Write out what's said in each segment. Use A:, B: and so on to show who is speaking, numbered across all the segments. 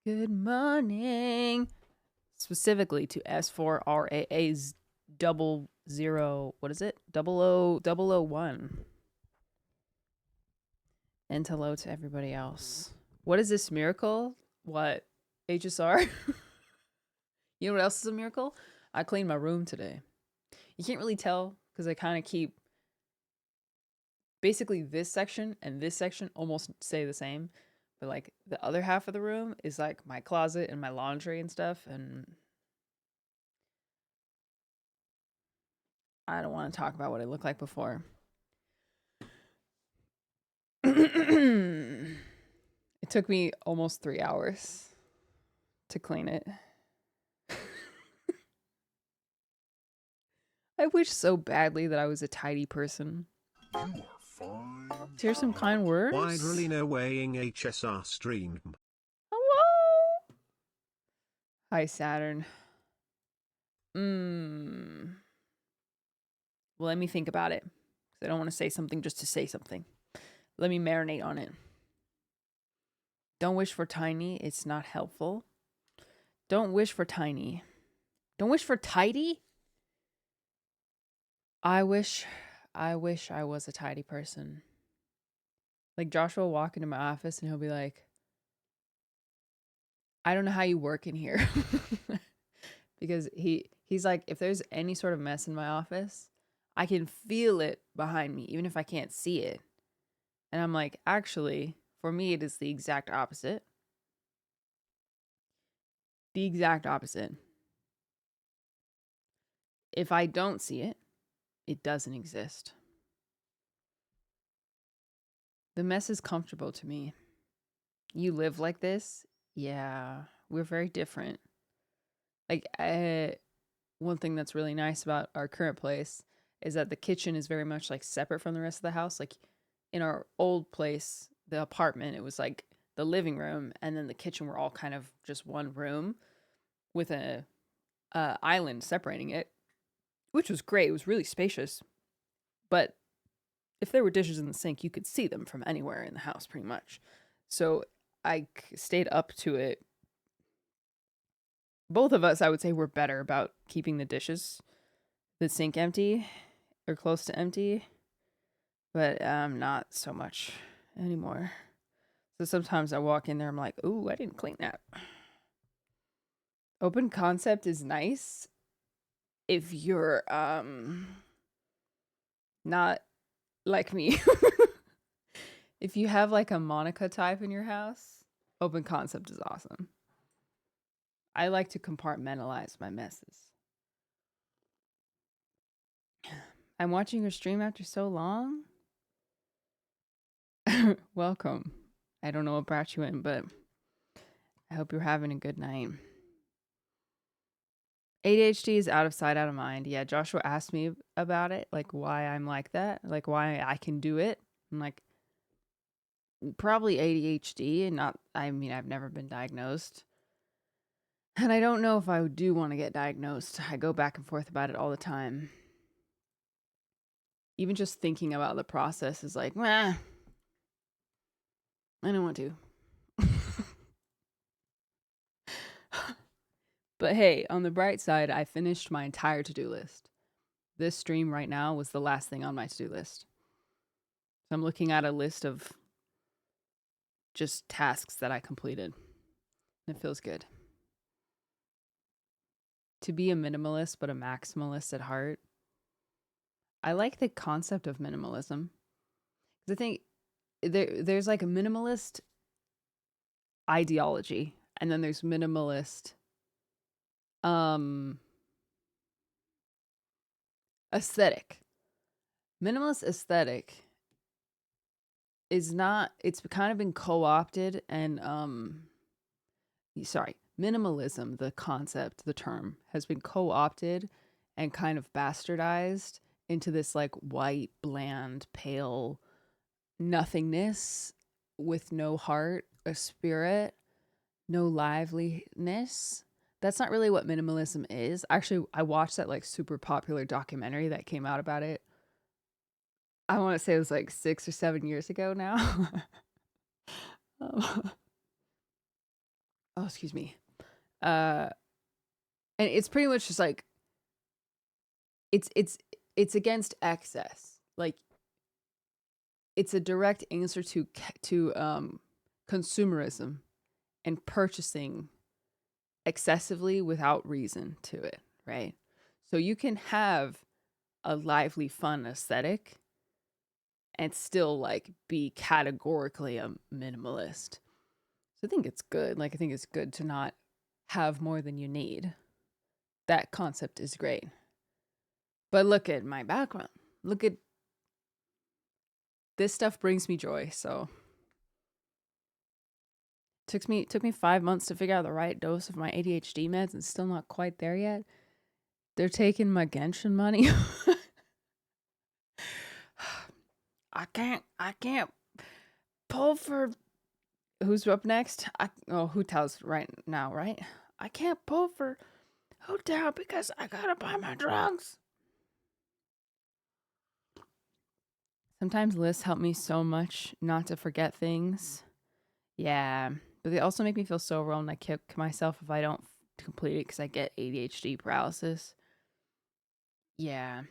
A: Good morning. Specifically to S4RAA's 00, what is it? 00001. And hello to everybody else. What is this miracle? What? HSR? You know what else is a miracle? I cleaned my room today. You can't really tell because I kind of keep basically this section and this section almost stay the same. But like the other half of the room is like my closet and my laundry and stuff. And I don't want to talk about what it looked like before. It took me almost 3 hours to clean it. I wish so badly that I was a tidy person.
B: You are fine.
A: Here's some kind words.
C: Widely no weighing HSR stream.
A: Hello. Hi, Saturn. Well, let me think about it. I don't want to say something just to say something. Let me marinate on it. Don't wish for tiny. It's not helpful. Don't wish for tiny. Don't wish for tidy? I wish I was a tidy person. Like Joshua will walk into my office and he'll be like, I don't know how you work in here. Because he's like, if there's any sort of mess in my office, I can feel it behind me, even if I can't see it. And I'm like, actually, for me, it is the exact opposite. The exact opposite. If I don't see it, it doesn't exist. The mess is comfortable to me. You live like this? Yeah, we're very different. Like, one thing that's really nice about our current place is that the kitchen is very much like separate from the rest of the house. Like in our old place, the apartment, it was like the living room and then the kitchen were all kind of just one room with a island separating it, which was great. It was really spacious. But if there were dishes in the sink, you could see them from anywhere in the house pretty much. So I stayed up to it. Both of us, I would say, were better about keeping the sink empty or close to empty, but not so much anymore. So sometimes I walk in there, I'm like, ooh, I didn't clean that. Open concept is nice if you're not like me. If you have like a Monica type in your house, open concept is awesome. I like to compartmentalize my messes. I'm watching your stream after so long. Welcome. I don't know what brought you in, but I hope you're having a good night. ADHD is out of sight, out of mind. Yeah, Joshua asked me about it, like why I'm like that, like why I can do it. I'm like, probably ADHD and not, I mean, I've never been diagnosed. And I don't know if I do want to get diagnosed. I go back and forth about it all the time. Even just thinking about the process is like, meh, I don't want to. But hey, on the bright side, I finished my entire to-do list. This stream right now was the last thing on my to-do list. So I'm looking at a list of just tasks that I completed. It feels good. To be a minimalist, but a maximalist at heart. I like the concept of minimalism. I think there's like a minimalist ideology, and then there's minimalist aesthetic. Minimalist aesthetic is not, it's kind of been co-opted and minimalism, the concept, the term has been co-opted and kind of bastardized into this like white, bland, pale nothingness with no heart, a spirit, no liveliness. That's not really what minimalism is. Actually, I watched that like super popular documentary that came out about it. I want to say it was like 6 or 7 years ago now. oh, excuse me. And it's pretty much just like it's against excess. Like it's a direct answer to consumerism and purchasing excessively without reason to it, right? So you can have a lively, fun aesthetic and still like be categorically a minimalist. So I think it's good. Like I think it's good to not have more than you need. That concept is great. But look at my background. Look at this stuff brings me joy. So took me 5 months to figure out the right dose of my ADHD meds and still not quite there yet. They're taking my Genshin money. I can't pull for who's up next? Who tells right now, right? I can't pull for hotel because I gotta buy my drugs. Sometimes lists help me so much not to forget things. Yeah, but they also make me feel so overwhelmed. I kick myself if I don't complete it because I get ADHD paralysis. Yeah.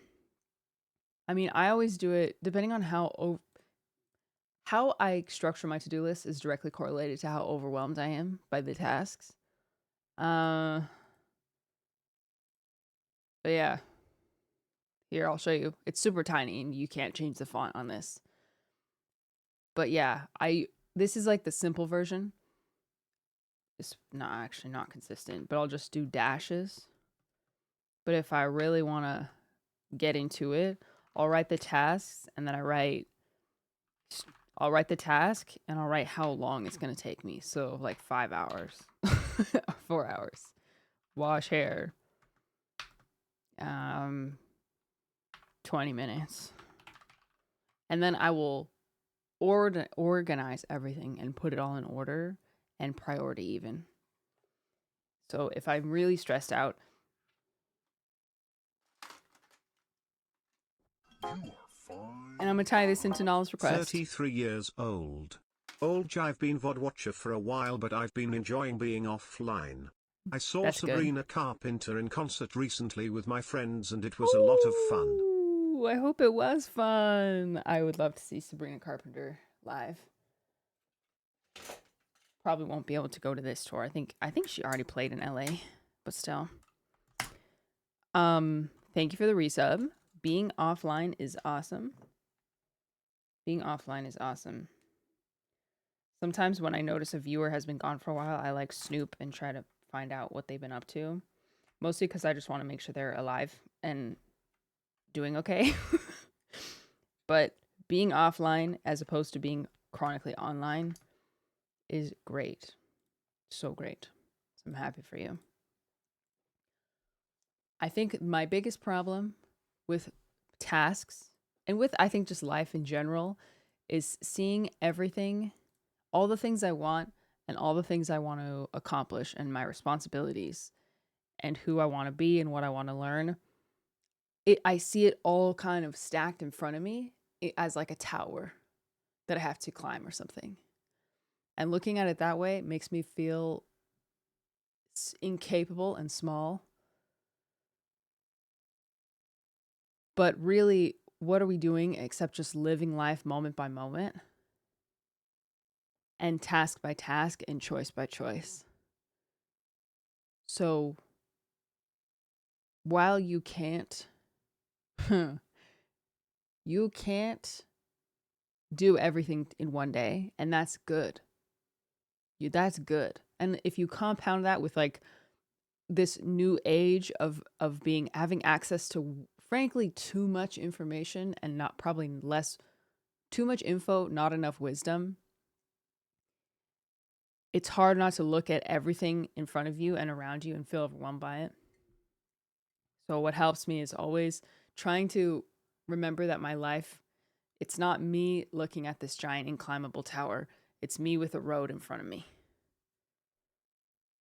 A: I mean, I always do it depending on how I structure my to-do list is directly correlated to how overwhelmed I am by the tasks. But yeah. Here, I'll show you. It's super tiny and you can't change the font on this. But yeah, this is like the simple version. It's not consistent, but I'll just do dashes. But if I really want to get into it, I'll write the tasks and then I'll write the task and I'll write how long it's going to take me. So like 5 hours, 4 hours, wash hair, 20 minutes. And then I will organize everything and put it all in order and priority even. So if I'm really stressed out,
B: You are fine.
A: and I'm gonna tie this into Nala's request.
C: 33 years old. I've been VOD watcher for a while, but I've been enjoying being offline. I saw
A: That's good.
C: Sabrina Carpenter in concert recently with my friends and it was a lot of fun.
A: Ooh, I hope it was fun. I would love to see Sabrina Carpenter live. Probably won't be able to go to this tour. I think she already played in LA, but still. Thank you for the resub. Being offline is awesome. Being offline is awesome. Sometimes when I notice a viewer has been gone for a while, I like snoop and try to find out what they've been up to. Mostly because I just want to make sure they're alive and doing okay. But being offline as opposed to being chronically online is great. So great. So I'm happy for you. I think my biggest problem with tasks and with, I think, just life in general is seeing everything, all the things I want and all the things I want to accomplish and my responsibilities and who I want to be and what I want to learn. I see it all kind of stacked in front of me as like a tower that I have to climb or something. And looking at it that way makes me feel incapable and small. But really, what are we doing except just living life moment by moment and task by task and choice by choice? So while you can't do everything in one day, and that's good. That's good. And if you compound that with like this new age of having access to frankly too much information and not probably less too much info, not enough wisdom, it's hard not to look at everything in front of you and around you and feel overwhelmed by it. So what helps me is always trying to remember that my life, it's not me looking at this giant inclimbable tower. It's me with a road in front of me.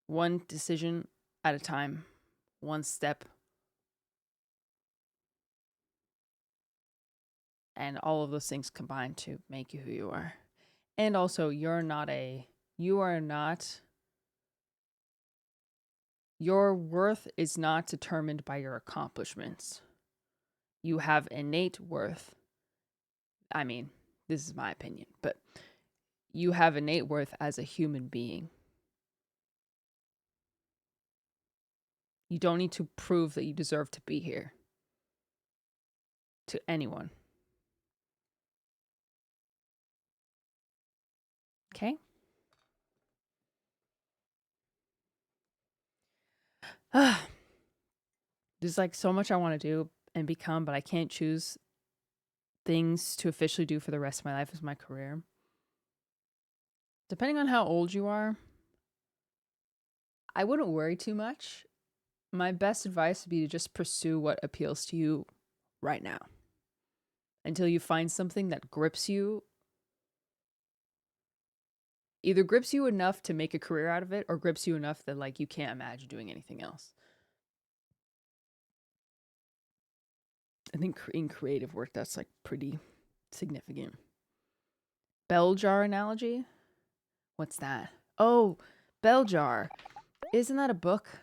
A: One decision at a time, one step. And all of those things combine to make you who you are. And also, you are not Your worth is not determined by your accomplishments. You have innate worth. I mean, this is my opinion, but you have innate worth as a human being. You don't need to prove that you deserve to be here to anyone. Okay? There's like so much I want to do and become, but I can't choose things to officially do for the rest of my life as my career. Depending on how old you are, I wouldn't worry too much. My best advice would be to just pursue what appeals to you right now until you find something that grips you, either grips you enough to make a career out of it or grips you enough that like you can't imagine doing anything else. I think in creative work, that's like pretty significant. Bell jar analogy? What's that? Oh, bell jar. Isn't that a book?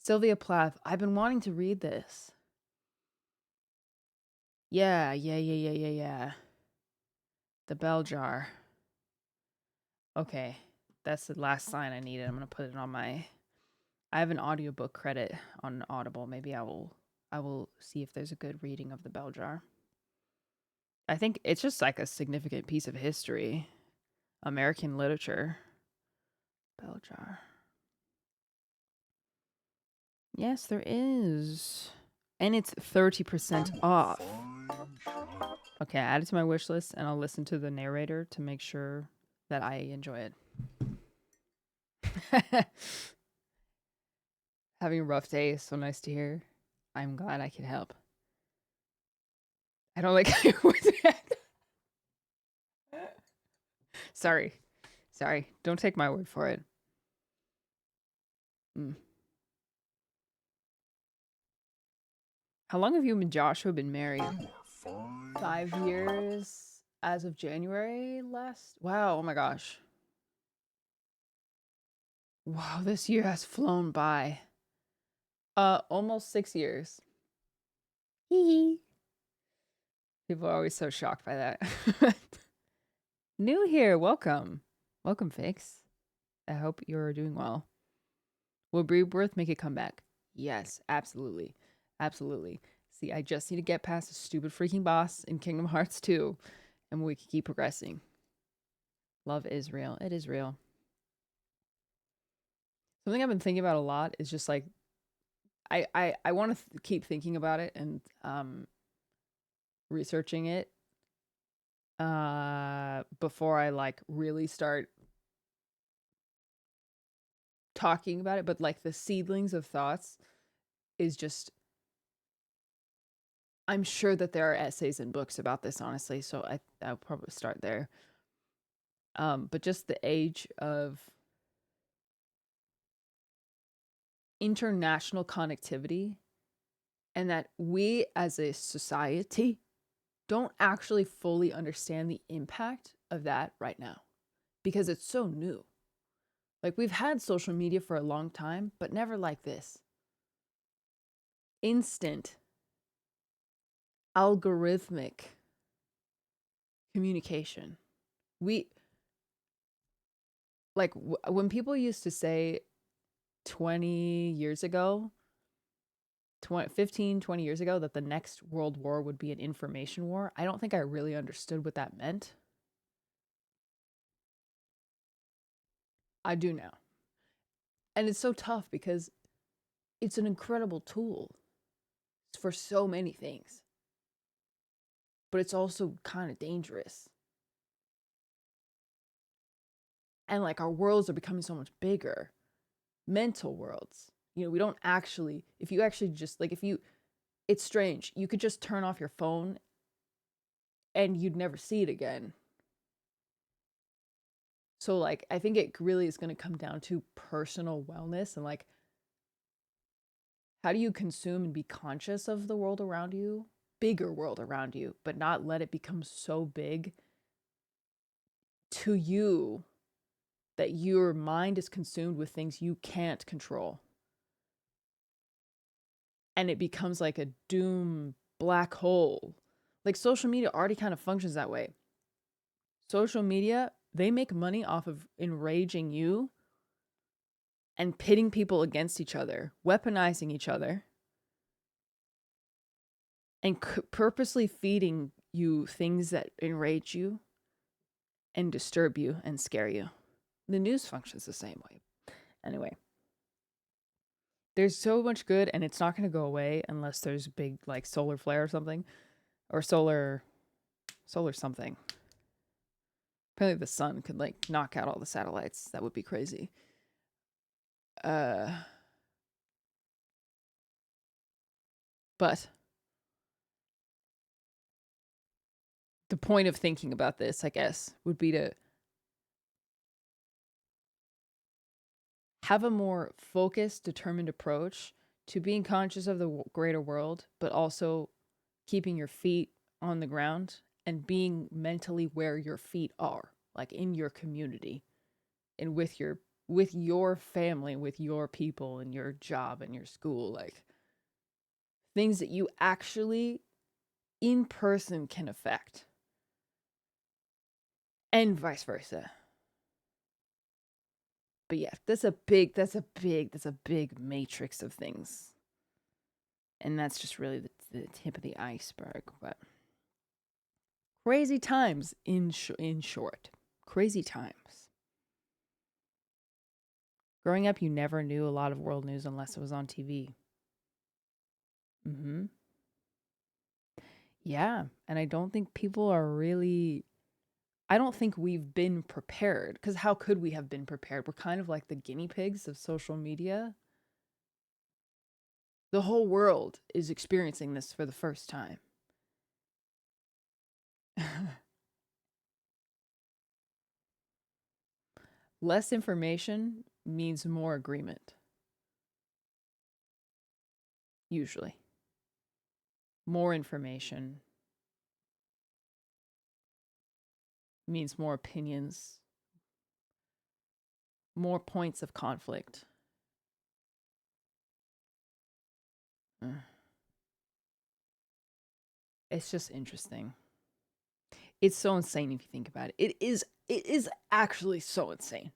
A: Sylvia Plath. I've been wanting to read this. Yeah. The bell jar. Okay. That's the last line I needed. I'm going to put it on my... I have an audiobook credit on Audible. Maybe I will see if there's a good reading of the bell jar. I think it's just like a significant piece of history. American literature. Bell jar. Yes, there is. And it's 30% off.
B: Fine shot.
A: Okay, I add it to my wish list and I'll listen to the narrator to make sure that I enjoy it. Having a rough day is so nice to hear. I'm glad I could help. I don't like how you went that. Sorry. Don't take my word for it. How long have you and Joshua been married?
B: You are fine.
A: 5 years as of January last. Wow, oh my gosh. Wow, this year has flown by. Almost 6 years. Hee. People are always so shocked by that. New here, welcome. Welcome, Fix. I hope you're doing well. Will Rebirth make a comeback? Yes, absolutely. Absolutely. See, I just need to get past a stupid freaking boss in Kingdom Hearts 2, and we can keep progressing. Love is real. It is real. Something I've been thinking about a lot is just like, I want to keep thinking about it and researching it before I like really start talking about it, but like the seedlings of thoughts is just, I'm sure that there are essays and books about this, honestly, so I'll probably start there. But just the age of international connectivity, and that we as a society don't actually fully understand the impact of that right now because it's so new. Like, we've had social media for a long time, but never like this. Instant, algorithmic communication. We, like, when people used to say 20 years ago, 15, 20 years ago, that the next world war would be an information war, I don't think I really understood what that meant. I do now. And it's so tough because it's an incredible tool for so many things. But it's also kind of dangerous. And like, our worlds are becoming so much bigger. Mental worlds. You know, we don't actually, if you actually just, like, it's strange. You could just turn off your phone and you'd never see it again. So, like, I think it really is going to come down to personal wellness and, like, how do you consume and be conscious of the world around you, bigger world around you, but not let it become so big to you that your mind is consumed with things you can't control. and it becomes like a doom black hole. Like social media already kind of functions that way. Social media, they make money off of enraging you and pitting people against each other, weaponizing each other, and purposely feeding you things that enrage you and disturb you and scare you. The news functions the same way. Anyway, there's so much good, and it's not going to go away unless there's big like solar flare or something, or solar something. Apparently the sun could like knock out all the satellites. That would be crazy. But the point of thinking about this, I guess, would be to have a more focused, determined approach to being conscious of the greater world, but also keeping your feet on the ground and being mentally where your feet are, like in your community and with your family, with your people and your job and your school, like things that you actually in person can affect, and vice versa. But yeah, that's a big matrix of things. And that's just really the tip of the iceberg. But crazy times in short. Crazy times. Growing up, you never knew a lot of world news unless it was on TV. Mm-hmm. Yeah, and I don't think people are really... I don't think we've been prepared, because how could we have been prepared? We're kind of like the guinea pigs of social media. The whole world is experiencing this for the first time. Less information means more agreement. Usually. More information means more opinions, more points of conflict. It's just interesting. It's so insane if you think about it. It is actually so insane.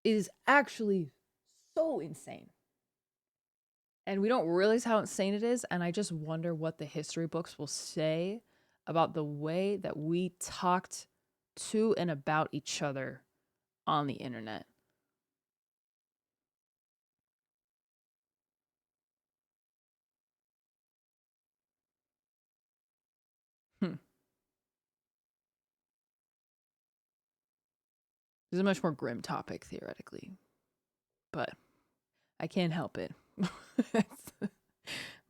A: It is actually so insane. And we don't realize how insane it is. And I just wonder what the history books will say about the way that we talked to and about each other on the internet. This is a much more grim topic, theoretically. But I can't help it.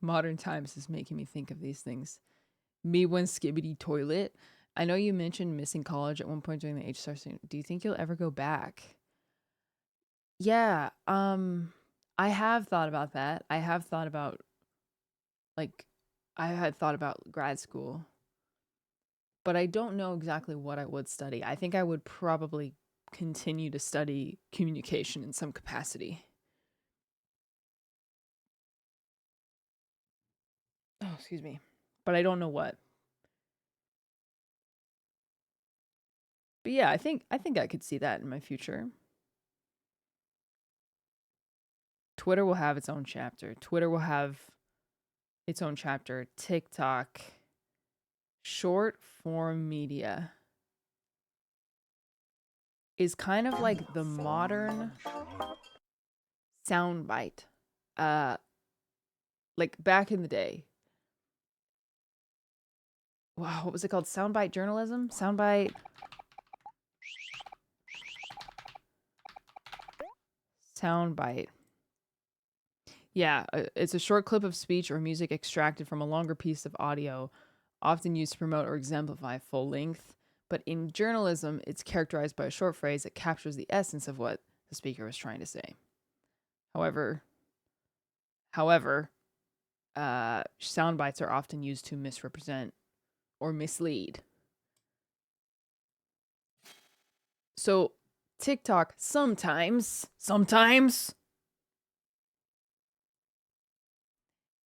A: Modern times is making me think of these things. Me when skibbity toilet. I know you mentioned missing college at one point during the HSR student. Do you think you'll ever go back? Yeah, I have thought about that. I have thought about like I had thought about grad school, but I don't know exactly what I would study. I think I would probably continue to study communication in some capacity. Oh, excuse me. But I don't know what. But yeah, I think I could see that in my future. Twitter will have its own chapter. Twitter will have its own chapter. TikTok, short form media is kind of like the modern soundbite. Like back in the day. Wow, what was it called? Soundbite journalism? Soundbite. Yeah, it's a short clip of speech or music extracted from a longer piece of audio, often used to promote or exemplify full length. But in journalism, it's characterized by a short phrase that captures the essence of what the speaker was trying to say. However, sound bites are often used to misrepresent or mislead. So TikTok sometimes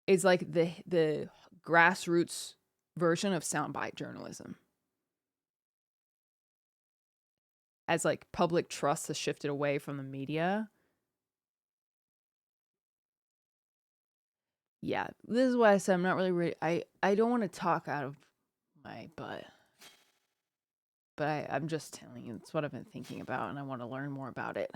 A: is like the grassroots version of soundbite journalism. As like public trust has shifted away from the media. Yeah, this is why I said I'm not really ready. I don't want to talk out of my butt. But I'm just telling you, it's what I've been thinking about, and I want to learn more about it.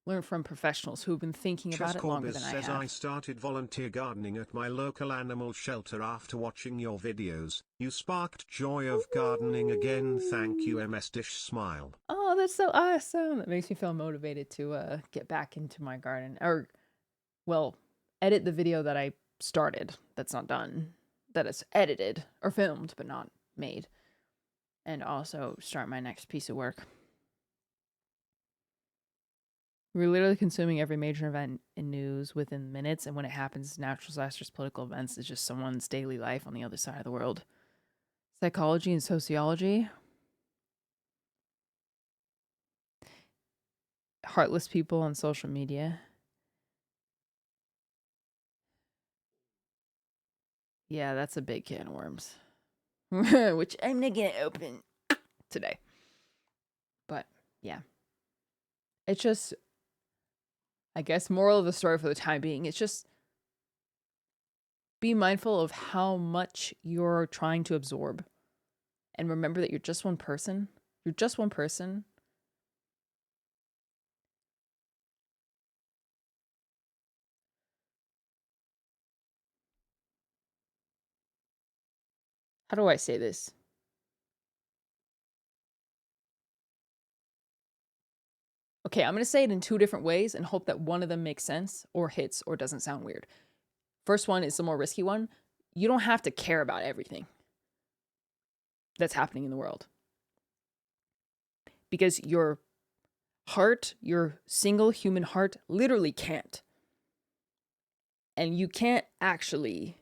A: Learn from professionals who've been thinking about it longer than I have.
C: I started volunteer gardening at my local animal shelter after watching your videos. You sparked joy of gardening again. Thank you, MS Dish Smile.
A: Oh, that's so awesome. That makes me feel motivated to get back into my garden. Or, well, edit the video that I started that's not done. That is edited or filmed, but not made. And also start my next piece of work. We're literally consuming every major event in news within minutes, and when it happens, natural disasters, political events, is just someone's daily life on the other side of the world. Psychology and sociology. Heartless people on social media. Yeah, that's a big can of worms. Which I'm not going to open today. But, yeah. It's just, I guess, moral of the story for the time being, it's just be mindful of how much you're trying to absorb. And remember that you're just one person. You're just one person. How do I say this? Okay, I'm going to say it in two different ways and hope that one of them makes sense or hits or doesn't sound weird. First one is the more risky one. You don't have to care about everything that's happening in the world. Because your heart, your single human heart, literally can't. And you can't actually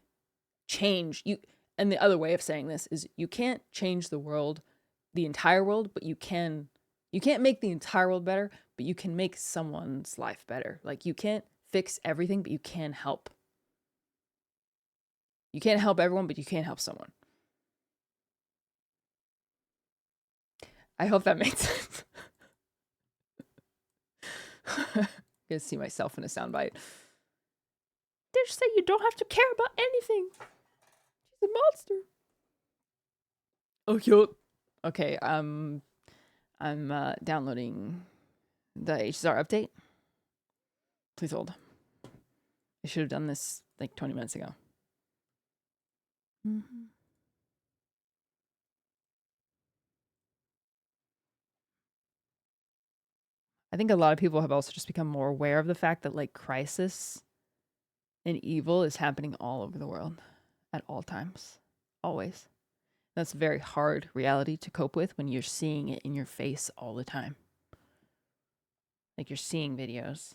A: change you. And the other way of saying this is you can't change the world, the entire world, but you can't make the entire world better, but you can make someone's life better. Like you can't fix everything, but you can help. You can't help everyone, but you can help someone. I hope that makes sense. I'm gonna see myself in a soundbite. They just say you don't have to care about anything. She's a monster. Oh, cute. Okay, I'm downloading the HSR update. Please hold. I should have done this like 20 minutes ago. I think a lot of people have also just become more aware of the fact that like crisis and evil is happening all over the world at all times, always. That's a very hard reality to cope with when you're seeing it in your face all the time. Like you're seeing videos.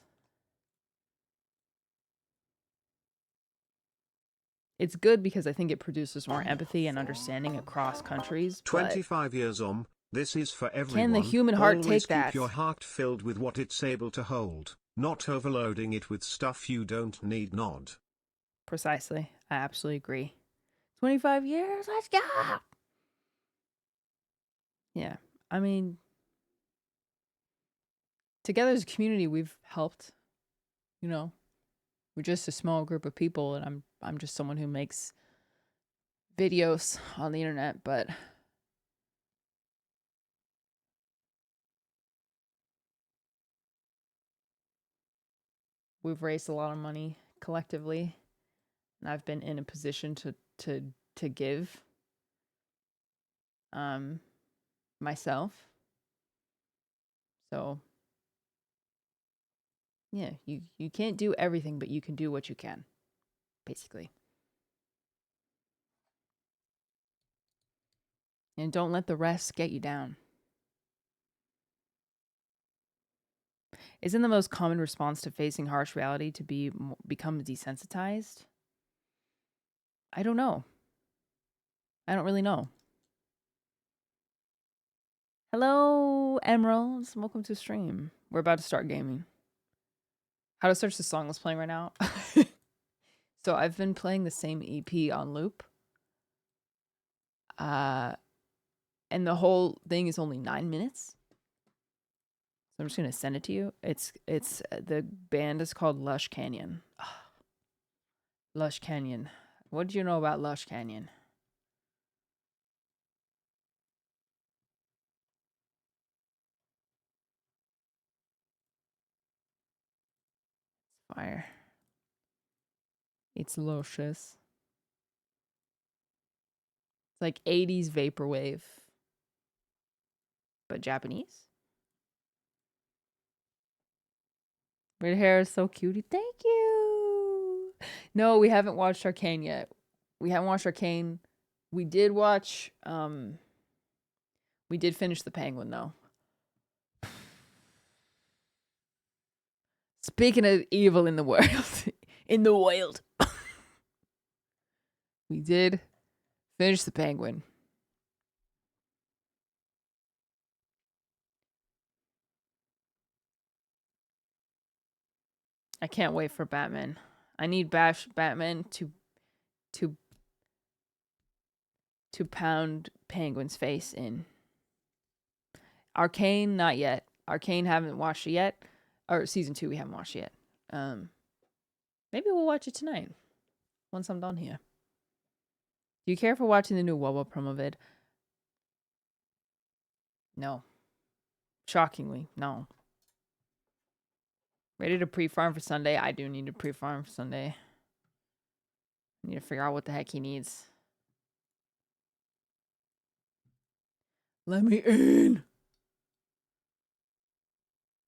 A: It's good because I think it produces more empathy and understanding across countries.
C: 25 years on, this is for everyone.
A: Can the human heart
C: Always
A: take that?
C: keep your heart filled with what it's able to hold, not overloading it with stuff you don't need. Nod.
A: Precisely. I absolutely agree. 25 years, let's go! Yeah, I mean, together as a community, we've helped. You know, we're just a small group of people, and I'm just someone who makes videos on the internet, but we've raised a lot of money collectively, and I've been in a position to give myself. So yeah, you can't do everything, but you can do what you can, basically. And don't let the rest get you down. Isn't the most common response to facing harsh reality to become desensitized? I don't know. I don't really know. Hello, Emeralds. Welcome to stream. We're about to start gaming. How to search the song that's playing right now? So I've been playing the same EP on loop. And the whole thing is only 9 minutes. So I'm just gonna send it to you. It's the band is called Lush Canyon. Lush Canyon. What do you know about Lush Canyon? Fire. It's luscious. It's like 80s vaporwave, but Japanese. Red hair is so cutie. Thank you. No, we haven't watched Arcane yet. We haven't watched Arcane. We did watch. We did finish The Penguin though. Speaking of evil in the world, in the wild, we did finish The Penguin. I can't wait for Batman. I need Batman to pound Penguin's face in. Arcane, not yet. Arcane, haven't watched it yet. Or season 2, we haven't watched it yet. Maybe we'll watch it tonight once I'm done here. Do you care for watching the new WoWo promo vid? No. Shockingly, no. Ready to pre-farm for Sunday? I do need to pre-farm for Sunday. I need to figure out what the heck he needs. Let me in.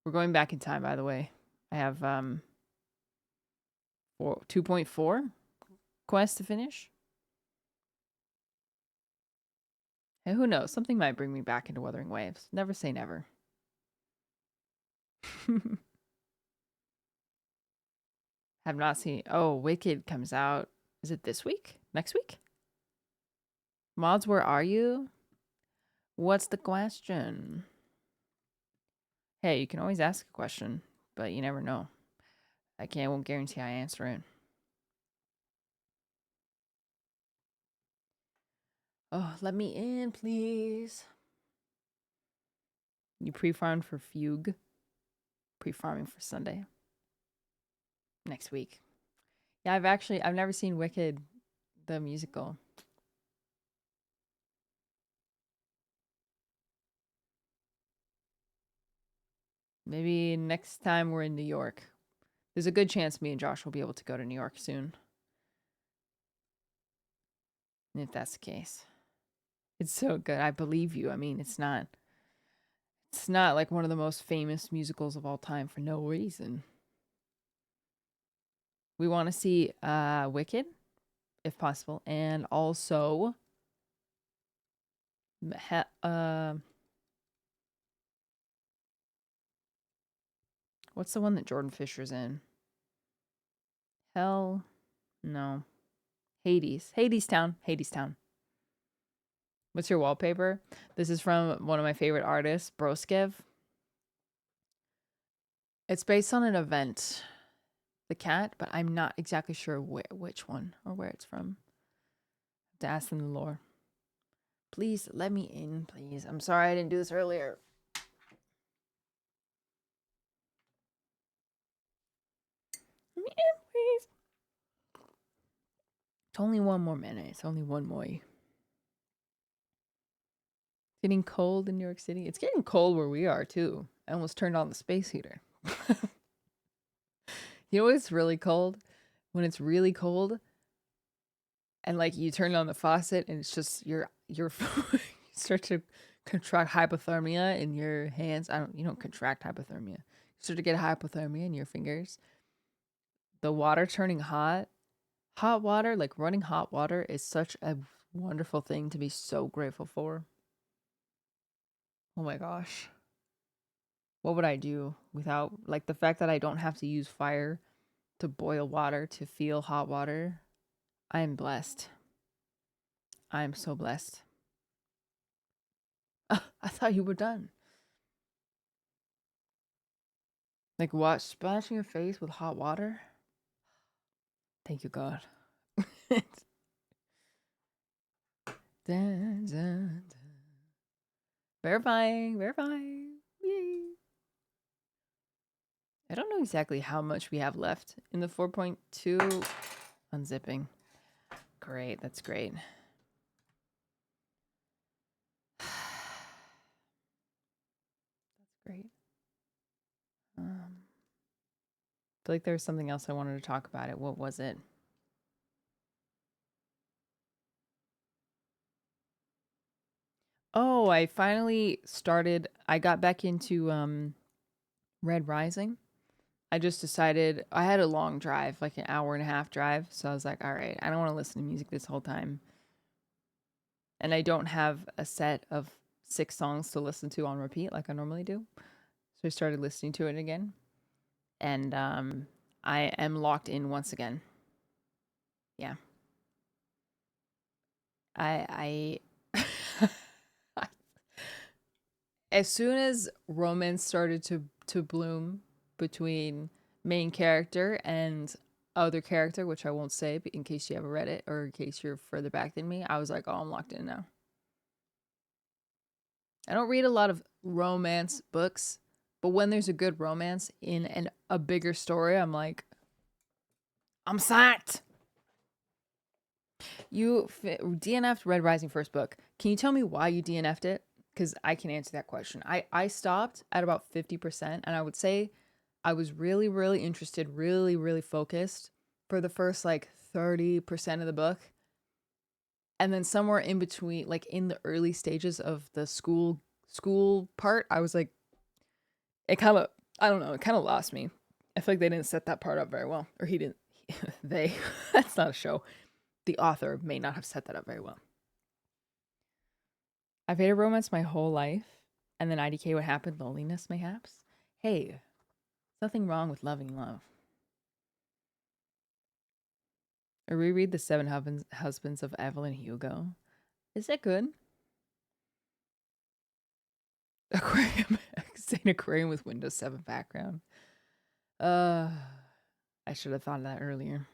A: We're going back in time, by the way. I have 2.4 quests to finish. And who knows? Something might bring me back into Wuthering Waves. Never say never. Have not seen. Oh, Wicked comes out. Is it this week? Next week? Mods, where are you? What's the question? Hey, you can always ask a question, but you never know. I won't guarantee I answer it. Oh, let me in, please. You pre-farmed for Fugue. Pre-farming for Sunday. Next week. Yeah, I've never seen Wicked, the musical. Maybe next time we're in New York. There's a good chance me and Josh will be able to go to New York soon. And if that's the case. It's so good. I believe you. I mean, it's not like one of the most famous musicals of all time for no reason. We want to see Wicked, if possible, and also what's the one that Jordan Fisher's in? No. Hades Town. What's your wallpaper? This is from one of my favorite artists, Broskev. It's based on an event, the cat, but I'm not exactly sure which one or where it's from. I have to ask them the lore. Please let me in, please. I'm sorry I didn't do this earlier. Let me in, please. It's only one more minute. It's only one more. Getting cold in New York City. It's getting cold where we are too. I almost turned on the space heater. You know it's really cold? When it's really cold and like you turn on the faucet and it's just your you start to contract hypothermia in your hands. You don't contract hypothermia. You start to get hypothermia in your fingers. The water turning hot. Hot water, like running hot water, is such a wonderful thing to be so grateful for. Oh my gosh. What would I do without, like, the fact that I don't have to use fire to boil water to feel hot water? I am blessed. I am so blessed. I thought you were done. Like, what? Splashing your face with hot water? Thank you, God. Dun, dun, dun. Verifying. Yay. I don't know exactly how much we have left in the 4.2. Unzipping. Great, that's great. That's great. I feel like there was something else I wanted to talk about it. What was it? Oh, I finally started. I got back into Red Rising. I just decided I had a long drive, like an hour and a half drive. So I was like, all right, I don't want to listen to music this whole time. And I don't have a set of 6 songs to listen to on repeat like I normally do. So I started listening to it again. And I am locked in once again. Yeah. I as soon as romance started to bloom between main character and other character, which I won't say in case you haven't read it or in case you're further back than me, I was like, oh, I'm locked in now. I don't read a lot of romance books, but when there's a good romance in a bigger story, I'm like, I'm psyched. You DNF'd Red Rising first book. Can you tell me why you DNF'd it? Because I can answer that question. I stopped at about 50%, and I would say I was really, really interested, really, really focused for the first like 30% of the book. And then somewhere in between, like in the early stages of the school part, I was like, it kind of, I don't know, it kind of lost me. I feel like they didn't set that part up very well. Or he didn't, that's not a show. The author may not have set that up very well. I've hated romance my whole life. And then IDK, what happened? Loneliness, mayhaps? Hey, there's nothing wrong with loving love. I reread The Seven Husbands of Evelyn Hugo. Is that good? Aquarium. Saying aquarium with Windows 7 background. I should have thought of that earlier.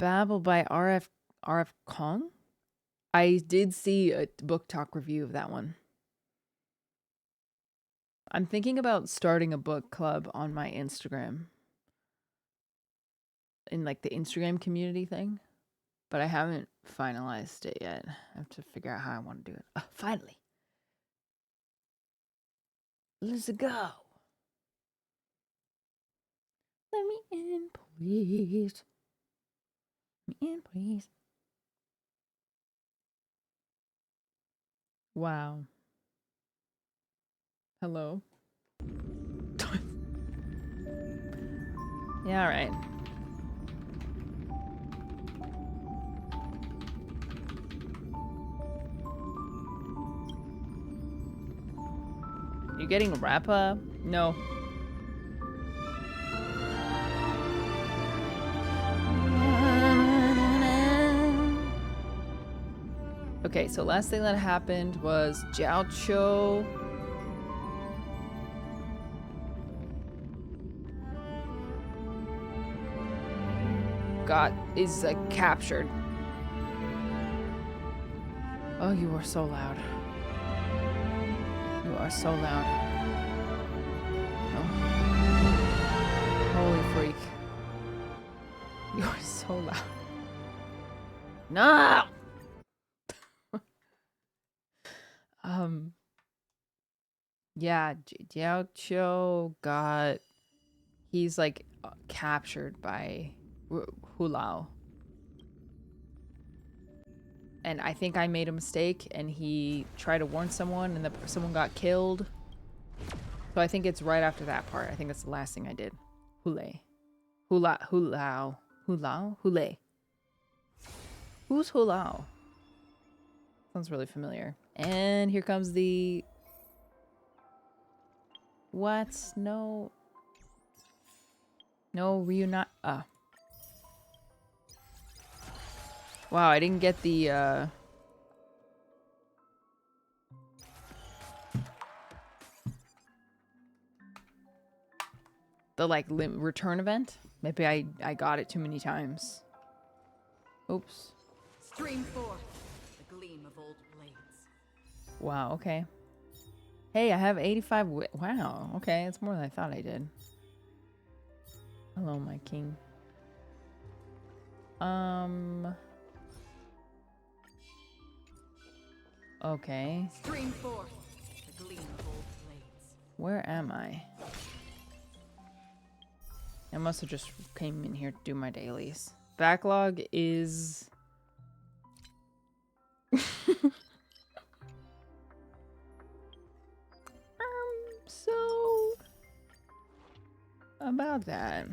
A: Babel by RF Kong? I did see a book talk review of that one. I'm thinking about starting a book club on my Instagram. In like the Instagram community thing. But I haven't finalized it yet. I have to figure out how I want to do it. Finally. Let's go. Let me in, please. Let me in, please. Wow. Hello. Yeah, all right. You getting a rapper? No. Okay, so last thing that happened was Jiaoqui is captured. Oh, you are so loud. You are so loud. Oh. Holy freak. You are so loud. No! Yeah, Jiaoqui he's like captured by Hoolay. And I think I made a mistake and he tried to warn someone and someone got killed. So I think it's right after that part. I think that's the last thing I did. Hoolay. Hoolay. Who's Hoolay? Sounds really familiar. And here comes the... What? No, reunite. Wow, I didn't get the The like return event? Maybe I got it too many times. Oops.
D: Stream forth the gleam of old blades.
A: Wow, okay. Hey, I have 85 wow, okay, it's more than I thought I did. Hello, my king. Okay.
D: Stream forth the gleam of old blades.
A: Where am I? I must have just came in here to do my dailies. Backlog is... so... about that.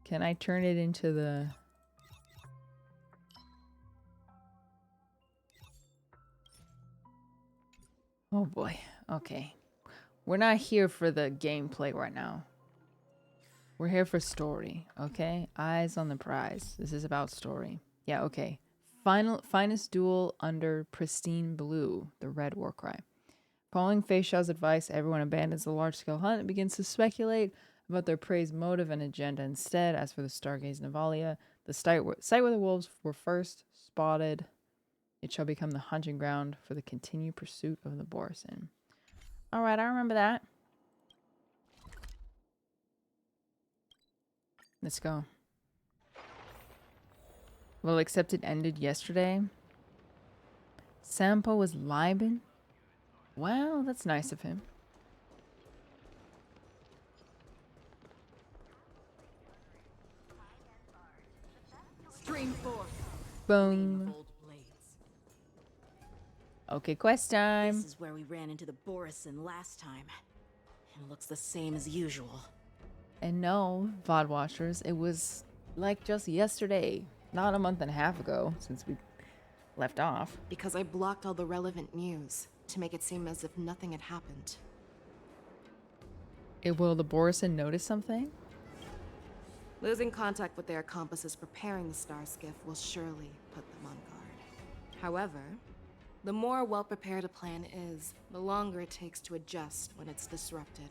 A: Can I turn it into the... Oh boy. Okay. We're not here for the gameplay right now. We're here for story, okay? Eyes on the prize. This is about story. Yeah, okay. Finest duel under pristine blue, the red war cry. Following Feixiao's advice, everyone abandons the large-scale hunt and begins to speculate about their prey's motive and agenda instead. As for the Stargaze Navalia, the site where the wolves were first spotted, it shall become the hunting ground for the continued pursuit of the borisin. Alright, I remember that. Let's go. Well, except it ended yesterday. Sampo was Liban? Wow, that's nice of him.
D: Stream forth
A: Boom.
D: old blades.
A: Okay, quest time.
E: This is where we ran into the borisin last time. It looks the same as usual.
A: And no, VOD watchers, it was like just yesterday, not a month and a half ago since we left off.
F: Because I blocked all the relevant news to make it seem as if nothing had happened.
A: Will the borisin notice something?
F: Losing contact with their accomplices preparing the star skiff will surely put them on guard. However, the more well-prepared a plan is, the longer it takes to adjust when it's disrupted.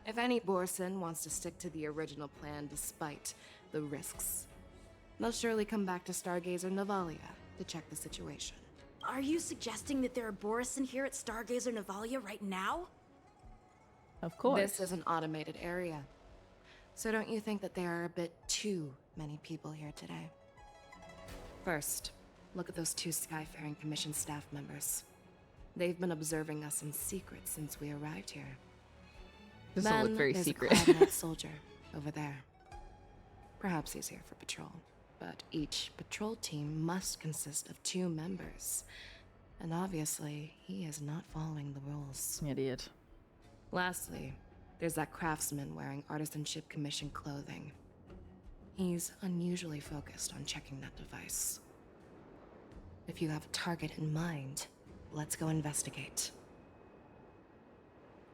F: If any borisin wants to stick to the original plan despite the risks, they'll surely come back to Stargazer Navalia to check the situation.
E: Are you suggesting that there are borisin here at Stargazer Navalia right now?
A: Of course.
F: This is an automated area. So don't you think that there are a bit too many people here today? First, look at those two Skyfaring Commission staff members. They've been observing us in secret since we arrived here.
A: This will look very
F: there's
A: secret.
F: a Cloudknight soldier over there. Perhaps he's here for patrol, but each patrol team must consist of 2 members. And obviously, he is not following the rules.
A: Idiot.
F: Lastly, there's that craftsman wearing Artisanship Commission clothing. He's unusually focused on checking that device. If you have a target in mind, let's go investigate.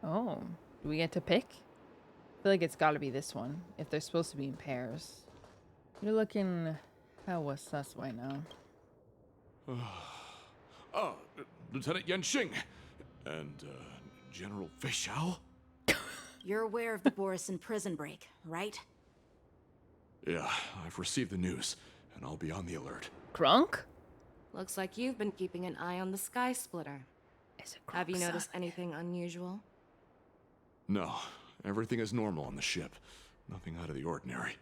A: Oh, do we get to pick? I feel like it's got to be this one, if they're supposed to be in pairs. You're looking hella sus right now.
B: Lieutenant Yanxing and General Feixiao?
E: You're aware of the borisin prison break, right?
B: Yeah, I've received the news, and I'll be on the alert.
A: Crunk?
F: Looks like you've been keeping an eye on the Sky Splitter.
A: Is it
F: Have you
A: Crunk,
F: noticed
A: son?
F: anything unusual?
B: No, everything is normal on the ship. Nothing out of the ordinary.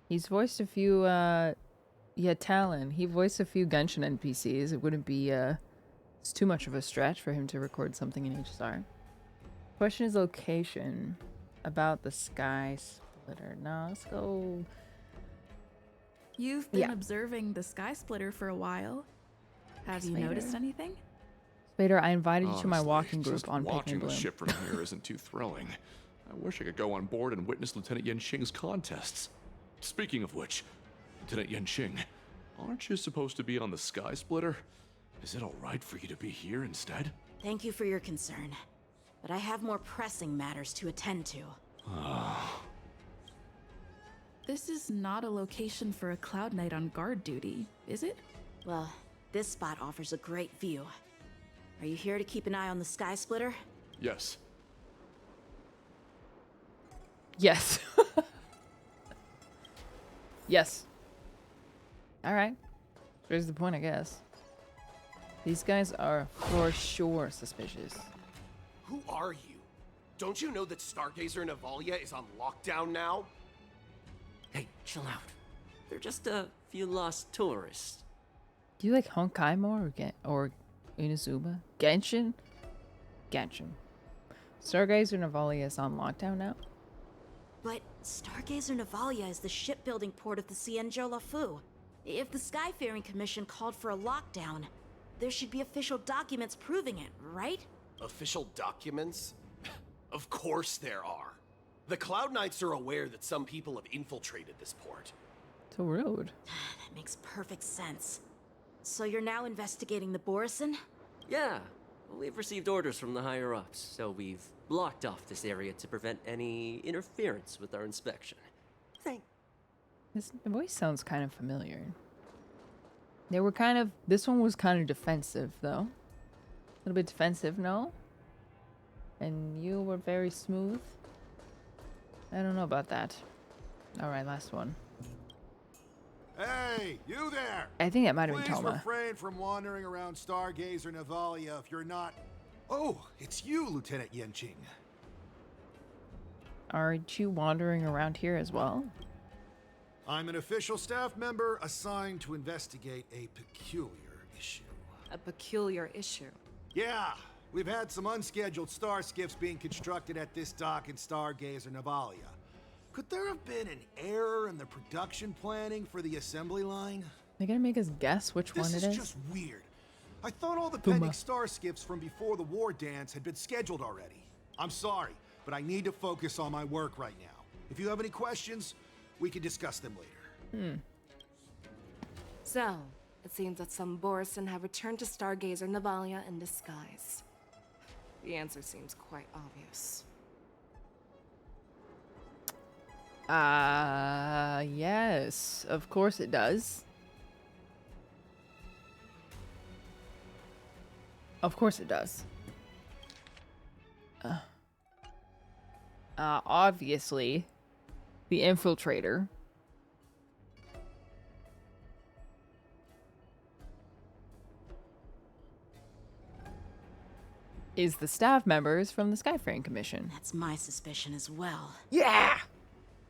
A: He's voiced a few, yeah, Talon. He voiced a few Genshin NPCs. It wouldn't be, it's too much of a stretch for him to record something in HSR. Question is location. About the Sky Splitter. No, let's go.
G: You've been observing the Sky Splitter for a while. Have you noticed anything?
A: Spader, I invited you to my
B: Honestly,
A: walking group
B: just
A: on Pink
B: watching
A: and
B: the
A: Bloom.
B: ship from here isn't too thrilling. I wish I could go on board and witness Lieutenant Yanxing's contests. Speaking of which, Lieutenant Yanxing, aren't you supposed to be on the Sky Splitter? Is it all right for you to be here instead?
E: Thank you for your concern, but I have more pressing matters to attend to.
G: this is not a location for a Cloud Knight on guard duty, is it?
E: Well, this spot offers a great view. Are you here to keep an eye on the Sky Splitter?
B: Yes.
A: Yes. Yes. All right. There's the point, I guess. These guys are for sure suspicious.
H: Who are you? Don't you know that Stargazer Navalia is on lockdown now?
I: Hey, chill out. They're just a few lost tourists.
A: Do you like Honkai more or Inazuma? Genshin? Genshin. Stargazer Navalia is on lockdown now?
E: But Stargazer Navalia is the shipbuilding port of the Cienjo Luofu. If the Skyfaring Commission called for a lockdown, there should be official documents proving it, right?
H: Official documents? Of course there are. The Cloud Knights are aware that some people have infiltrated this port.
A: So rude.
E: That makes perfect sense. So you're now investigating the borisin?
I: Yeah, we've received orders from the higher-ups, so we've blocked off this area to prevent any interference with our inspection.
A: His voice sounds kind of familiar. This one was kind of defensive, though. A little bit defensive, no? And you were very smooth. I don't know about that. Alright, last one.
J: Hey, you there!
A: I think that might have been
J: Please
A: Toma.
J: refrain from wandering around Stargazer Navalia if you're not... Oh, it's you, Lieutenant Yenching.
A: Aren't you wandering around here as well?
J: I'm an official staff member assigned to investigate a peculiar issue.
F: A peculiar issue.
J: Yeah, we've had some unscheduled star skiffs being constructed at this dock in Stargazer Navalia. Could there have been an error in the production planning for the assembly line?
A: They're gonna make us guess which one it
J: This
A: is?
J: is just weird. I thought all the pending star skiffs from before the Wardance had been scheduled already. I'm sorry, but I need to focus on my work right now. If you have any questions, we can discuss them later.
F: So, it seems that some borisin have returned to Stargazer Navalia in disguise. The answer seems quite obvious.
A: Yes, of course it does. Of course it does. Obviously, the infiltrator is the staff members from the Skyfaring Commission.
E: That's my suspicion as well.
A: Yeah!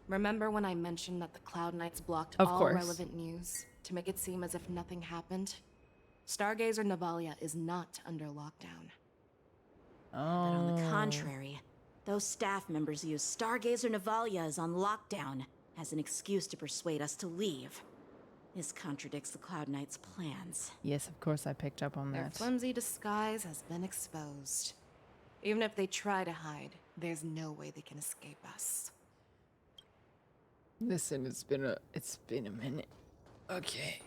F: Remember when I mentioned that the Cloud Knights blocked
A: Of
F: all
A: course.
F: relevant news to make it seem as if nothing happened? Stargazer Navalia is not under lockdown.
E: But on the contrary, those staff members use Stargazer Navalia is on lockdown as an excuse to persuade us to leave. This contradicts the Cloud Knights' plans.
A: Yes, of course I picked up on
F: Their
A: that.
F: flimsy disguise has been exposed. Even if they try to hide, there's no way they can escape us.
A: Listen, it's been a minute. Okay.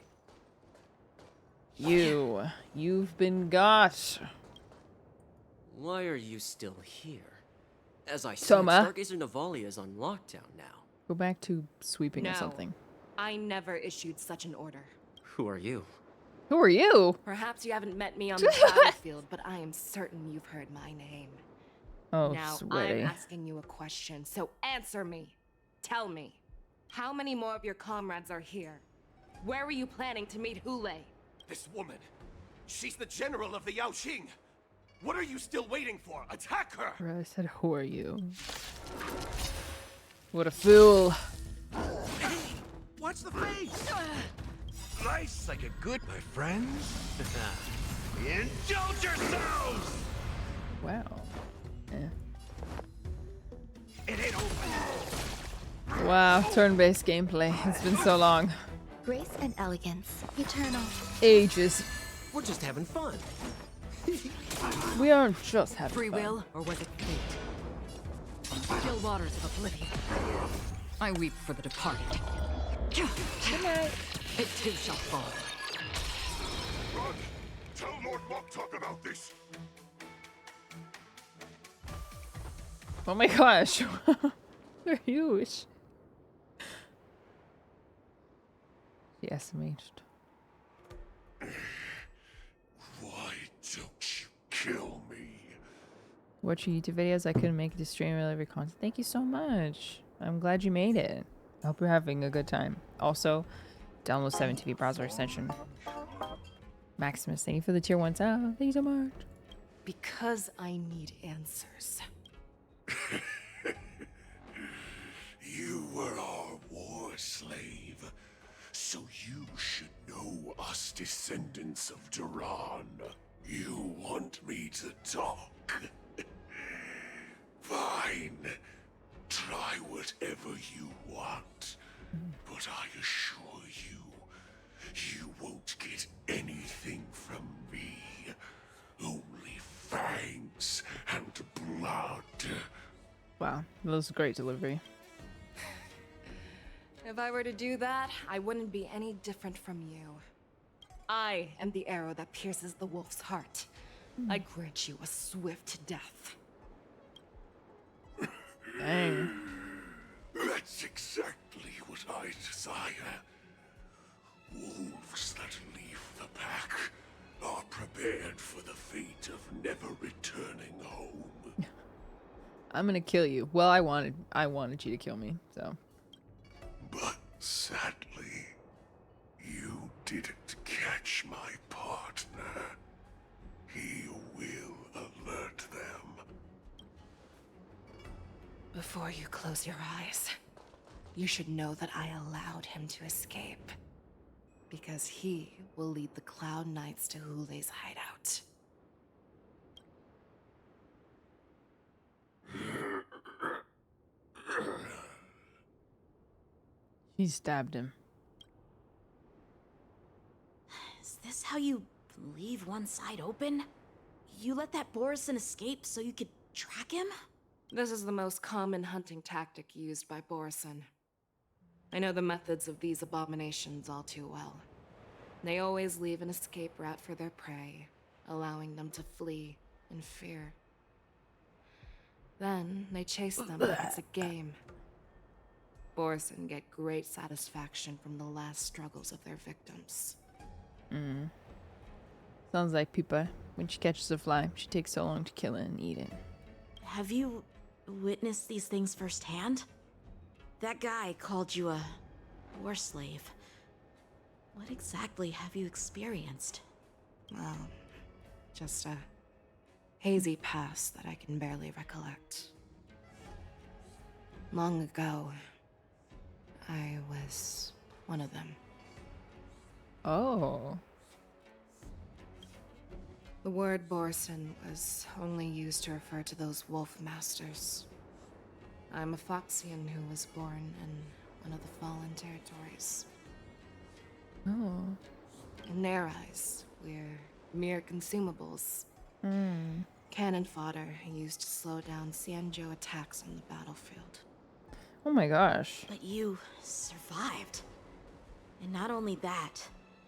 A: You've been got.
I: Why are you still here? As I said,
A: Toma.
I: Stargazer Navalia is on lockdown now.
A: Go back to sweeping or
F: No.
A: something.
F: I never issued such an order.
I: Who are you?
A: Who are you?
F: Perhaps you haven't met me on the battlefield, but I am certain you've heard my name.
A: Oh,
F: Now,
A: sweaty.
F: I'm asking you a question, so answer me. Tell me, how many more of your comrades are here? Where were you planning to meet Hoolay?
H: This woman, she's the general of the Yaoqing. What are you still waiting for? Attack her!
A: Bro, I said, who are you? What a fool.
J: Watch the face!
K: Life's like a good, my friends. Indulge yourselves!
A: Wow. Eh.
K: It ain't over.
A: Wow, turn-based gameplay. It's been so long.
L: Grace and elegance, eternal.
A: Ages.
I: We're just having fun.
A: We aren't just having
D: Free
A: fun.
D: will, or was it fate? Still waters of oblivion. I weep for the departed.
A: Good night.
D: It too shall fall.
K: Run! Tell Lord Moktok about this.
A: Oh my gosh. They're huge. He SMH'd.
K: Why don't you kill me?
A: Watching YouTube videos, I couldn't make it to stream every content. Thank you so much. I'm glad you made it. I hope you're having a good time. Also, download 7TV browser extension. Maximus, thank you for the tier 1 sub. Thank you so much.
F: Because I need answers.
K: You were our war slave, so you should know us descendants of Duran. You want me to talk? Fine. Try whatever you want. But I assure you, you won't get anything from me. Only fangs and blood.
A: Wow, that was a great delivery.
F: If I were to do that, I wouldn't be any different from you. I am the arrow that pierces the wolf's heart. I grant you a swift death.
A: Dang.
K: That's exactly what I desire. Wolves that leave the pack are prepared for the fate of never returning home.
A: I'm gonna kill you. Well, I wanted you to kill me, so.
K: But sadly, you didn't catch my partner. He will alert them.
F: Before you close your eyes, you should know that I allowed him to escape. Because he will lead the Cloud Knights to Hoolay's hideout.
A: She stabbed him.
E: Is this how you leave one side open? You let that borisin escape so you could track him?
F: This is the most common hunting tactic used by borisin. I know the methods of these abominations all too well. They always leave an escape route for their prey, allowing them to flee in fear. Then they chase them like it's a game. Borisin get great satisfaction from the last struggles of their victims.
A: Sounds like Pipa. When she catches a fly, she takes so long to kill it and eat it.
E: Have you witnessed these things firsthand? That guy called you a war slave. What exactly have you experienced?
F: Well, just a hazy past that I can barely recollect. Long ago, I was one of them.
A: Oh.
F: The word borisin was only used to refer to those wolf masters. I'm a Foxian who was born in one of the fallen territories.
A: Oh.
F: In their eyes, we're mere consumables. Cannon fodder used to slow down Xianzhou attacks on the battlefield.
A: Oh my gosh.
E: But you survived. And not only that,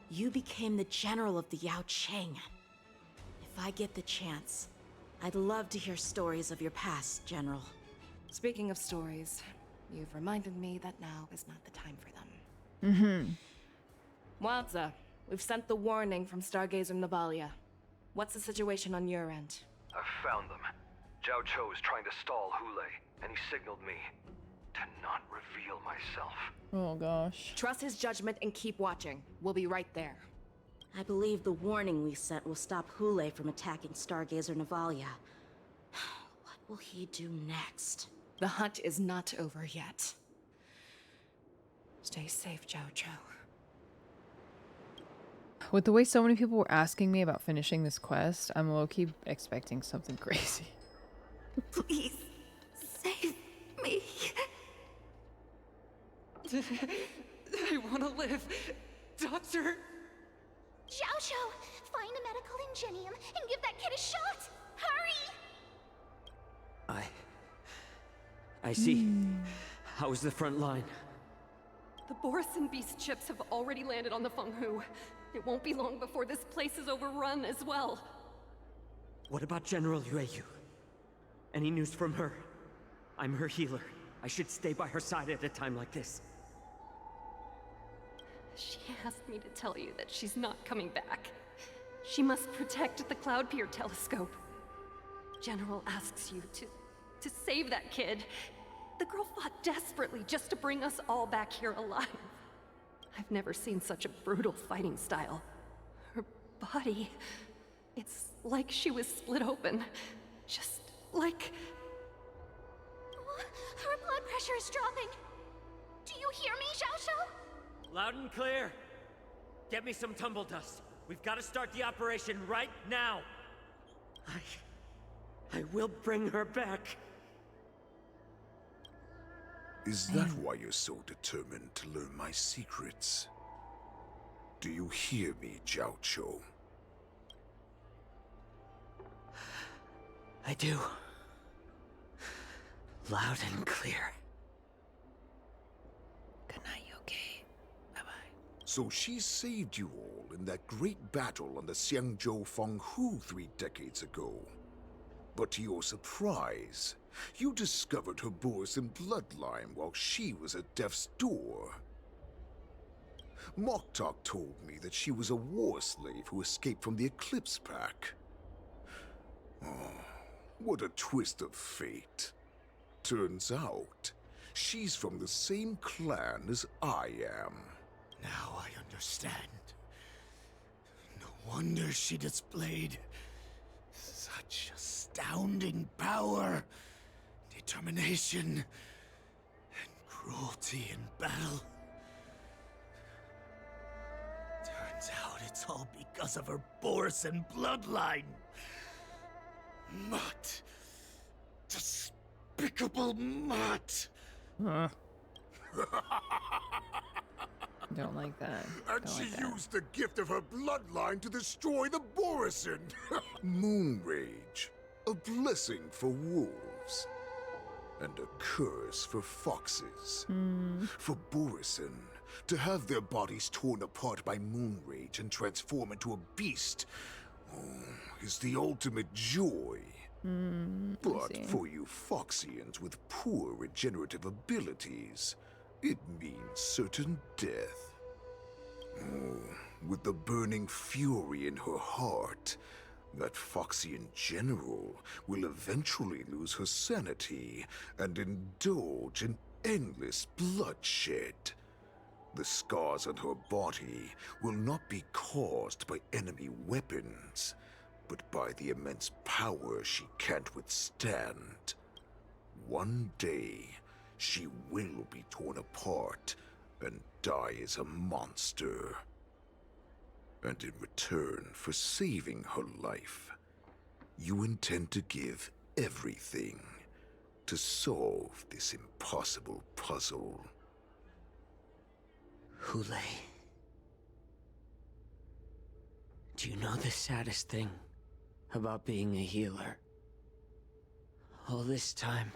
E: you became the general of the Yao Cheng. If I get the chance, I'd love to hear stories of your past, General.
F: Speaking of stories, you've reminded me that now is not the time for them. Wadza, we've sent the warning from Stargazer Navalia. What's the situation on your end?
M: I've found them. Zhao Cho is trying to stall Hoolay, and he signaled me to not reveal myself.
A: Oh gosh.
F: Trust his judgment and keep watching. We'll be right there.
E: I believe the warning we sent will stop Hoolay from attacking Stargazer Navalia. What will he do next?
F: The hunt is not over yet. Stay safe, Zhao Cho.
A: With the way so many people were asking me about finishing this quest, I'm low-key expecting something crazy.
L: Please, save me.
F: I want to live. Doctor!
L: Xiaoqiu, find a medical ingenium and give that kid a shot. Hurry!
I: I see. How's the front line?
N: The borisin beast chips have already landed on the Fenghu. It won't be long before this place is overrun as well.
I: What about General Yueyu? Any news from her? I'm her healer. I should stay by her side at a time like this.
N: She asked me to tell you that she's not coming back. She must protect the Cloud Pier telescope. General asks you to save that kid. The girl fought desperately just to bring us all back here alive. I've never seen such a brutal fighting style. Her body, it's like she was split open. Just like...
L: Her blood pressure is dropping. Do you hear me, Xiao?
O: Loud and clear. Get me some tumble dust. We've got to start the operation right now. I will bring her back.
K: Is that why you're so determined to learn my secrets? Do you hear me, Jiaoqui?
O: I do. Loud and clear.
A: Good night, Yoki. Bye-bye.
K: So she saved you all in that great battle on the Xiangzhou Fenghu 3 decades ago. But to your surprise, you discovered her borisin bloodline while she was at death's door. Moktok told me that she was a war slave who escaped from the Eclipse Pack. Oh, what a twist of fate. Turns out, she's from the same clan as I am.
P: Now I understand. No wonder she displayed such astounding power, determination, and cruelty in battle. Turns out it's all because of her borisin bloodline. Mutt. Despicable mutt.
A: Don't like that.
K: And she used the gift of her bloodline to destroy the borisin. Moon rage. A blessing for wolves. And a curse for foxes. For borisin, to have their bodies torn apart by moon rage and transform into a beast is the ultimate joy. But for you Foxians with poor regenerative abilities, it means certain death. With the burning fury in her heart, that Foxian general will eventually lose her sanity and indulge in endless bloodshed. The scars on her body will not be caused by enemy weapons, but by the immense power she can't withstand. One day, she will be torn apart and die as a monster. And in return for saving her life, you intend to give everything to solve this impossible puzzle.
O: Hoolay. Do you know the saddest thing about being a healer? All this time,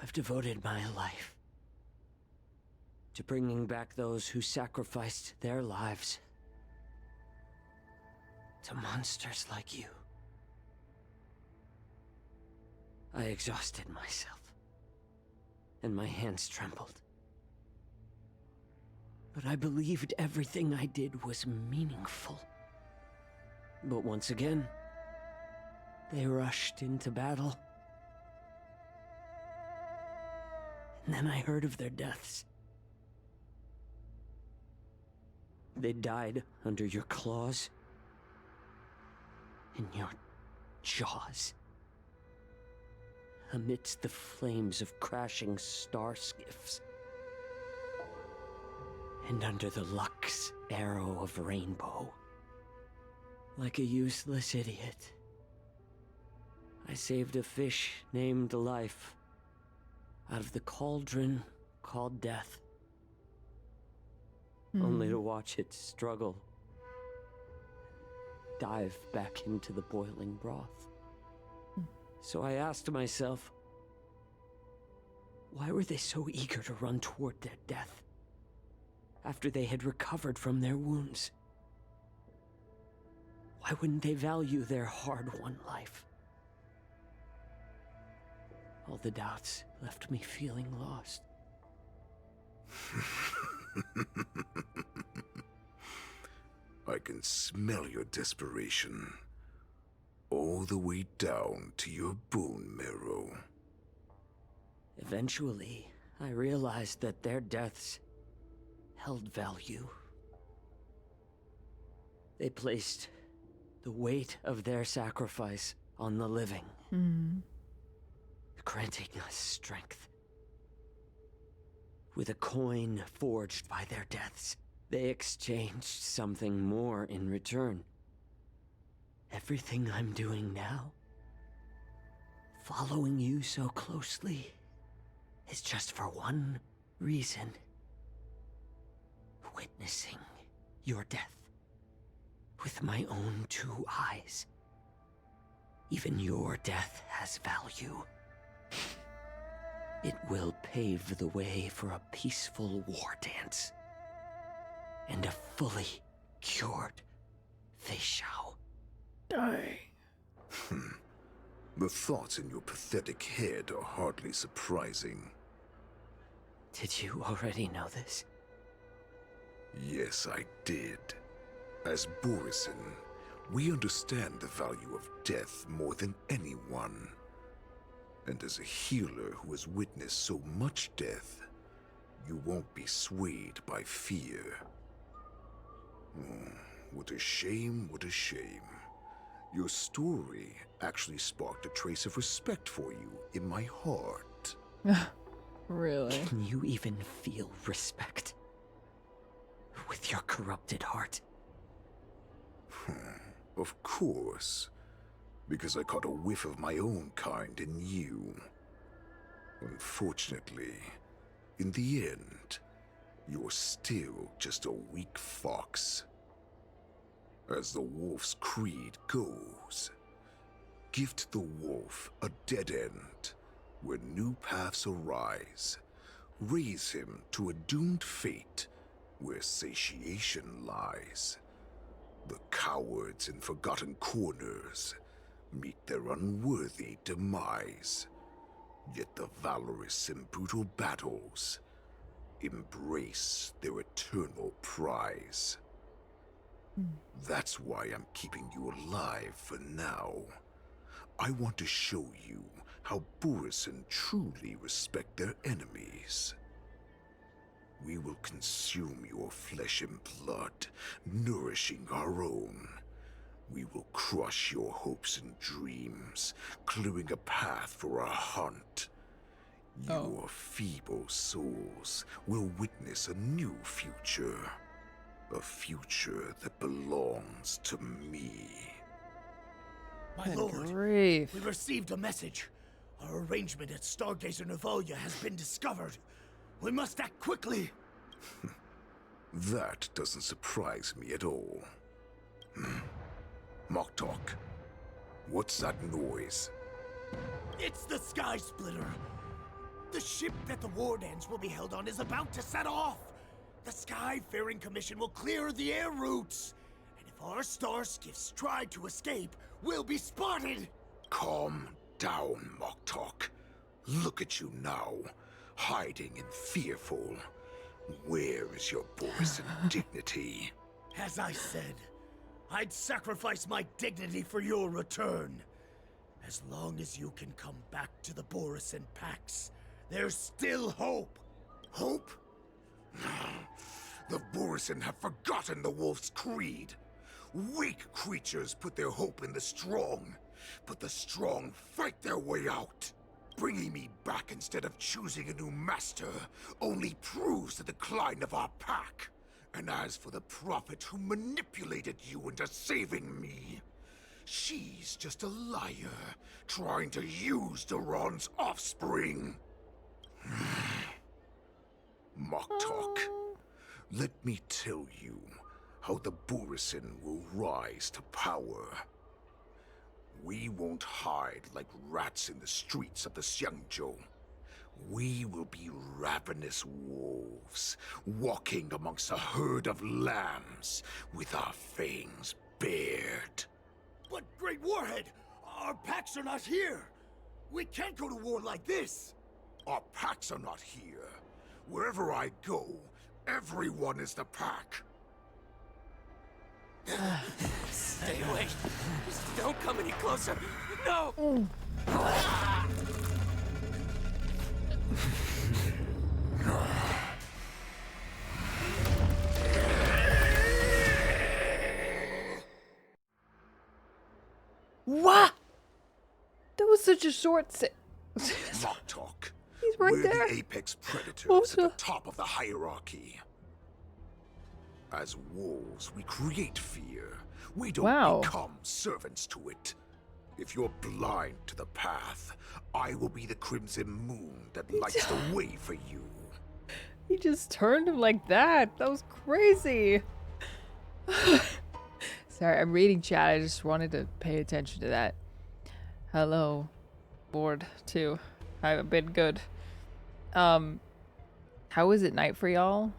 O: I've devoted my life to bringing back those who sacrificed their lives to monsters like you. I exhausted myself, and my hands trembled. But I believed everything I did was meaningful. But once again, they rushed into battle. And then I heard of their deaths. They died under your claws, in your jaws, amidst the flames of crashing star skiffs, and under the Lux arrow of Rainbow. Like a useless idiot, I saved a fish named Life out of the cauldron called Death, only to watch it struggle, dive back into the boiling broth. So I asked myself, why were they so eager to run toward their death after they had recovered from their wounds? Why wouldn't they value their hard-won life? All the doubts left me feeling lost.
K: I can smell your desperation. All the way down to your bone marrow.
O: Eventually, I realized that their deaths held value. They placed the weight of their sacrifice on the living, granting us strength. With a coin forged by their deaths, they exchanged something more in return. Everything I'm doing now, following you so closely, is just for one reason. Witnessing your death with my own 2 eyes. Even your death has value. It will pave the way for a peaceful war dance. And a fully cured Feixiao.
A: Dang.
K: The thoughts in your pathetic head are hardly surprising.
O: Did you already know this?
K: Yes, I did. As borisin, we understand the value of death more than anyone. And as a healer who has witnessed so much death, you won't be swayed by fear. Oh, what a shame, what a shame. Your story actually sparked a trace of respect for you in my heart.
A: Really?
O: Can you even feel respect with your corrupted heart?
K: Of course. Because I caught a whiff of my own kind in you. Unfortunately, in the end, you're still just a weak fox. As the wolf's creed goes, gift the wolf a dead end where new paths arise. Raise him to a doomed fate where satiation lies. The cowards in forgotten corners meet their unworthy demise. Yet the valorous in brutal battles embrace their eternal prize. That's why I'm keeping you alive for now. I want to show you how borisin truly respect their enemies. We will consume your flesh and blood, nourishing our own. We will crush your hopes and dreams, clearing a path for our hunt. Your feeble souls will witness a new future. A future that belongs to me.
P: My lord,
A: grief.
P: we received a message. Our arrangement at Stargazer Navalia has been discovered. We must act quickly.
K: That doesn't surprise me at all. Moktok, what's that noise?
P: It's the Sky Splitter. The ship that the Wardance will be held on is about to set off. The Skyfaring Commission will clear the air routes. And if our star skiffs try to escape, we'll be spotted.
K: Calm down, Moktok. Look at you now, hiding and fearful. Where is your borisin dignity?
P: As I said, I'd sacrifice my dignity for your return. As long as you can come back to the borisin packs, there's still hope.
K: Hope? The borisin have forgotten the wolf's creed. Weak creatures put their hope in the strong, but the strong fight their way out. Bringing me back instead of choosing a new master only proves the decline of our pack. And as for the prophet who manipulated you into saving me, she's just a liar, trying to use Duran's offspring. Moktok, let me tell you how the borisin will rise to power. We won't hide like rats in the streets of the Xiangzhou. We will be ravenous wolves, walking amongst a herd of lambs with our fangs bared.
P: But Great Warhead, our packs are not here. We can't go to war like this.
K: Our packs are not here. Wherever I go, Everyone is the pack.
P: Stay away. Just don't come any closer. No!
A: What? That was such a short
K: Mock talk.
A: He's right
K: We're
A: there.
K: the apex predators at the top of the hierarchy. As wolves, we create fear. We don't become servants to it. If you're blind to the path, I will be the crimson moon that lights the way for you.
A: He just turned him like that. That was crazy. Sorry, I'm reading chat. I just wanted to pay attention to that. Hello, bored too. I've been good. How is it night for y'all?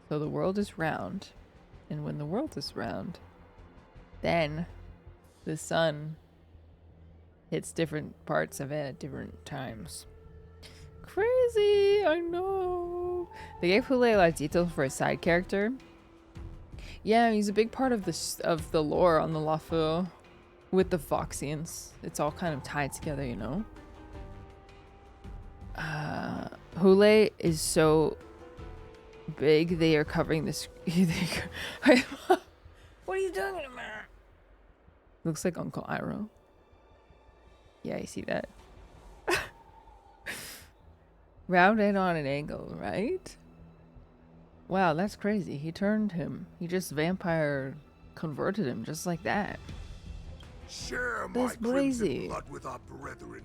A: So the world is round, and when the world is round, then the sun hits different parts of it at different times. Crazy, I know. They gave Hoolay a lot of details for a side character. Yeah, he's a big part of the lore on the Luofu with the Foxians. It's all kind of tied together, you know. Hoolay is so big. They are covering this. What are you doing, man? Looks like Uncle Iroh. Yeah, you see that. Round and on an angle, right? Wow, that's crazy. He turned him. He just vampire converted him just like that.
K: Share
A: That's
K: my
A: crazy.
K: crimson blood with our brethren.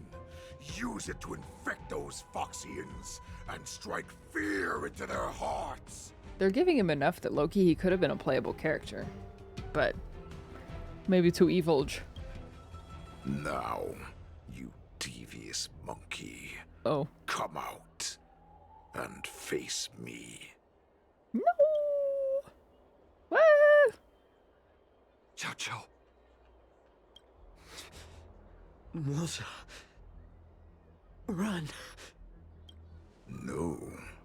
K: Use it to infect those Foxians and strike fear into their hearts.
A: They're giving him enough that Loki, he could have been a playable character. But maybe too evil.
K: Now, you devious monkey.
A: Oh.
K: Come out and face me.
A: No! Ah!
K: Xiao.
O: Moza. Run.
K: No,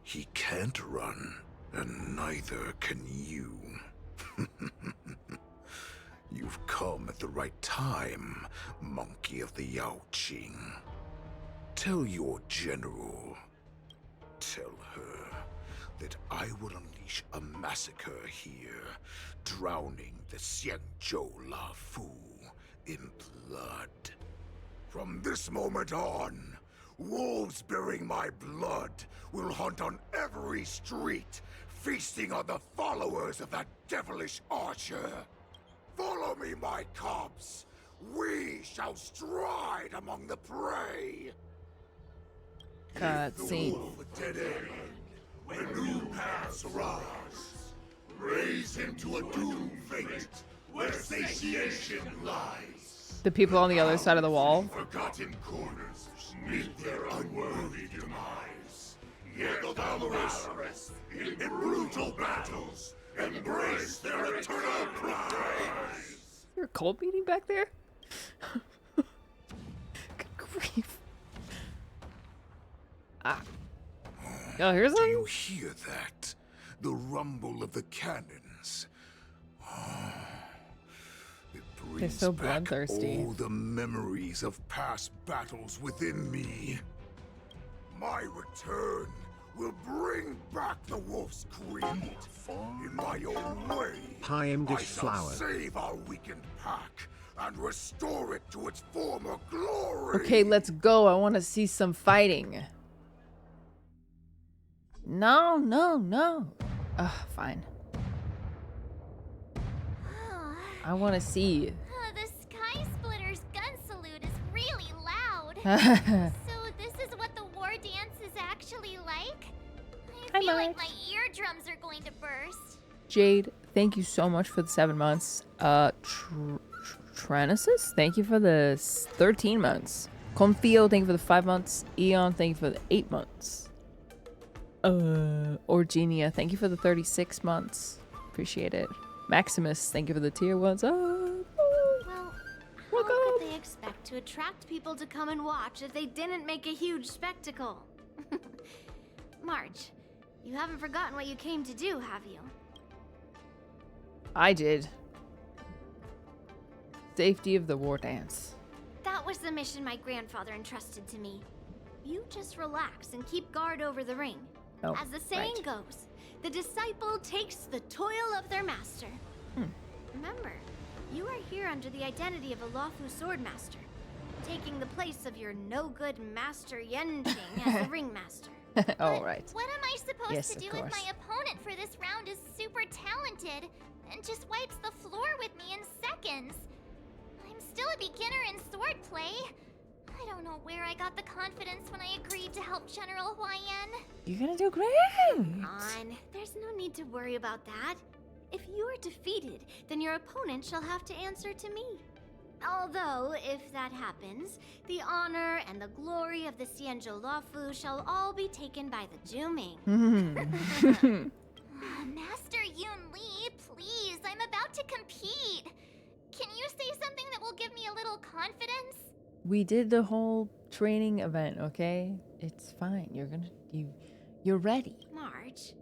K: he can't run, and neither can you. You've come at the right time, monkey of the Yaoqing. Tell your general. Tell her that I will unleash a massacre here, drowning the Xiangzhou Luofu in blood. From this moment on, wolves bearing my blood will hunt on every street, feasting on the followers of that devilish archer. Follow me, my cubs. We shall stride among the prey.
A: Cutscene.
K: Dead end, when new paths arise, raise him to a doomed fate where satiation lies.
A: The people on the other side of the wall.
K: Forgotten corners meet their unworthy demise. Yet the valorous, in brutal battles, embrace their eternal prize.
A: Is there a cult meeting back there? Good grief. Ah. Oh, here's
K: Do
A: one.
K: you hear that? The rumble of the cannons. It
A: They're
K: brings
A: so
K: back
A: bloodthirsty.
K: all the memories of past battles within me. My return will bring back the wolf's creed. In my own way,
C: Hi,
K: I
C: Dish
K: shall
C: Flower.
K: save our weakened pack and restore it to its former glory.
A: Okay, let's go. I want to see some fighting. No, no, no. Ugh, fine. I want to see.
L: The Sky Splitter's gun salute is really loud. So this is what the war dance is actually like? I feel like my eardrums are going to burst.
A: Jade, thank you so much for the 7 months. Tranesis, thank you for the 13 months. Confio, thank you for the 5 months. Eon, thank you for the 8 months. Orgenia, thank you for the 36 months. Appreciate it. Maximus, thank you for the tier 1s.
L: Well, how could they expect to attract people to come and watch if they didn't make a huge spectacle? March, you haven't forgotten what you came to do, have you?
A: I did. Safety of the Wardance.
L: That was the mission my grandfather entrusted to me. You just relax and keep guard over the ring.
A: Oh,
L: as the saying goes, the disciple takes the toil of their master. Remember, you are here under the identity of a Luofu swordmaster, taking the place of your no-good master Yenching as the ringmaster.
A: Oh, right.
L: What am I supposed to do
A: of
L: if
A: course.
L: my opponent for this round is super talented and just wipes the floor with me in seconds? I'm still a beginner in swordplay. I don't know where I got the confidence when I agreed to help General Huayan.
A: You're gonna do great.
L: Come on, there's no need to worry about that. If you are defeated, then your opponent shall have to answer to me. Although, if that happens, the honor and the glory of the Xianzhou Luofu shall all be taken by the Juming. Master Yunli, please, I'm about to compete. Can you say something that will give me a little confidence?
A: We did the whole training event, okay? It's fine. You're ready.
L: March,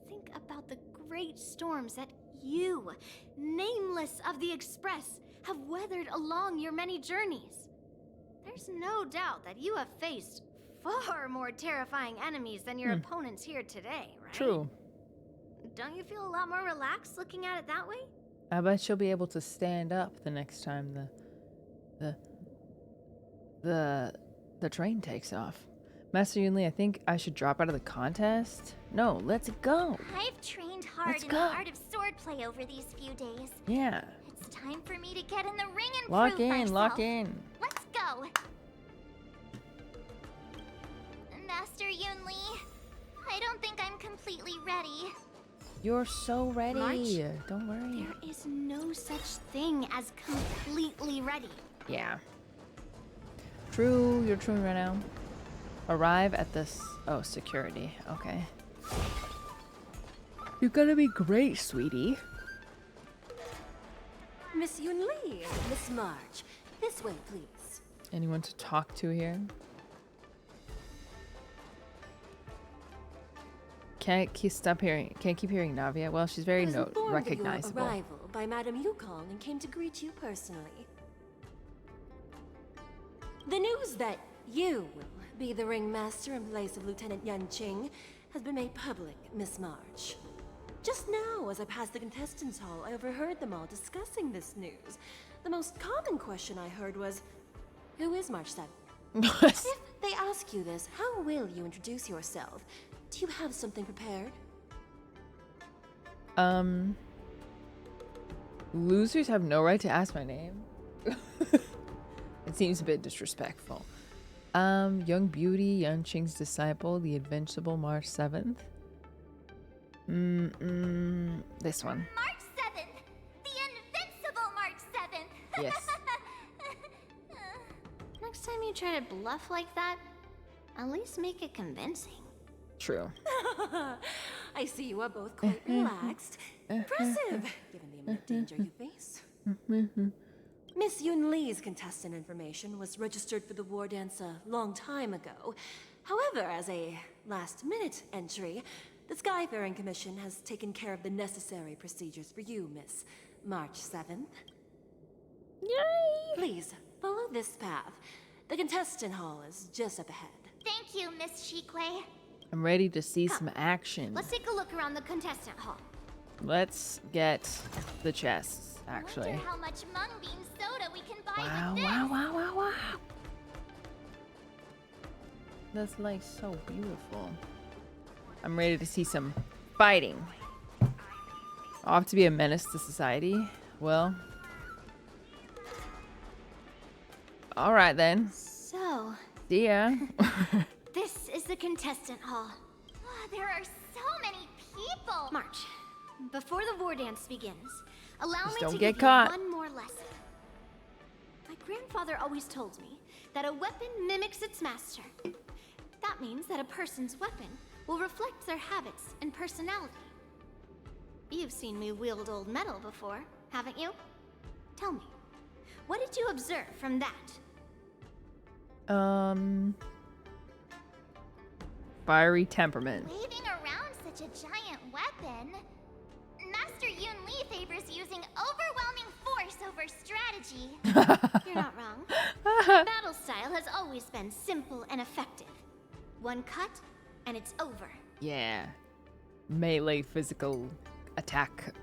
L: think about the great storms that you, nameless of the Express, have weathered along your many journeys. There's no doubt that you have faced far more terrifying enemies than your opponents here today, right?
A: True.
L: Don't you feel a lot more relaxed looking at it that way?
A: I bet she'll be able to stand up the next time the train takes off. Master Yunli, I think I should drop out of the contest. No, let's go.
L: I've trained hard
A: Let's
L: in
A: go.
L: the art of swordplay over these few days.
A: Yeah.
L: It's time for me to get in the ring and
A: Lock
L: prove
A: in,
L: myself.
A: lock in.
L: Let's go. Master Yunli, I don't think I'm completely ready.
A: You're so ready.
L: March,
A: Don't worry.
L: There is no such thing as completely ready.
A: Yeah. True, you're true right now. Arrive at this. Oh, security. Okay. You're gonna be great, sweetie.
Q: Miss Yunli, Miss March, this way, please.
A: Anyone to talk to here? Can't keep hearing Navia. Well, she's very
Q: I was informed
A: recognizable.
Q: of your arrival by Madame Yukong and came to greet you personally. The news that you will be the ringmaster in place of Lieutenant Yanqing has been made public, Miss March. Just now, as I passed the contestants' hall, I overheard them all discussing this news. The most common question I heard was, who is March 7? If they ask you this, how will you introduce yourself? Do you have something prepared?
A: Losers have no right to ask my name. It seems a bit disrespectful. Young Beauty, Yanqing's disciple, the Invincible March 7th. This one.
L: March 7th! The invincible March 7th!
A: Yes.
L: Next time you try to bluff like that, at least make it convincing.
A: True.
Q: I see you are both quite relaxed. Impressive, given the imminent danger you face. Miss Yunli's contestant information was registered for the Wardance a long time ago. However, as a last-minute entry, the Skyfaring Commission has taken care of the necessary procedures for you, Miss March 7th.
A: Yay!
Q: Please, follow this path. The contestant hall is just up ahead.
L: Thank you, Miss Shikwe.
A: I'm ready to see some action.
L: Let's take a look around the contestant hall.
A: Let's get the chests, actually.
L: Wonder how much mung bean soda we can buy
A: Wow,
L: with this.
A: wow, wow, wow, wow. That's like so beautiful. I'm ready to see some fighting. I'll have to be a menace to society. Well. Alright then.
L: So.
A: See ya.
L: This is the contestant hall. Ah, there are so many people. March, before the Wardance begins, allow
A: Just
L: me
A: don't
L: to
A: get
L: give
A: caught.
L: you one more lesson. My grandfather always told me that a weapon mimics its master. That means that a person's weapon will reflect their habits and personality. You've seen me wield old metal before, haven't you? Tell me, what did you observe from that?
A: fiery temperament.
L: Waving around such a giant weapon, Master Yunli favors using overwhelming force over strategy.
Q: You're not wrong. Battle style has always been simple and effective. One cut, and it's over.
A: Yeah. Melee physical attack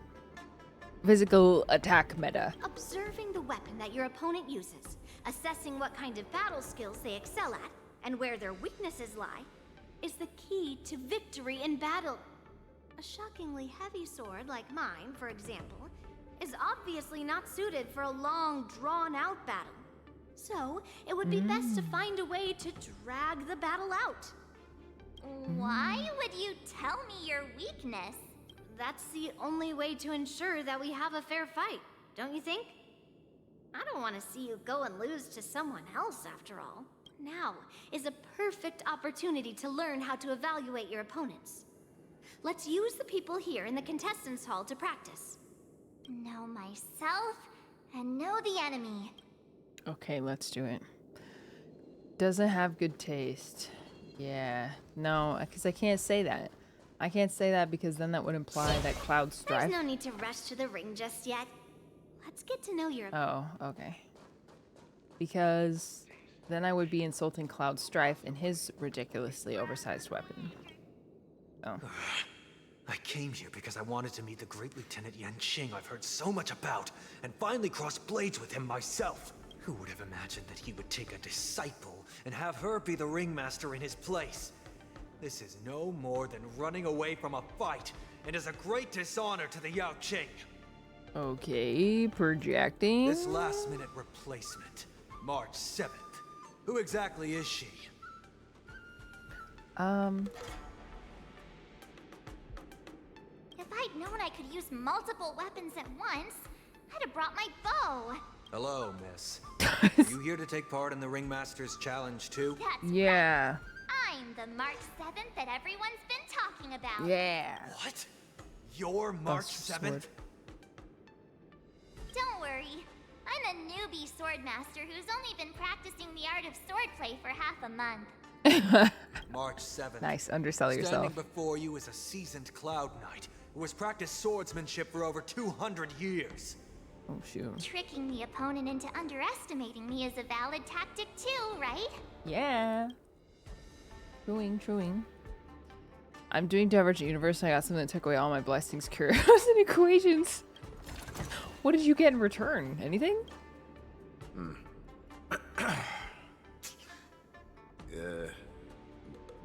A: meta.
Q: Observing the weapon that your opponent uses, assessing what kind of battle skills they excel at, and where their weaknesses lie, is the key to victory in battle. A shockingly heavy sword like mine, for example, is obviously not suited for a long, drawn-out battle. So, it would be best to find a way to drag the battle out.
L: Why would you tell me your weakness?
Q: That's the only way to ensure that we have a fair fight, don't you think? I don't want to see you go and lose to someone else, after all. Now is a perfect opportunity to learn how to evaluate your opponents. Let's use the people here in the contestants' hall to practice.
L: Know myself and know the enemy.
A: Okay, let's do it. Doesn't have good taste. Yeah, no, because I can't say that. I can't say that because then that would imply that Cloud Strife.
Q: There's no need to rush to the ring just yet. Let's get to know your...
A: Oh, okay. Because then I would be insulting Cloud Strife and his ridiculously oversized weapon. Oh.
R: I came here because I wanted to meet the great Lieutenant Yanqing I've heard so much about, and finally cross blades with him myself. Who would have imagined that he would take a disciple and have her be the ringmaster in his place? This is no more than running away from a fight, and is a great dishonor to the Yaoqing.
A: Okay, projecting.
R: This last-minute replacement, March 7th. Who exactly is she?
L: If I'd known I could use multiple weapons at once, I'd have brought my bow.
R: Hello, miss. You here to take part in the Ringmaster's Challenge too?
L: That's
A: yeah.
L: Right. I'm the March 7th that everyone's been talking about.
A: Yeah.
R: What? You're March 7th?
L: Don't worry. I'm a newbie swordmaster who's only been practicing the art of swordplay for half a month.
R: March 7th.
A: Nice, undersell yourself.
R: Standing before you is a seasoned Cloud Knight who has practiced swordsmanship for over 200 years.
A: Oh, shoot.
L: Tricking the opponent into underestimating me is a valid tactic too, right?
A: Yeah. Truing. I'm doing Divergent Universe. I got something that took away all my blessings, cures, and equations. What did you get in return? Anything?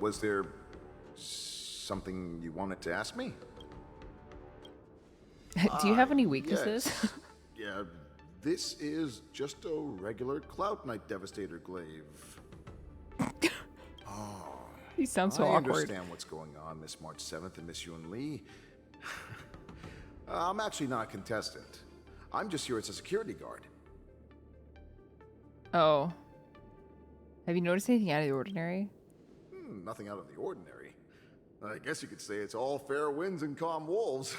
S: Was there something you wanted to ask me?
A: Do you have any weaknesses?
S: Yes. Yeah, this is just a regular Cloud Knight Devastator glaive. Oh.
A: He sounds so
S: I
A: awkward.
S: understand what's going on, Miss March 7th and Miss Yunli. I'm actually not a contestant. I'm just here as a security guard.
A: Oh. Have you noticed anything out of the ordinary?
S: Nothing out of the ordinary. I guess you could say it's all fair winds and calm wolves.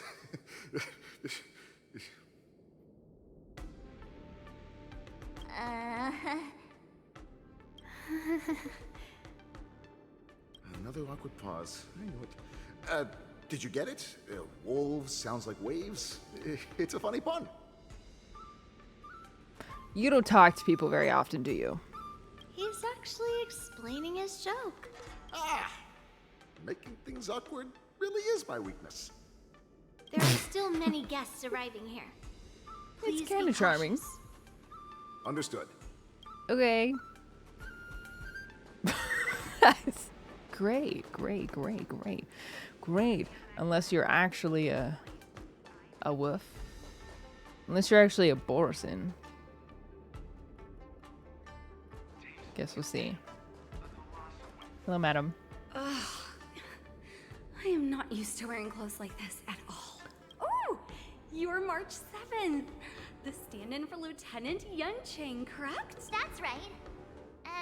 S: Another awkward pause. I knew it. Did you get it? Wolves sounds like waves. It's a funny pun.
A: You don't talk to people very often, do you?
Q: He's actually explaining his joke.
S: Making things awkward really is my weakness.
Q: There are still many guests arriving here. Please
A: It's kind of charming.
S: Understood.
A: Okay. Great. Unless you're actually a wolf. Unless you're actually a borisin. Guess we'll see. Hello, madam.
N: Ugh. I am not used to wearing clothes like this at all. Oh, you're March 7th. The stand-in for Lieutenant Yanqing, correct?
L: That's right.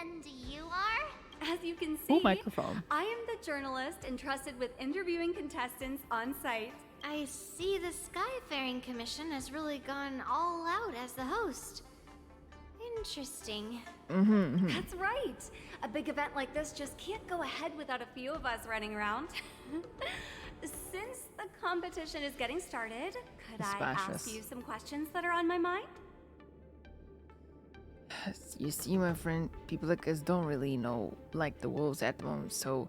L: And you are?
N: As you can see,
A: microphone.
N: I am the journalist entrusted with interviewing contestants on site.
Q: I see the Skyfaring Commission has really gone all out as the host. Interesting.
N: That's right.
T: A big event like this just can't go ahead without a few of us running around. Since the competition is getting started, could I ask you some questions that are on my mind?
A: You see, my friend, people like us don't really know, like, the wolves at the moment, so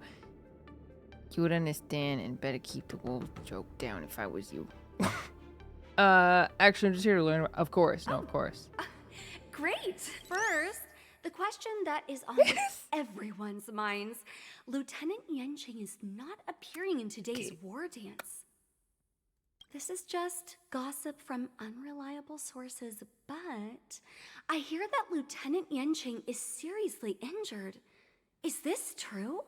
A: you would understand and better keep the wolf joke down if I was you. Actually, I'm just here to learn. Of course, no, of course.
T: Great! First, the question that is on everyone's minds. Lieutenant Yanqing is not appearing in today's war dance. This is just gossip from unreliable sources, but I hear that Lieutenant Yanqing is seriously injured. Is this true?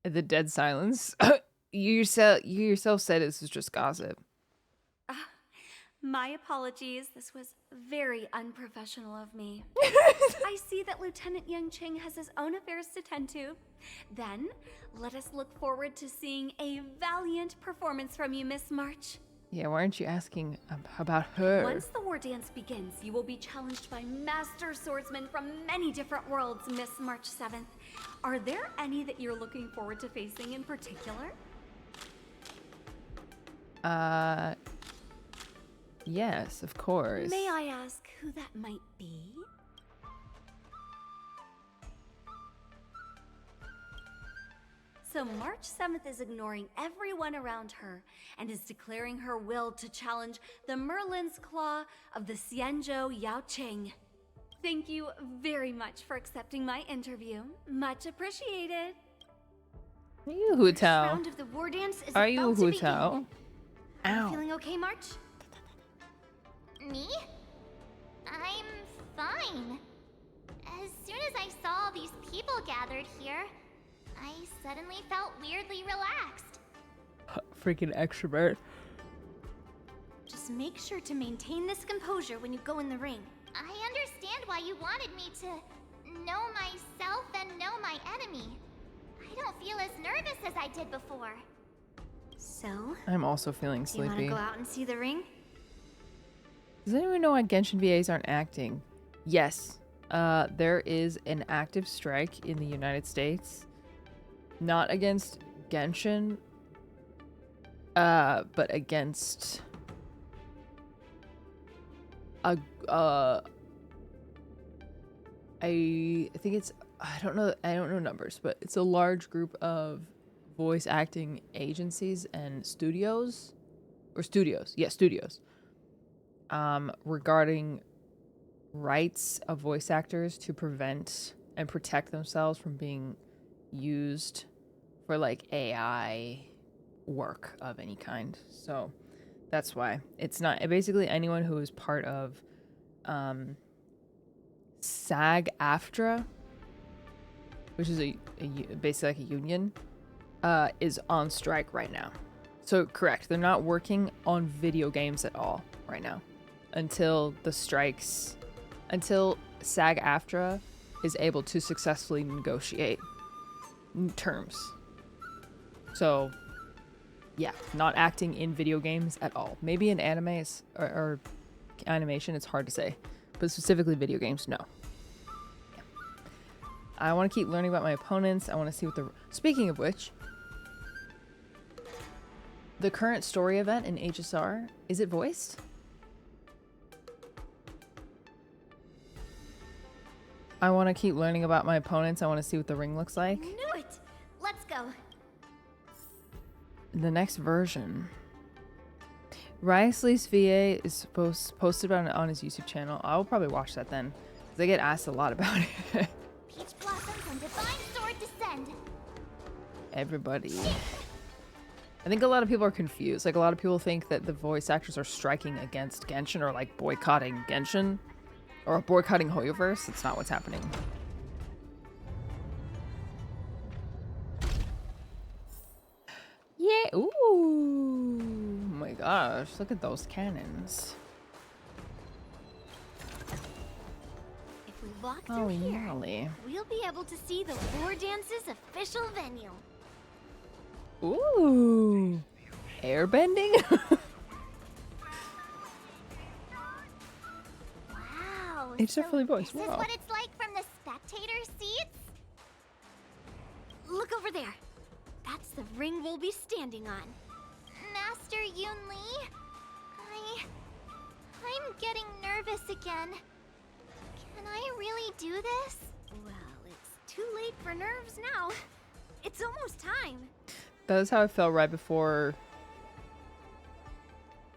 A: The dead silence. You yourself said this was just gossip.
T: My apologies. This was very unprofessional of me. I see that Lieutenant Yanqing has his own affairs to tend to. Then, let us look forward to seeing a valiant performance from you, Miss March.
A: Yeah, why aren't you asking about her?
T: Once the war dance begins, you will be challenged by master swordsmen from many different worlds, Miss March 7th. Are there any that you're looking forward to facing in particular?
A: Yes, of course.
T: May I ask who that might be? So March 7th is ignoring everyone around her and is declaring her will to challenge the Merlin's Claw of the Xianzhou Yaoqing. Thank you very much for accepting my interview. Much appreciated.
A: Are you Hu Tao?
L: Round of the war dance is
A: Are you
L: about to
A: Hu
L: begin.
A: Tao?
L: Are you
A: Ow.
L: feeling okay, March? Me? I'm fine. As soon as I saw all these people gathered here, I suddenly felt weirdly relaxed.
A: Freaking extrovert.
L: Just make sure to maintain this composure when you go in the ring. I understand why you wanted me to know myself and know my enemy. I don't feel as nervous as I did before. So,
A: I'm also feeling
L: do you want to
A: sleepy.
L: go out and see the ring?
A: Does anyone know why Genshin VAs aren't acting? Yes. There is an active strike in the United States. Not against Genshin, but against I think it's I don't know numbers, but it's a large group of voice acting agencies and studios regarding rights of voice actors to prevent and protect themselves from being used for like AI work of any kind. So that's why it's not basically anyone who is part of SAG-AFTRA, which is basically like a union, is on strike right now. So correct, they're not working on video games at all right now until SAG-AFTRA is able to successfully negotiate terms. So yeah, not acting in video games at all. Maybe in anime or animation, it's hard to say, but specifically video games, no. Yeah. I want to keep learning about my opponents. I want to see what speaking of which, the current story event in HSR, is it voiced? I want to keep learning about my opponents. I want to see what the ring looks like.
L: Knew it! Let's go.
A: The next version. Risley's VA is posted on his YouTube channel. I'll probably watch that then, because I get asked a lot about it.
L: Peach blossoms and divine sword descend.
A: Everybody. I think a lot of people are confused. Like, a lot of people think that the voice actors are striking against Genshin or like boycotting Genshin or boycotting Hoyoverse. It's not what's happening. Yeah. Ooh. Oh my gosh. Look at those cannons.
L: If we walk through here,
A: Molly.
L: we'll be able to see the War Dance's official venue.
A: Ooh. Airbending?
L: Wow.
A: It's definitely voice.
L: This is
A: Wow.
L: what it's like from the spectator seats? Look over there. That's the ring we'll be standing on. Master Yunli, I'm getting nervous again. Can I really do this? Well, it's too late for nerves now. It's almost time.
A: That was how I felt right before.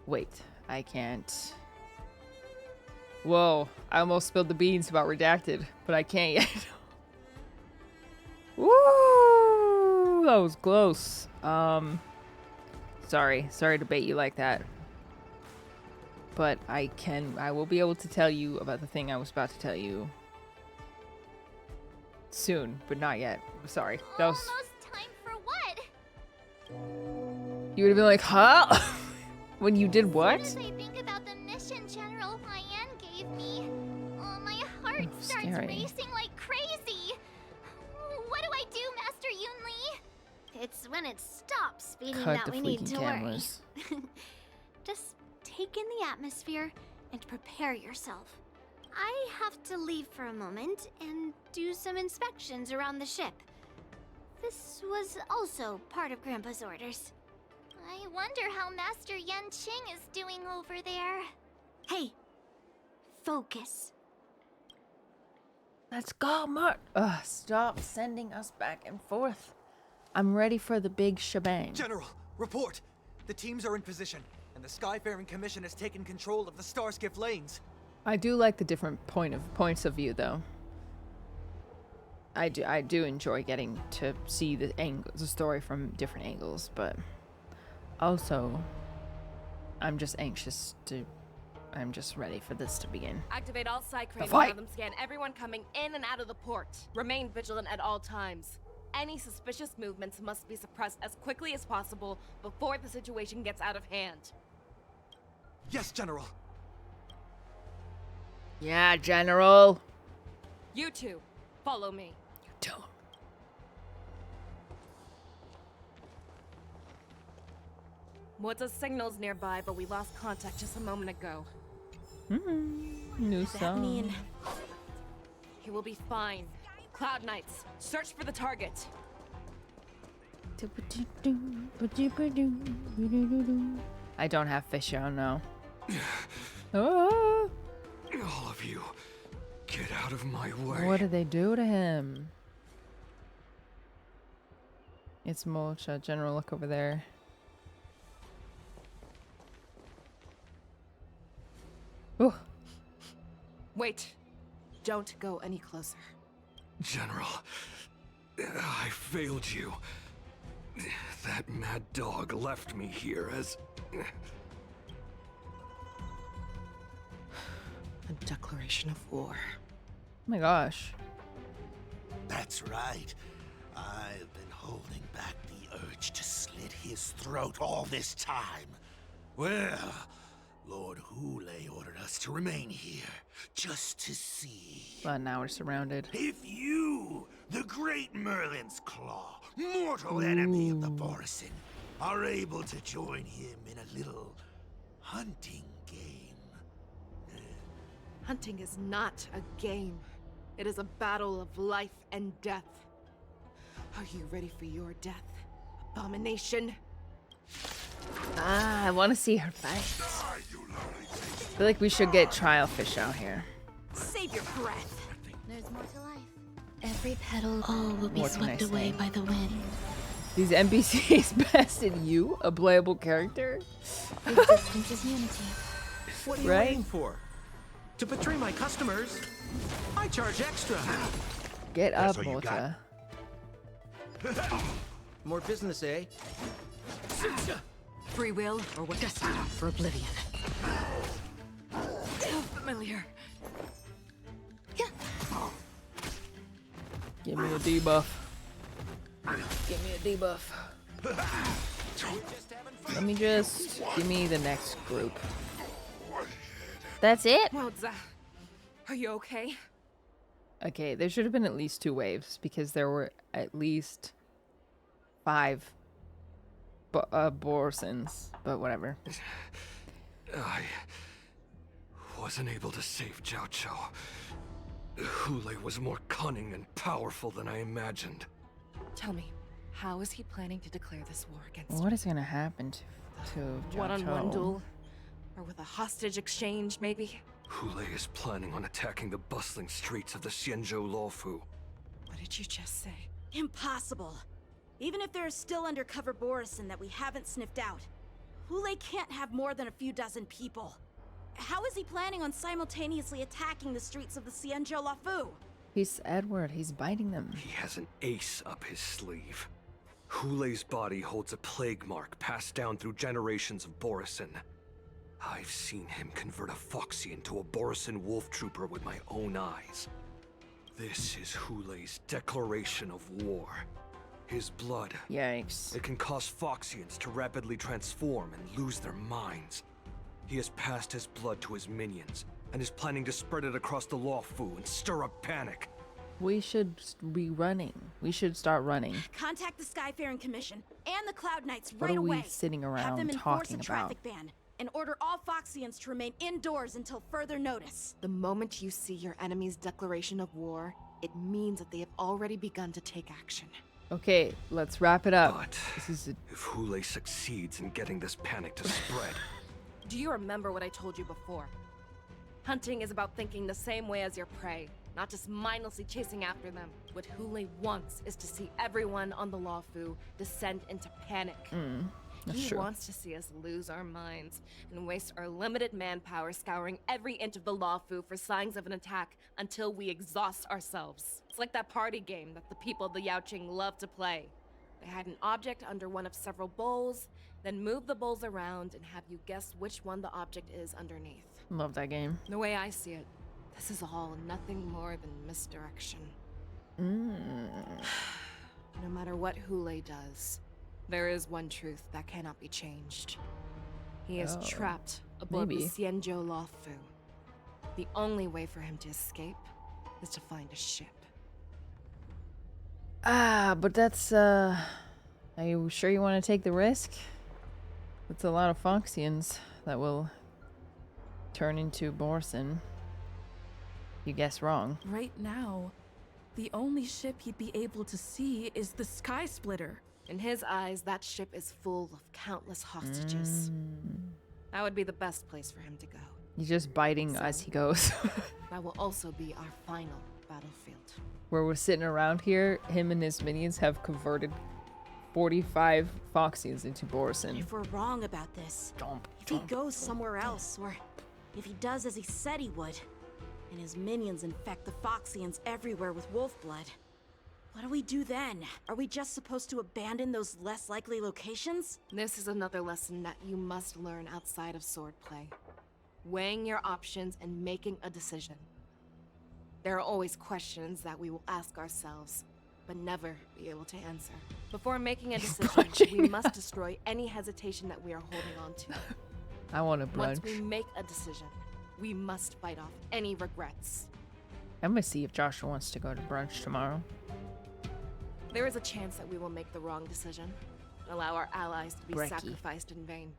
A: Wait, I can't. Whoa, I almost spilled the beans about Redacted, but I can't yet. Woo! That was close. Sorry to bait you like that. But I will be able to tell you about the thing I was about to tell you soon, but not yet. Sorry. That was
L: Almost time for what?
A: You would have been like, huh? When you did what?
L: As soon as I think about the mission General Hyan gave me, my heart starts
A: scary.
L: racing like crazy. What do I do, Master Yunli? It's when it stops feeling
A: Cut
L: that
A: the
L: we need
A: freaking
L: to
A: cameras.
L: worry. Just take in the atmosphere and prepare yourself. I have to leave for a moment and do some inspections around the ship. This was also part of Grandpa's orders. I wonder how Master Yanqing is doing over there. Hey, focus.
A: Let's go, Mark. Ugh, stop sending us back and forth. I'm ready for the big shebang.
R: General, report! The teams are in position, and the Skyfaring Commission has taken control of the Starskiff lanes.
A: I do like the different points of view, though. I do enjoy getting to see the story from different angles, but also I'm just ready for this to begin.
F: Activate all side cranes
A: fight.
F: and have them scan everyone coming in and out of the port. Remain vigilant at all times. Any suspicious movements must be suppressed as quickly as possible before the situation gets out of hand.
R: Yes, General.
A: Yeah, General.
F: You two, follow me.
A: You don't.
F: What's a signal's nearby, but we lost contact just a moment ago.
A: New
F: Does that
A: song.
F: mean he will be fine? Cloud Knights, search for the target.
A: I don't have Feixiao, no. Oh,
K: All of you, get out of my way.
A: what did they do to him? It's Mocha. General, look over there. Oh.
F: Wait, don't go any closer.
K: General, I failed you. That mad dog left me here as...
O: A declaration of war.
A: Oh my gosh.
P: That's right. I've been holding back the urge to slit his throat all this time. Well, Lord Hoolay ordered us to remain here, just to see.
A: But now we're surrounded.
P: If you, the great Merlin's Claw, mortal enemy of the Borisin, are able to join him in a little hunting game.
F: Hunting is not a game. It is a battle of life and death. Are you ready for your death, abomination?
A: Ah, I want to see her fight. I feel like we should get Trial Fish out here.
E: Save your breath.
L: There's more to life. Every petal will be
A: What can I
L: swept away
A: say?
L: by the wind.
A: These NPCs bested you, a playable character?
L: Existence is unity.
U: What are you
A: Right?
U: waiting for? To betray my customers, I charge extra.
A: Get up, Mota.
U: More business, eh?
D: Free will or what? Destined for oblivion. So familiar.
A: Give me a debuff. Give me a debuff. Let me just give me the next group. That's it?
F: Wildza, are you okay?
A: Okay, there should have been at least 2 waves because there were at least 5 borisins, but whatever.
M: I wasn't able to save Jiaoqi. Hoolay was more cunning and powerful than I imagined.
F: Tell me, how is he planning to declare this war against
A: What is gonna happen to
F: one-on-one
A: Jiaoqi?
F: duel? Or with a hostage exchange, maybe?
M: Hoolay is planning on attacking the bustling streets of the Xianzhou Luofu.
F: What did you just say?
E: Impossible. Even if there are still undercover borisin that we haven't sniffed out, Hoolay can't have more than a few dozen people. How is he planning on simultaneously attacking the streets of the Xianzhou Luofu?
A: He's Edward. He's biting them.
M: He has an ace up his sleeve. Hoolay's body holds a plague mark passed down through generations of borisin. I've seen him convert a Foxy into a borisin wolf trooper with my own eyes. This is Hoolay's declaration of war. His blood.
A: Yikes.
M: It can cause Foxians to rapidly transform and lose their minds. He has passed his blood to his minions and is planning to spread it across the Luofu and stir up panic.
A: We should be running. We should start running.
E: Contact the Skyfaring Commission and the Cloud Knights
A: What
E: right
A: are we
E: away.
A: sitting
E: Have
A: around
E: them enforce
A: talking
E: a
A: about?
E: traffic ban and order all Foxians to remain indoors until further notice.
F: The moment you see your enemy's declaration of war, it means that they have already begun to take action.
A: Okay, let's wrap it up.
M: But
A: This is a
M: if Hoolay succeeds in getting this panic to spread,
F: Do you remember what I told you before? Hunting is about thinking the same way as your prey, not just mindlessly chasing after them. What Hoolay wants is to see everyone on the Luofu descend into panic.
A: that's
F: He
A: true.
F: wants to see us lose our minds and waste our limited manpower scouring every inch of the Luofu for signs of an attack until we exhaust ourselves. It's like that party game that the people of the Yaoqing love to play. They hide an object under one of several bowls, then move the bowls around and have you guess which one the object is underneath.
A: Love that game.
F: The way I see it, this is all nothing more than misdirection. No matter what Hoolay does, there is one truth that cannot be changed. He is trapped aboard the
A: maybe.
F: Xianzhou Luofu. The only way for him to escape is to find a ship.
A: But that's are you sure you want to take the risk? That's a lot of Foxians that will turn into borisin. You guess wrong.
G: Right now, the only ship he'd be able to see is the Sky Splitter.
F: In his eyes, that ship is full of countless hostages. That would be the best place for him to go.
A: He's just biting as he goes.
F: That will also be our final battlefield.
A: Where we're sitting around here, him and his minions have converted 45 Foxians into borisin.
E: If we're wrong about this, if he goes somewhere else, or if he does as he said he would, and his minions infect the Foxians everywhere with wolf blood, what do we do then? Are we just supposed to abandon those less likely locations?
F: This is another lesson that you must learn outside of swordplay. Weighing your options and making a decision. There are always questions that we will ask ourselves, but never be able to answer. Before making a decision, we must destroy any hesitation that we are holding on to.
A: I want a
F: Once
A: brunch.
F: we make a decision, we must fight off any regrets.
A: I'm gonna see if Joshua wants to go to brunch tomorrow.
F: There is a chance that we will make the wrong decision and allow our allies to be
A: Brekkie.
F: sacrificed in vain.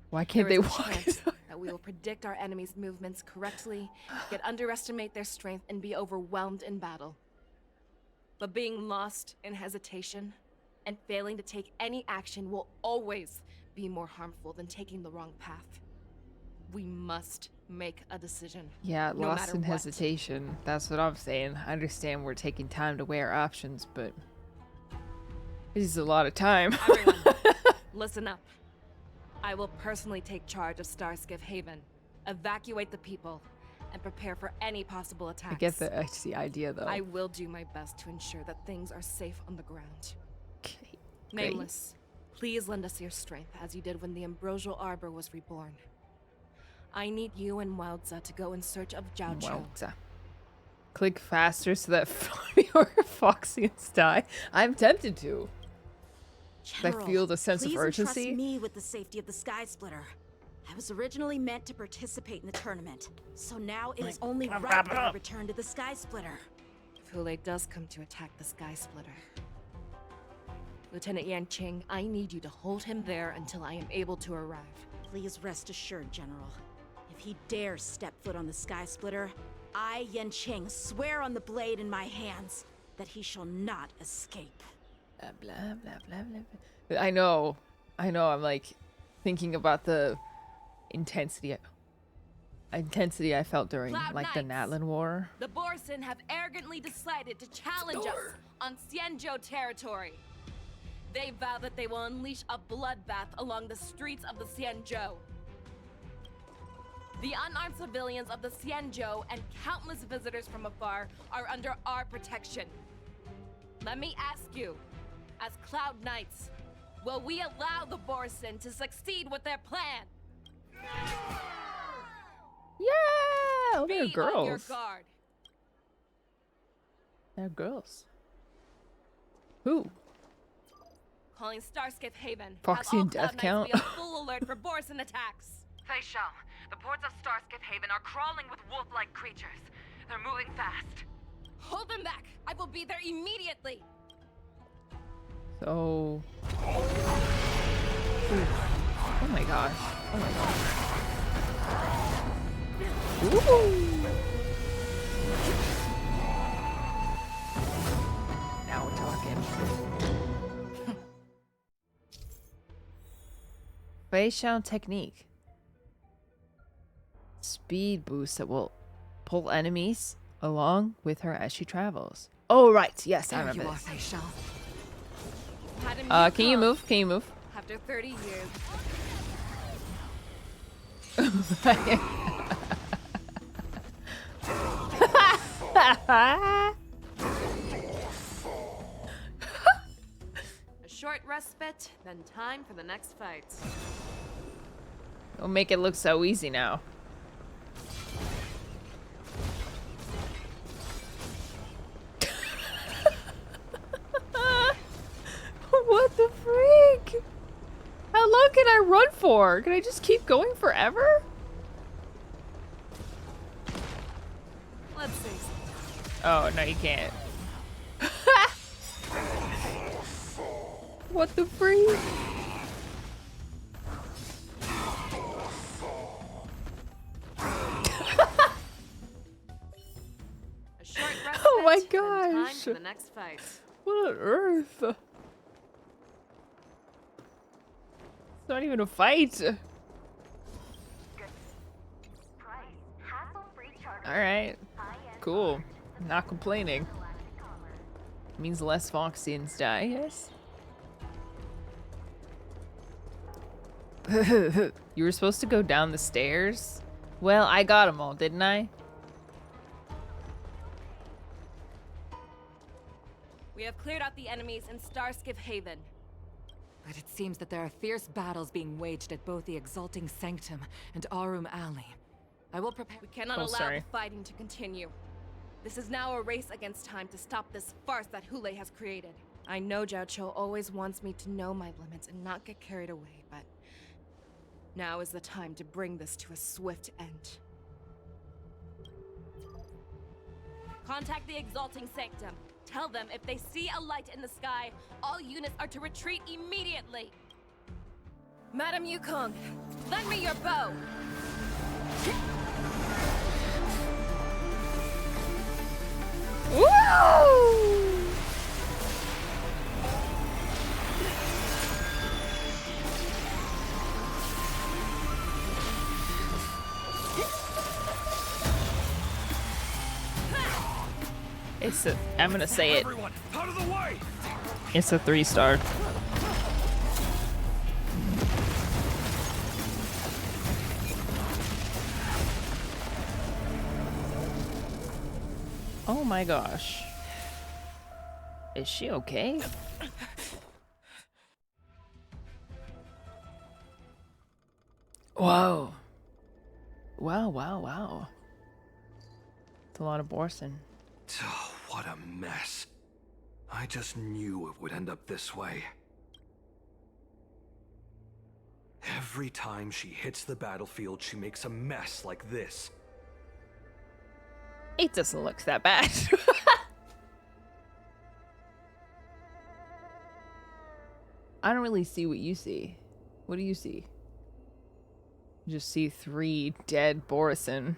A: Why can't
F: There
A: they
F: is a
A: walk?
F: chance that we will predict our enemy's movements correctly, yet underestimate their strength and be overwhelmed in battle. But being lost in hesitation and failing to take any action will always be more harmful than taking the wrong path. We must make a decision.
A: Yeah,
F: no
A: lost
F: matter
A: in
F: what.
A: hesitation. That's what I'm saying. I understand we're taking time to weigh our options, but this is a lot of time.
F: Everyone, listen up. I will personally take charge of Starskiff Haven, evacuate the people, and prepare for any possible attacks.
A: I get the idea though.
F: I will do my best to ensure that things are safe on the ground.
A: Okay.
F: Nameless, please lend us your strength as you did when the Ambrosial Arbor was reborn. I need you and Wildza to go in search of Jiaoqi.
A: Wowza. Click faster so that your Foxians die. I'm tempted to. I feel the sense of
E: please
A: urgency.
E: entrust me with the safety of the Sky Splitter. I was originally meant to participate in the tournament, so now it is only right that I return to the Sky Splitter.
F: If Hoolay does come to attack the Sky Splitter, Lieutenant Yanqing, I need you to hold him there until I am able to arrive.
E: Please rest assured, General. If he dares step foot on the Sky Splitter, I, Yanqing, swear on the blade in my hands that he shall not escape.
A: Blah, blah, blah, blah, blah. I know. I'm like thinking about the intensity I felt during
F: Cloud
A: like the
F: Knights.
A: Natlan War.
F: The Borisin have arrogantly decided to challenge us on Xianzhou territory. They vow that they will unleash a bloodbath along the streets of the Xianzhou. The unarmed civilians of the Xianzhou and countless visitors from afar are under our protection. Let me ask you, as Cloud Knights, will we allow the Borisin to succeed with their plan?
A: Yeah! Oh, they're
F: Be on your
A: girls.
F: guard.
A: They're girls. Who?
F: Calling Starskiff Haven.
A: Foxy
F: Have all
A: and Death
F: Cloud Knights
A: count?
F: be on full alert for Borisin attacks.
B: Feixiao, the ports of Starskiff Haven are crawling with wolf-like creatures. They're moving fast.
F: Hold them back. I will be there immediately.
A: So. Ooh. Oh my gosh. Oh my gosh. Ooh. Now we're talking. Feixiao technique. Speed boost that will pull enemies along with her as she travels. Oh right, yes, I
F: There
A: remember
F: you are,
A: this.
F: Feixiao.
A: Can you move? Can you move?
F: After 30 years. A short respite, then time for the next fight.
A: Don't make it look so easy now. What the freak? How long can I run for? Can I just keep going forever?
F: Let's see.
A: Oh, no, you can't. What the freak?
F: A short respite,
A: Oh my
F: then time
A: gosh.
F: for the next fight.
A: What on earth? It's not even a fight. Alright. Cool. Not complaining. Means less Foxians die, yes? You were supposed to go down the stairs? Well, I got them all, didn't I?
F: We have cleared out the enemies in Starskiff Haven.
D: But it seems that there are fierce battles being waged at both the Exalting Sanctum and Arum Alley. I will prepare.
F: We cannot allow the fighting to continue. This is now a race against time to stop this farce that Hoolay has created. I know Jiaoqui always wants me to know my limits and not get carried away, but now is the time to bring this to a swift end. Contact the Exalting Sanctum. Tell them if they see a light in the sky, all units are to retreat immediately. Madam Yukong, lend me your bow.
A: Woo! It's a, I'm gonna say it.
M: Out of the way!
A: It's a 3-star. Oh my gosh. Is she okay? Whoa. Wow, wow, wow. It's a lot of Borisin.
M: Oh, what a mess. I just knew it would end up this way. Every time she hits the battlefield, she makes a mess like this.
A: It doesn't look that bad. I don't really see what you see. What do you see? You just see 3 dead borisin.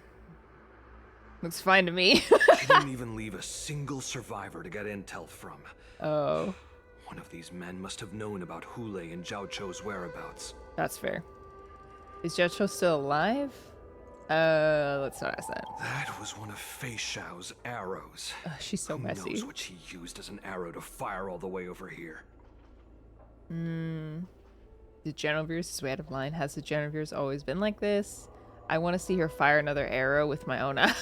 A: Looks fine to me.
M: She didn't even leave a single survivor to get intel from.
A: Oh.
M: One of these men must have known about Hoolay and Jiaoqi's whereabouts.
A: That's fair. Is Jiaoqi still alive? Let's not ask that.
M: That was one of Feixiao's arrows.
A: She's so messy.
M: Who knows what she used as an arrow to fire all the way over here?
A: The Genovere's way out of line. Has the Genovere's always been like this? I want to see her fire another arrow with my own eyes.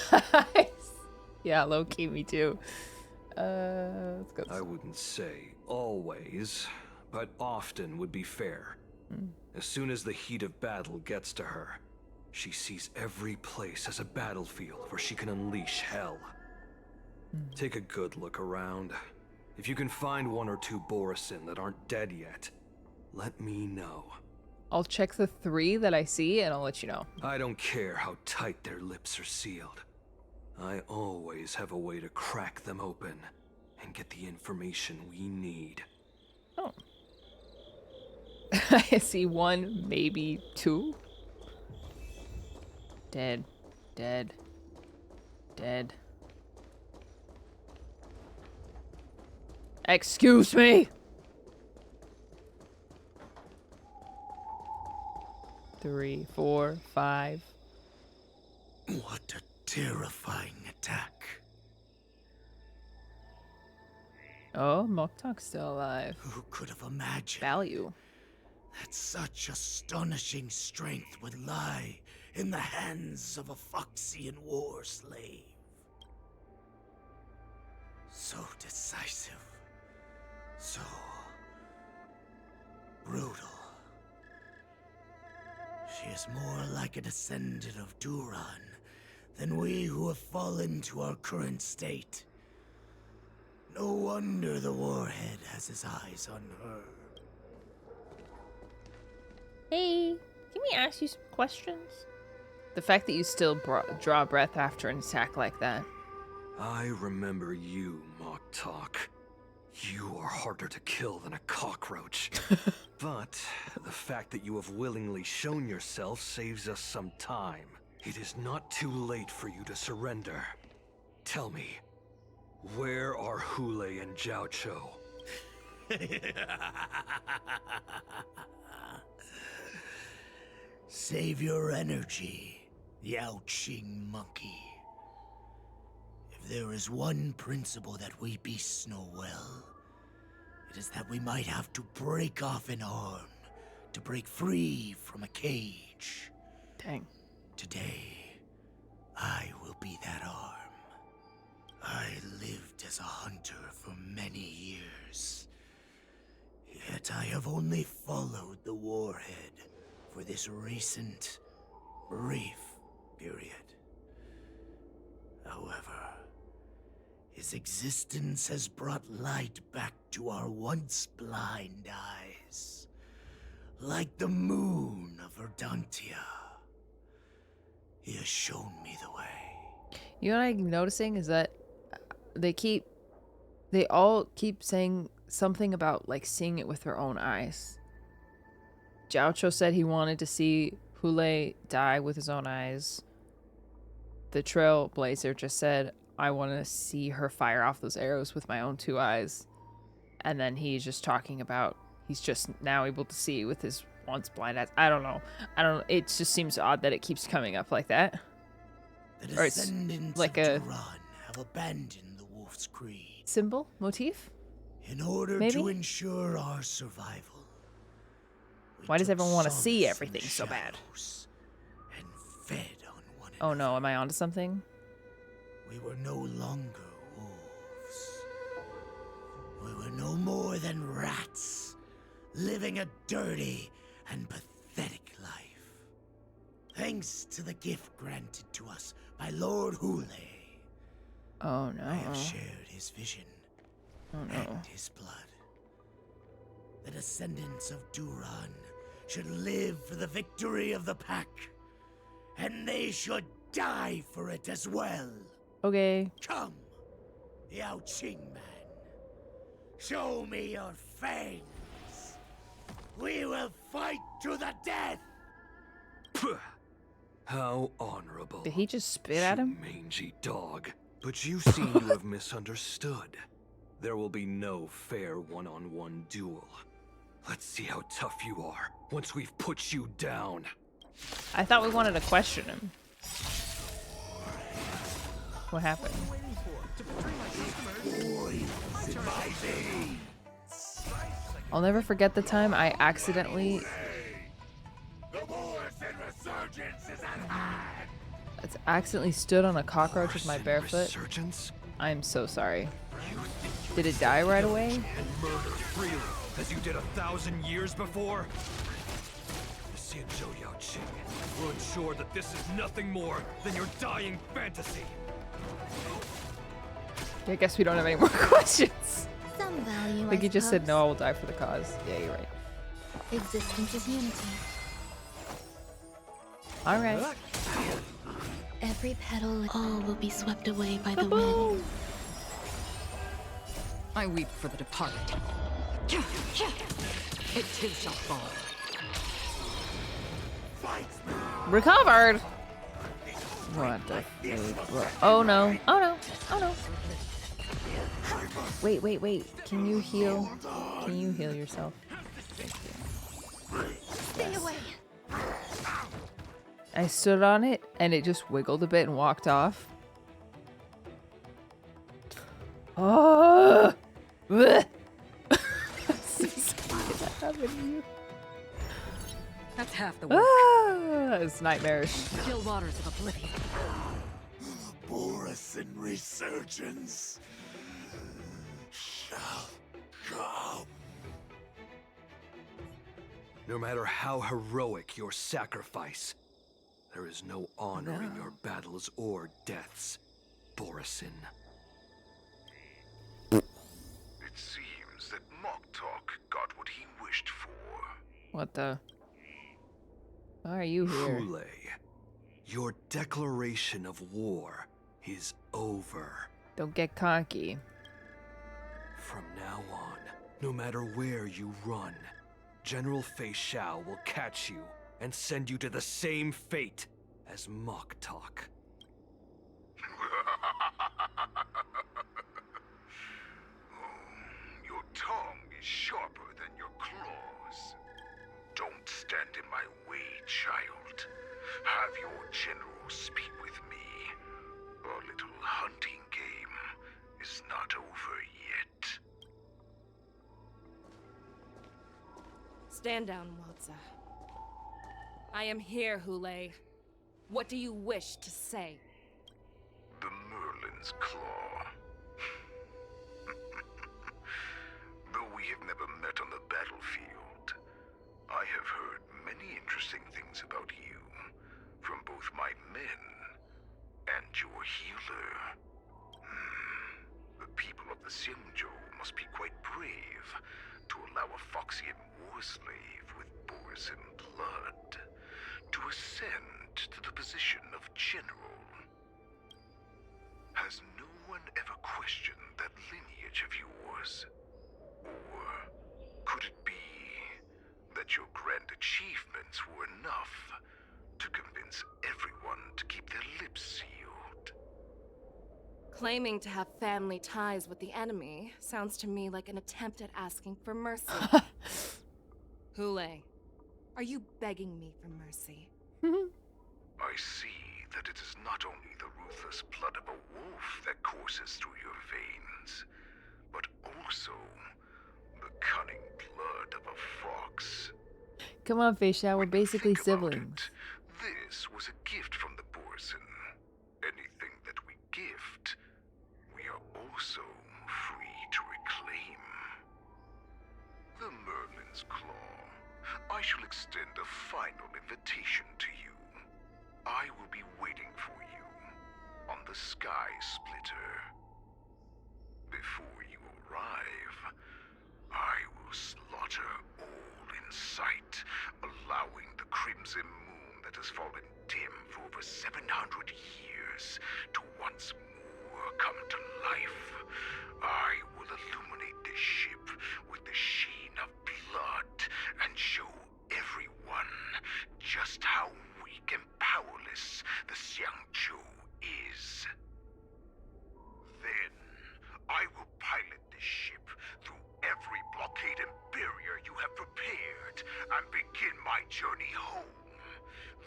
A: Yeah, low-key, me too. Let's go.
M: I wouldn't say always, but often would be fair. As soon as the heat of battle gets to her, she sees every place as a battlefield where she can unleash hell. Take a good look around. If you can find 1 or 2 borisin that aren't dead yet, let me know.
A: I'll check the 3 that I see and I'll let you know.
M: I don't care how tight their lips are sealed. I always have a way to crack them open and get the information we need.
A: Oh. I see 1, maybe 2. Dead. Dead. Dead. Excuse me! 3, 4, 5.
P: What a terrifying attack.
A: Oh, Moktak's still alive.
P: Who could have imagined
A: value
P: that such astonishing strength would lie in the hands of a Foxian war slave? So decisive. So brutal. She is more like a descendant of Duran than we who have fallen to our current state. No wonder the warhead has his eyes on her.
A: Hey, can we ask you some questions? The fact that you still draw breath after an attack like that.
M: I remember you, Moktak. You are harder to kill than a cockroach. But the fact that you have willingly shown yourself saves us some time. It is not too late for you to surrender. Tell me, where are Hoolay and Jiaoqi?
P: Save your energy, Yaoqing monkey. If there is one principle that we beasts know well, it is that we might have to break off an arm to break free from a cage.
A: Dang.
P: Today, I will be that arm. I lived as a hunter for many years, yet I have only followed the warhead for this recent, brief period. However, his existence has brought light back to our once blind eyes, like the moon of Verdantia. He has shown me the way.
A: You know what I'm noticing is that they all keep saying something about like seeing it with their own eyes. Jiaoqi said he wanted to see Hoolay die with his own eyes. The Trailblazer just said, I want to see her fire off those arrows with my own 2 eyes. And then he's just talking about he's just now able to see with his once blind eyes. I don't know. It just seems odd that it keeps coming up like that.
P: The
A: Or it's
P: descendants
A: like
P: of
A: a
P: Duran have abandoned the Wolf's Creed
A: symbol motif.
P: in order
A: Maybe?
P: to ensure our survival.
A: Why does everyone want to
P: solace
A: see
P: in
A: everything
P: the
A: so bad?
P: shadows and fed on one
A: Oh no, am I onto something?
P: We were no longer wolves. We were no more than rats, living a dirty and pathetic life. Thanks to the gift granted to us by Lord Hoolay,
A: Oh no.
P: I have shared his vision and his blood. The descendants of Duran should live for the victory of the pack, and they should die for it as well.
A: Okay.
P: Come, Yaoqing man. Show me your fangs. We will fight to the death!
M: How honorable.
A: Did he just spit at him?
M: Mangy dog. But you seem to have misunderstood. There will be no fair one-on-one duel. Let's see how tough you are once we've put you down.
A: I thought we wanted to question him. What happened? I'll never forget the time I accidentally... stood on a cockroach with my bare foot. I'm so sorry. Did it die right away?
M: And murder freely, as you did 1,000 years before? The Feixiao will ensure that this is nothing more than your dying fantasy.
A: I guess we don't have any more questions.
L: Some value,
A: I think he just said no, I will die for the cause. Yeah, you're right.
L: Existence is unity.
A: Alright.
L: Every petal, all will be swept away by the wind.
D: I weep for the departed. It too shall fall.
A: Recovered! What the fuck? Oh no. Oh no. Oh no. Wait. Can you heal? Can you heal yourself? Thank you.
L: Stay away.
A: I stood on it and it just wiggled a bit and walked off. Oh! Blech.
D: That's half the work.
A: Ah, it's nightmarish.
D: Still waters of oblivion.
K: Borisin resurgence shall come.
M: No matter how heroic your sacrifice, there is no honor in your battles or deaths, Borisin.
K: It seems that Moktok got what he wished for.
A: What the? Why are you here?
M: Hoolay, your declaration of war is over.
A: Don't get cocky.
M: From now on, no matter where you run, General Feixiao will catch you and send you to the same fate as Moktok.
K: Your tongue is sharper than your claws. Don't stand in my way, child. Have your general speak with me. Our little hunting game is not over yet.
F: Stand down, Waltza. I am here, Hoolay. What do you wish to say?
K: The Merlin's Claw. Though we have never met on the battlefield, I have heard many interesting things about you from both my men and your healer. The people of the Feixiao must be quite brave to allow a Foxian war slave with Borisin blood to ascend to the position of general. Has no one ever questioned that lineage of yours? Or could it be that your grand achievements were enough to convince everyone to keep their lips sealed?
F: Claiming to have family ties with the enemy sounds to me like an attempt at asking for mercy. Hoolay, are you begging me for mercy?
K: I see that it is not only the ruthless blood of a wolf that courses through your veins, but also the cunning blood of a fox.
A: Come on, Feixiao, we're basically siblings.
K: This was a gift from the Borisin. Anything that we gift, we are also free to reclaim. The Merlin's Claw. I shall extend a final invitation to you. I will be waiting for you on the Sky Splitter. Before you arrive, I will slaughter all in sight, allowing the crimson moon that has fallen dim for over 700 years to once more come to life. I will illuminate this ship with the sheen of blood and the Xiangzhou is. Then, I will pilot this ship through every blockade and barrier you have prepared and begin my journey home.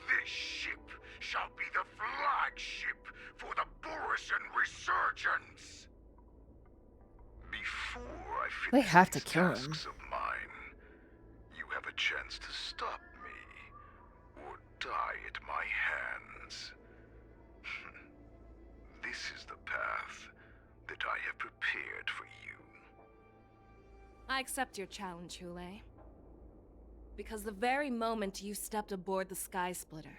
K: This ship shall be the flagship for the Borisin resurgence. Before I finish
A: They have to
K: these
A: kill him.
K: tasks of mine, you have a chance to stop me or die at my hands. This is the path that I have prepared for you.
F: I accept your challenge, Hoolay. Because the very moment you stepped aboard the Sky Splitter,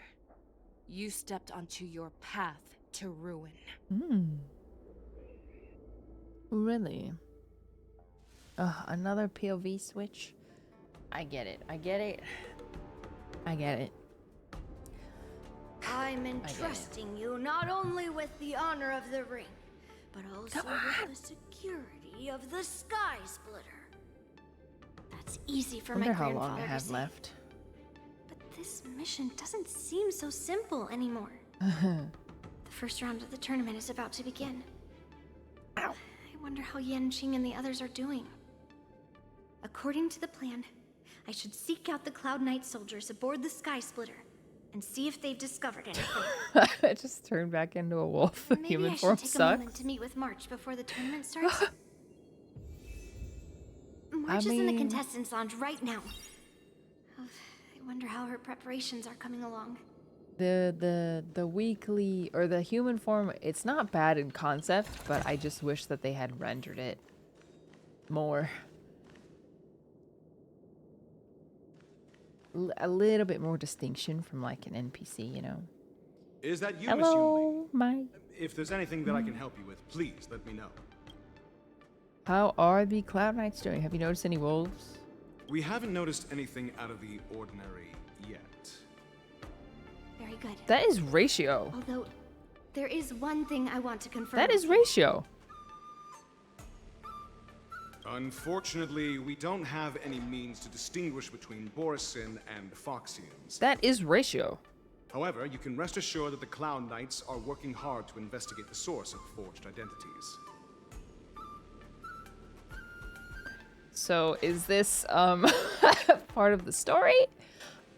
F: you stepped onto your path to ruin.
A: Really? Another POV switch? I get it. I get it. I get it.
L: I'm entrusting you not only with the honor of the ring, but also with the security of the Sky Splitter. That's easy for my
A: Wonder how
L: grandfather
A: long I
L: to
A: have
L: say.
A: left.
L: But this mission doesn't seem so simple anymore. The first round of the tournament is about to begin. I wonder how Yanqing and the others are doing. According to the plan, I should seek out the Cloud Knight soldiers aboard the Sky Splitter and see if they've discovered anything.
A: I just turned back into a wolf.
L: Maybe
A: Human
L: I should
A: form
L: take a
A: sucks.
L: moment to meet with March before the tournament starts. March is in the
A: mean-
L: contestants' lounge right now. I wonder how her preparations are coming along.
A: The weekly or the human form, it's not bad in concept, but I just wish that they had rendered it more. A little bit more distinction from like an NPC, you know.
H: Is that you, Miss Yunli?
A: Hello, Mike.
H: If there's anything that I can help you with, please let me know.
A: How are the Cloud Knights doing? Have you noticed any wolves?
H: We haven't noticed anything out of the ordinary yet.
L: Very good.
A: That is ratio.
L: Although, there is one thing I want to confirm.
A: That is ratio.
H: Unfortunately, we don't have any means to distinguish between Borisin and Foxians.
A: That is ratio.
H: However, you can rest assured that the Cloud Knights are working hard to investigate the source of forged identities.
A: So is this part of the story?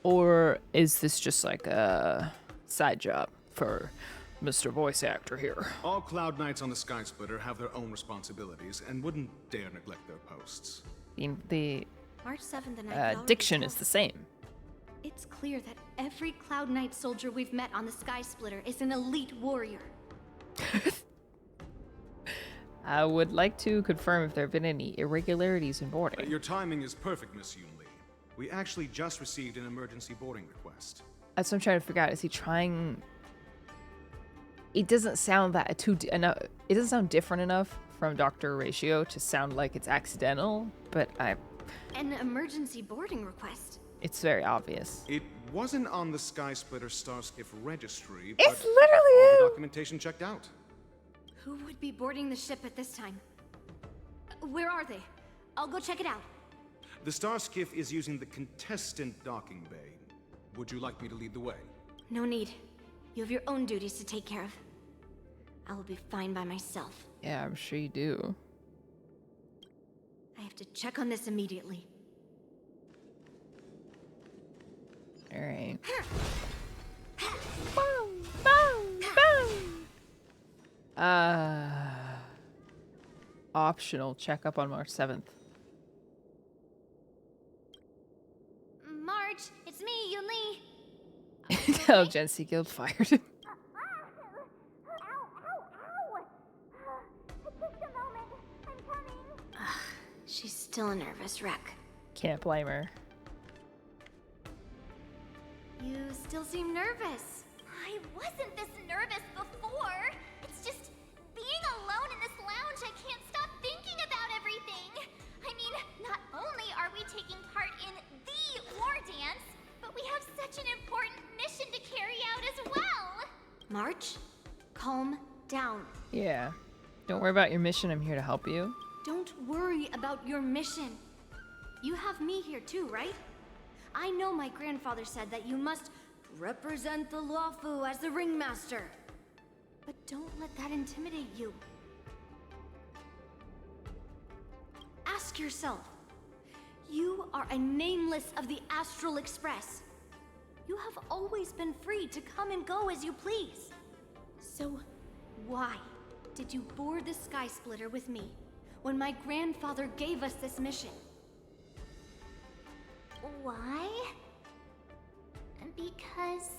A: Or is this just like a side job for Mr. Voice Actor here?
H: All Cloud Knights on the Sky Splitter have their own responsibilities and wouldn't dare neglect their posts.
A: The
L: March 7th and 9th
A: diction is the same.
L: It's clear that every Cloud Knight soldier we've met on the Sky Splitter is an elite warrior.
A: I would like to confirm if there have been any irregularities in boarding.
H: Your timing is perfect, Miss Yunli. We actually just received an emergency boarding request.
A: That's what I'm trying to figure out. Is he trying? It doesn't sound that enough. It doesn't sound different enough from Dr. Ratio to sound like it's accidental, but
L: An emergency boarding request.
A: it's very obvious.
H: It wasn't on the Sky Splitter Starskiff registry,
A: It's
H: but
A: literally
H: all
A: you!
H: the documentation checked out.
L: Who would be boarding the ship at this time? Where are they? I'll go check it out.
H: The Starskiff is using the contestant docking bay. Would you like me to lead the way?
L: No need. You have your own duties to take care of. I will be fine by myself.
A: Yeah, I'm sure you do.
L: I have to check on this immediately.
A: All right. Optional checkup on March 7th.
L: March, it's me, Yunli.
A: Intelligence Guild fired.
L: She's still a nervous wreck.
A: Can't blame her.
L: You still seem nervous.
V: I wasn't this nervous before. It's just being alone in this lounge, I can't stop thinking about everything. I mean, not only are we taking part in the Wardance, but we have such an important mission to carry out as well.
L: March, calm down.
A: Yeah. Don't worry about your mission. I'm here to help you.
L: Don't worry about your mission. You have me here too, right? I know my grandfather said that you must
T: Represent the Luofu as the ringmaster. But don't let that intimidate you. Ask yourself, you are a nameless of the Astral Express. You have always been free to come and go as you please. So, why did you board the Sky Splitter with me when my grandfather gave us this mission?
L: Why? Because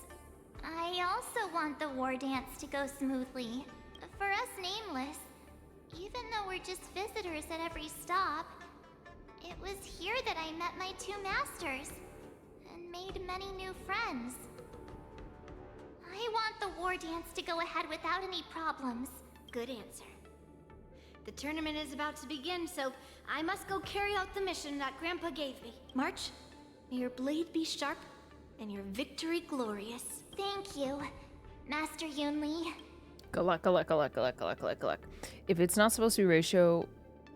L: I also want the Wardance to go smoothly. For us Nameless, even though we're just visitors at every stop, it was here that I met my two masters and made many new friends. I want the Wardance to go ahead without any problems.
T: Good answer. The tournament is about to begin, so I must go carry out the mission that Grandpa gave me. March, may your blade be sharp and your victory glorious.
L: Thank you, Master Yunli.
A: Good luck, good luck, good luck, good luck, good luck, good luck, good luck. If it's not supposed to be ratio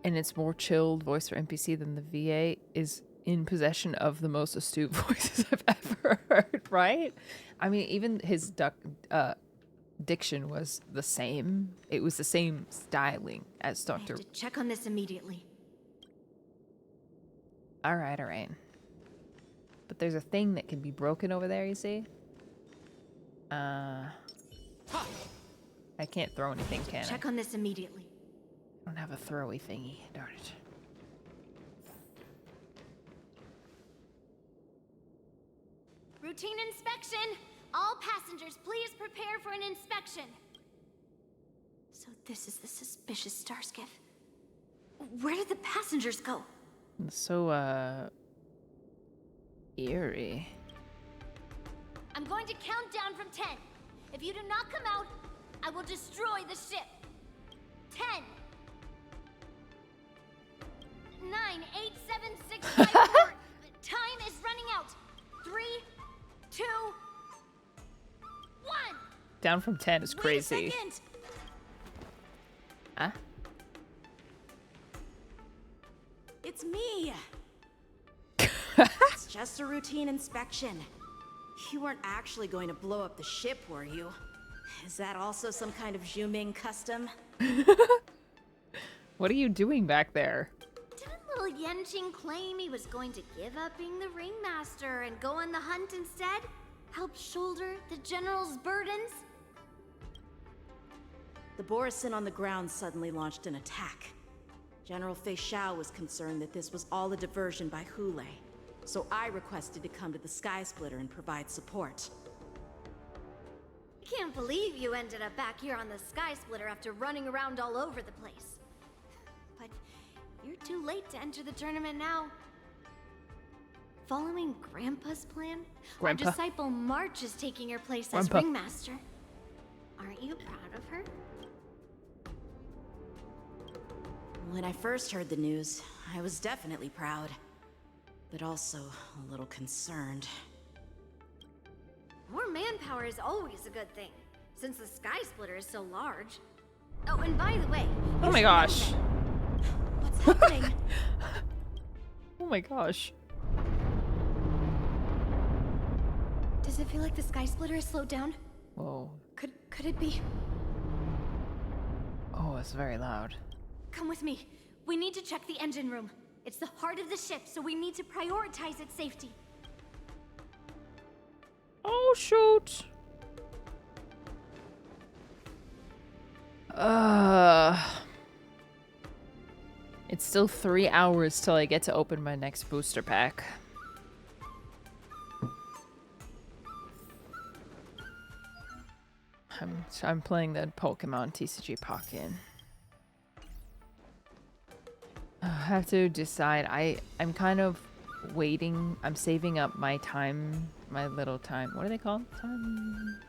A: and it's more chilled voice for NPC, then the VA is in possession of the most astute voices I've ever heard, right? I mean, even his diction was the same. It was the same styling as Dr.
T: I have to check on this immediately.
A: All right, all right. But there's a thing that can be broken over there, you see? I can't throw anything, can I?
T: Check on this immediately.
A: I don't have a throwy thingy, darn it.
T: Routine inspection! All passengers, please prepare for an inspection. So this is the suspicious star skiff. Where did the passengers go?
A: So, eerie.
T: I'm going to count down from 10. If you do not come out, I will destroy the ship. 10. 9, 8, 7, 6, 5, 4. Time is running out. 3, 2, 1.
A: Down from 10 is crazy.
T: Wait a second.
A: Huh?
E: It's me. It's just a routine inspection. You weren't actually going to blow up the ship, were you? Is that also some kind of Zhuming custom?
A: What are you doing back there?
T: Didn't little Yanqing claim he was going to give up being the ringmaster and go on the hunt instead? Help shoulder the general's burdens?
E: The borisin on the ground suddenly launched an attack. General Feixiao was concerned that this was all a diversion by Hoolay, so I requested to come to the Sky Splitter and provide support.
T: Can't believe you ended up back here on the Sky Splitter after running around all over the place. But you're too late to enter the tournament now. Following Grandpa's plan, our disciple March is taking your place as ringmaster. Aren't you proud of her?
E: When I first heard the news, I was definitely proud, but also a little concerned.
T: More manpower is always a good thing, since the Sky Splitter is so large. Oh, and by the way...
A: Oh my gosh.
T: What's happening?
A: Oh my gosh.
T: Does it feel like the Sky Splitter is slowed down?
A: Whoa.
T: Could it be?
A: Oh, it's very loud.
T: Come with me. We need to check the engine room. It's the heart of the ship, so we need to prioritize its safety.
A: Oh, shoot. It's still 3 hours till I get to open my next booster pack. I'm playing the Pokemon TCG Pocket. I have to decide. I'm kind of waiting. I'm saving up my time, my little time. What are they called? Time.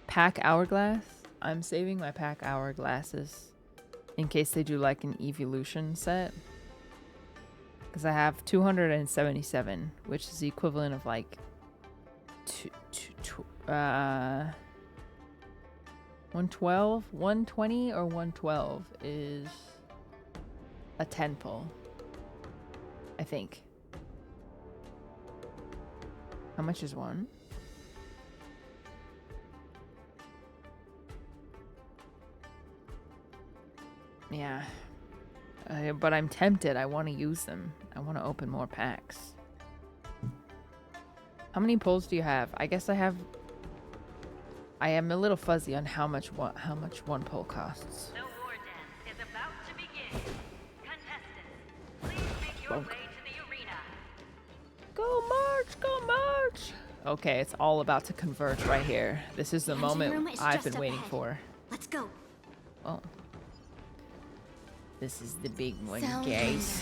A: Pack hourglass. I'm saving my pack hourglasses in case they do like an evolution set. Because I have 277, which is the equivalent of like 112, 120 or 112 is a 10 pull, I think. How much is one? Yeah. But I'm tempted. I want to use them. I want to open more packs. How many pulls do you have? I guess I am a little fuzzy on how much one pull costs.
B: The Wardance is about to begin. Contestants, please make your way to the arena.
A: Go march, go march. Okay, it's all about to converge right here. This is the moment I've been waiting for.
T: Let's go.
A: Oh. This is the big one, guys.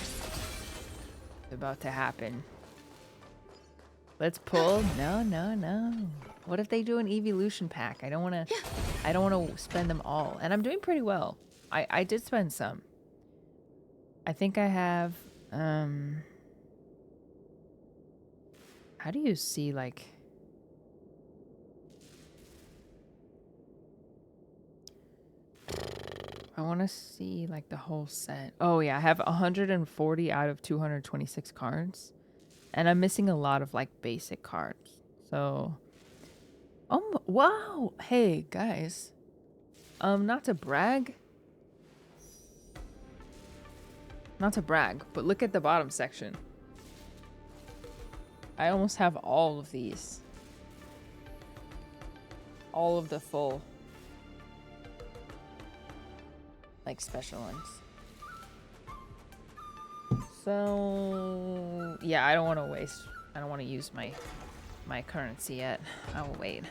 A: It's about to happen. Let's pull. No, no, no. What if they do an evolution pack? I don't want to spend them all. And I'm doing pretty well. I did spend some. I think I have how do you see like I want to see like the whole set. Oh yeah, I have 140 out of 226 cards. And I'm missing a lot of like basic cards. So wow. Hey guys. Not to brag. Not to brag, but look at the bottom section. I almost have all of these. All of the full like special ones. So yeah, I don't want to waste. I don't want to use my currency yet. I will wait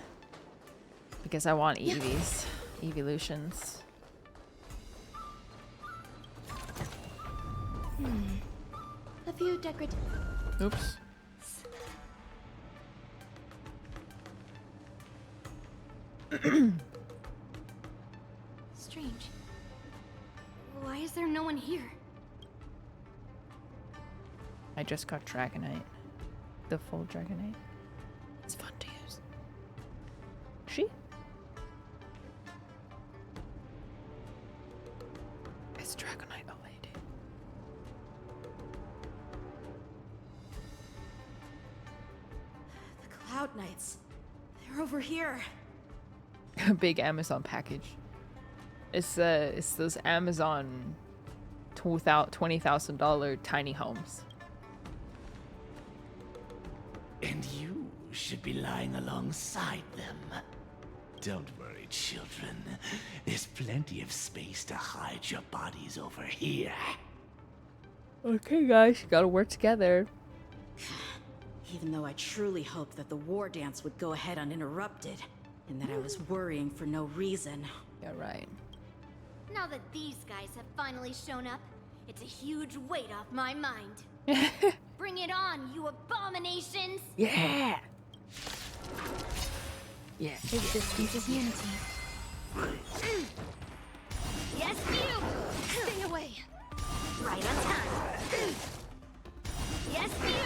A: because I want EVs, evolutions.
T: A few decorative.
A: Oops.
T: Strange. Why is there no one here?
A: I just got Dragonite. The full Dragonite. It's fun to use. She? It's Dragonite, a lady.
E: The Cloud Knights. They're over here.
A: A big Amazon package. It's those Amazon $20,000 tiny homes.
P: And you should be lying alongside them. Don't worry, children. There's plenty of space to hide your bodies over here.
A: Okay, guys, you gotta work together.
E: Even though I truly hoped that the Wardance would go ahead uninterrupted, and that I was worrying for no reason.
A: Yeah, right.
L: Now that these guys have finally shown up, it's a huge weight off my mind. Bring it on, you abominations!
A: Yeah! Yeah.
L: Existence is unity. Yes, you! Stay away! Right on time! Yes, you!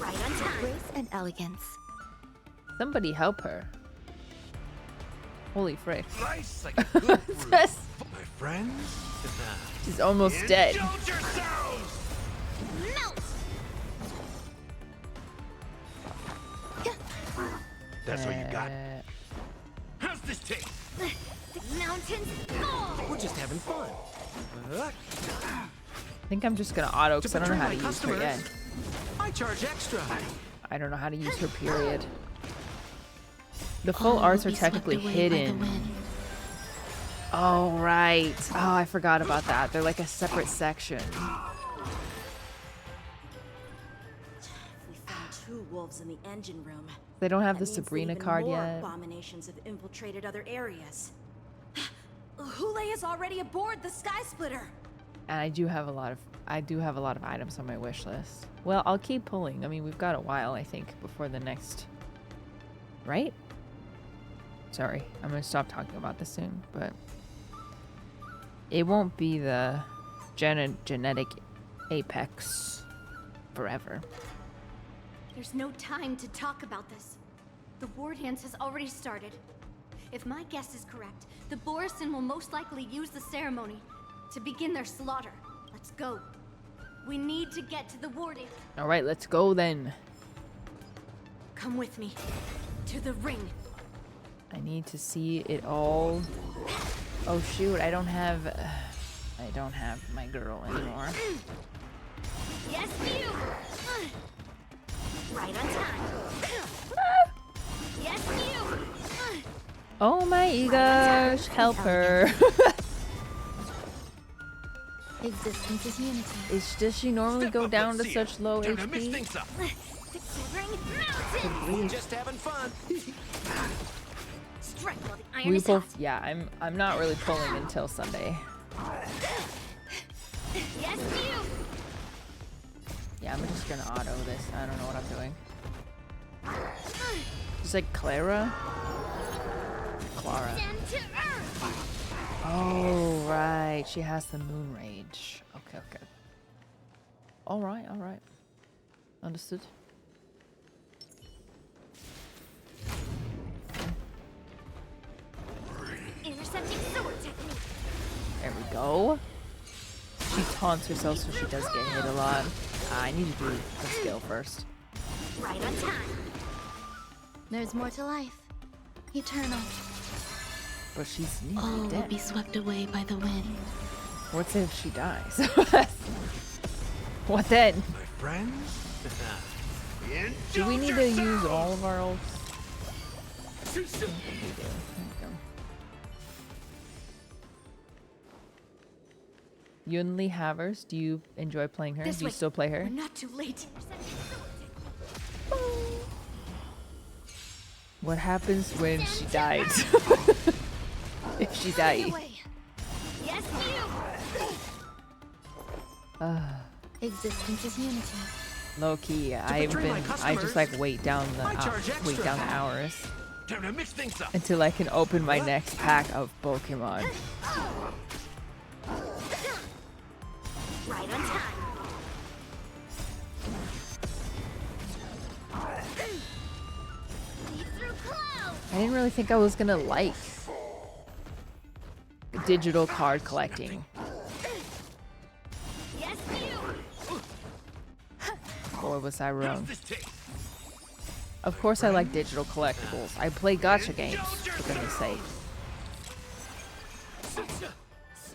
L: Right on time! Grace and elegance.
A: Somebody help her. Holy frick.
M: Nice, like a good brew. My friends?
A: She's almost dead.
L: Melt!
M: That's what you got.
U: How's this taste?
L: The mountains fall!
U: We're just having fun.
A: I think I'm just gonna auto because I don't know how to use her yet.
U: I charge extra.
A: I don't know how to use her, period. The full arts are technically hidden. Oh, right. Oh, I forgot about that. They're like a separate section.
E: We found 2 wolves in the engine room.
A: They don't have
E: That
A: the
E: means
A: Sabrina
E: even
A: card
E: more
A: yet.
E: Abominations have infiltrated other areas.
T: Hoolay is already aboard the Sky Splitter.
A: And I do have a lot of items on my wish list. Well, I'll keep pulling. I mean, we've got a while, I think, before the next. Right? Sorry, I'm gonna stop talking about this soon, but it won't be the genetic apex forever.
T: There's no time to talk about this. The Wardance has already started. If my guess is correct, the borisin will most likely use the ceremony to begin their slaughter. Let's go. We need to get to the Wardance.
A: All right, let's go then.
E: Come with me. To the ring.
A: I need to see it all. Oh shoot, I don't have my girl anymore.
L: Yes, you. Right on time. Yes, you.
A: Oh my gosh, help her.
L: Existence is unity.
A: Does she normally go down to such low
U: Time to mix
A: HP?
U: things up.
L: Mountain.
U: Just having fun.
L: Strike while the iron
A: We
L: is hot.
A: both, yeah, I'm not really pulling until Sunday.
L: Yes, you.
A: Yeah, I'm just gonna auto this. I don't know what I'm doing. It's like Clara. Clara.
L: Stand to earth.
A: Oh right, she has the moon rage. Okay, okay. All right, understood.
L: Intercepting sword technique.
A: There we go. She taunts herself, so she does get hit a lot. I need to do the skill first.
L: Right on time. There's more to life. Eternal.
A: But she's nearly
L: All will
A: dead.
L: be swept away by the wind.
A: What's if she dies? What then?
U: My friends?
A: Do we need to use all of our ults? We do. There we go. Yunli Havers, do you enjoy playing her?
E: This
A: Do you
E: way.
A: still play her?
E: We're not too late.
A: What happens when she dies? If she dies.
L: Yes, you. Existence is unity.
A: Low key, I just like wait down the hours
U: Time to mix things up.
A: until I can open my next pack of Pokemon.
L: Right on time. See through clouds.
A: I didn't really think I was gonna like digital card collecting.
L: Yes, you.
A: Boy, was I wrong. Of course I like digital collectibles. I play gacha games, for goodness sake.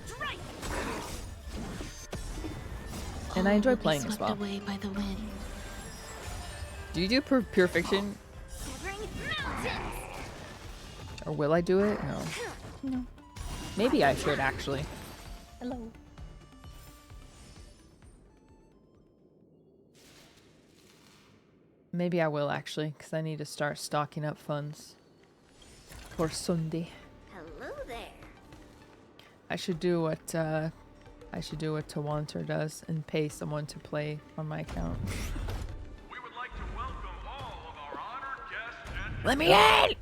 L: Strike.
A: And I enjoy
L: All will be
A: playing as
L: swept
A: well.
L: away by the wind.
A: Do you do Pure Fiction?
L: Severing mountains.
A: Or will I do it? No. No. Maybe I should actually. Hello. Maybe I will actually, because I need to start stocking up funds for Sunday.
L: Hello there.
A: I should do what Tawanter does and pay someone to play on my account.
I: We would like to welcome all of our honored guests and
A: Let me in!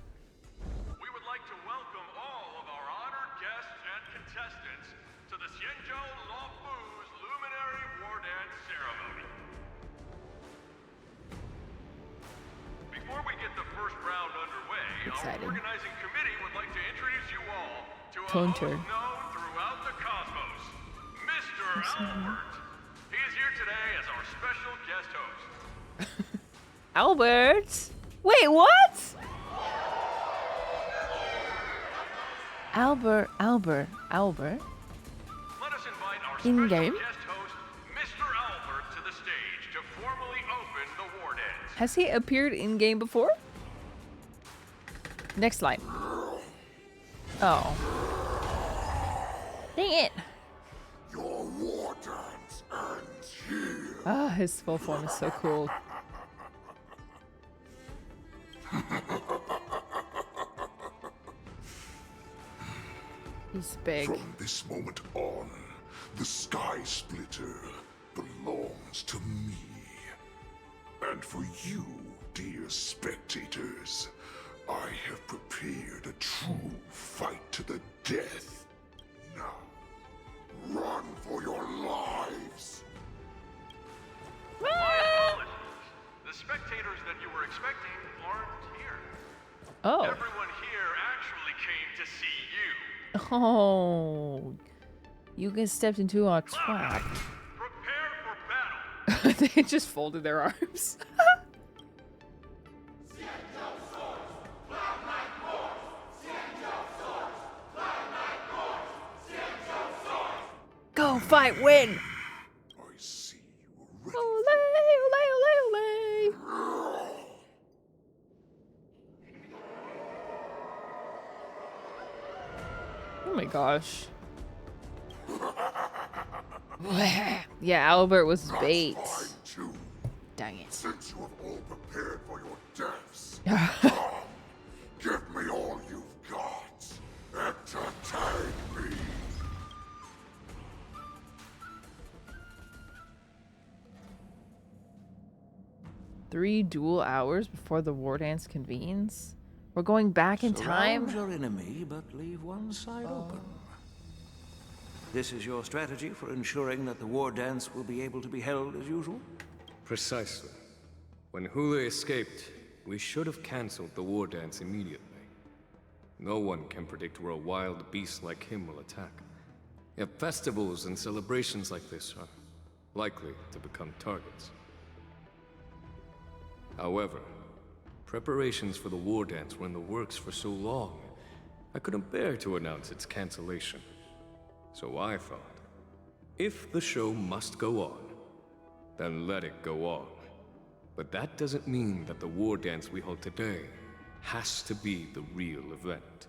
I: We would like to welcome all of our honored guests and contestants to the Luofu's Luminary Wardance ceremony. Before we get the first round underway,
A: Exciting.
I: our organizing committee would like to introduce you all to a
A: Taunter.
I: host known throughout the cosmos, Mr. Albert. He is here today as our special guest host.
A: Albert? Wait, what? Albert.
I: Let us invite our
A: In
I: special
A: game?
I: guest host, Mr. Albert, to the stage to formally open the Wardance.
A: Has he appeared in game before? Next line. Oh. Dang it.
K: Your Wardance ends here.
A: Ah, his full form is so cool. He's big.
K: From this moment on, the Sky Splitter belongs to me. And for you, dear spectators, I have prepared a true fight to the death. Now, run for your lives!
I: My apologies. The spectators that you were expecting aren't here.
A: Oh.
I: Everyone here actually came to see you.
A: Oh. You guys stepped into our trap.
I: Prepare for battle.
A: They just folded their arms. fight, win!
K: I see you
A: Olay, olay, olay, olay. Oh my gosh. Yeah, Albert was bait. Dang it.
K: Since you have all prepared for your deaths, give me all you've got. Entertain me.
A: Three dual hours before the Wardance convenes? We're going back in time?
C: Surround your enemy, but leave one side open. This is your strategy for ensuring that the Wardance will be able to be held as usual?
M: Precisely. When Hoolay escaped, we should have cancelled the Wardance immediately. No one can predict where a wild beast like him will attack. Yet festivals and celebrations like this are likely to become targets. However, preparations for the Wardance were in the works for so long, I couldn't bear to announce its cancellation. So I thought, if the show must go on, then let it go on. But that doesn't mean that the Wardance we hold today has to be the real event.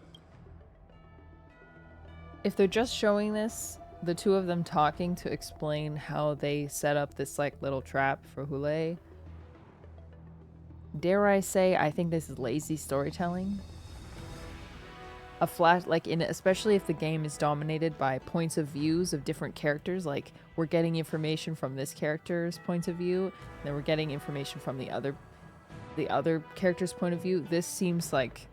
A: If they're just showing this, the two of them talking to explain how they set up this like little trap for Hoolay, dare I say, I think this is lazy storytelling. A flash, like especially if the game is dominated by points of views of different characters, like we're getting information from this character's point of view, and then we're getting information from the other character's point of view. This seems like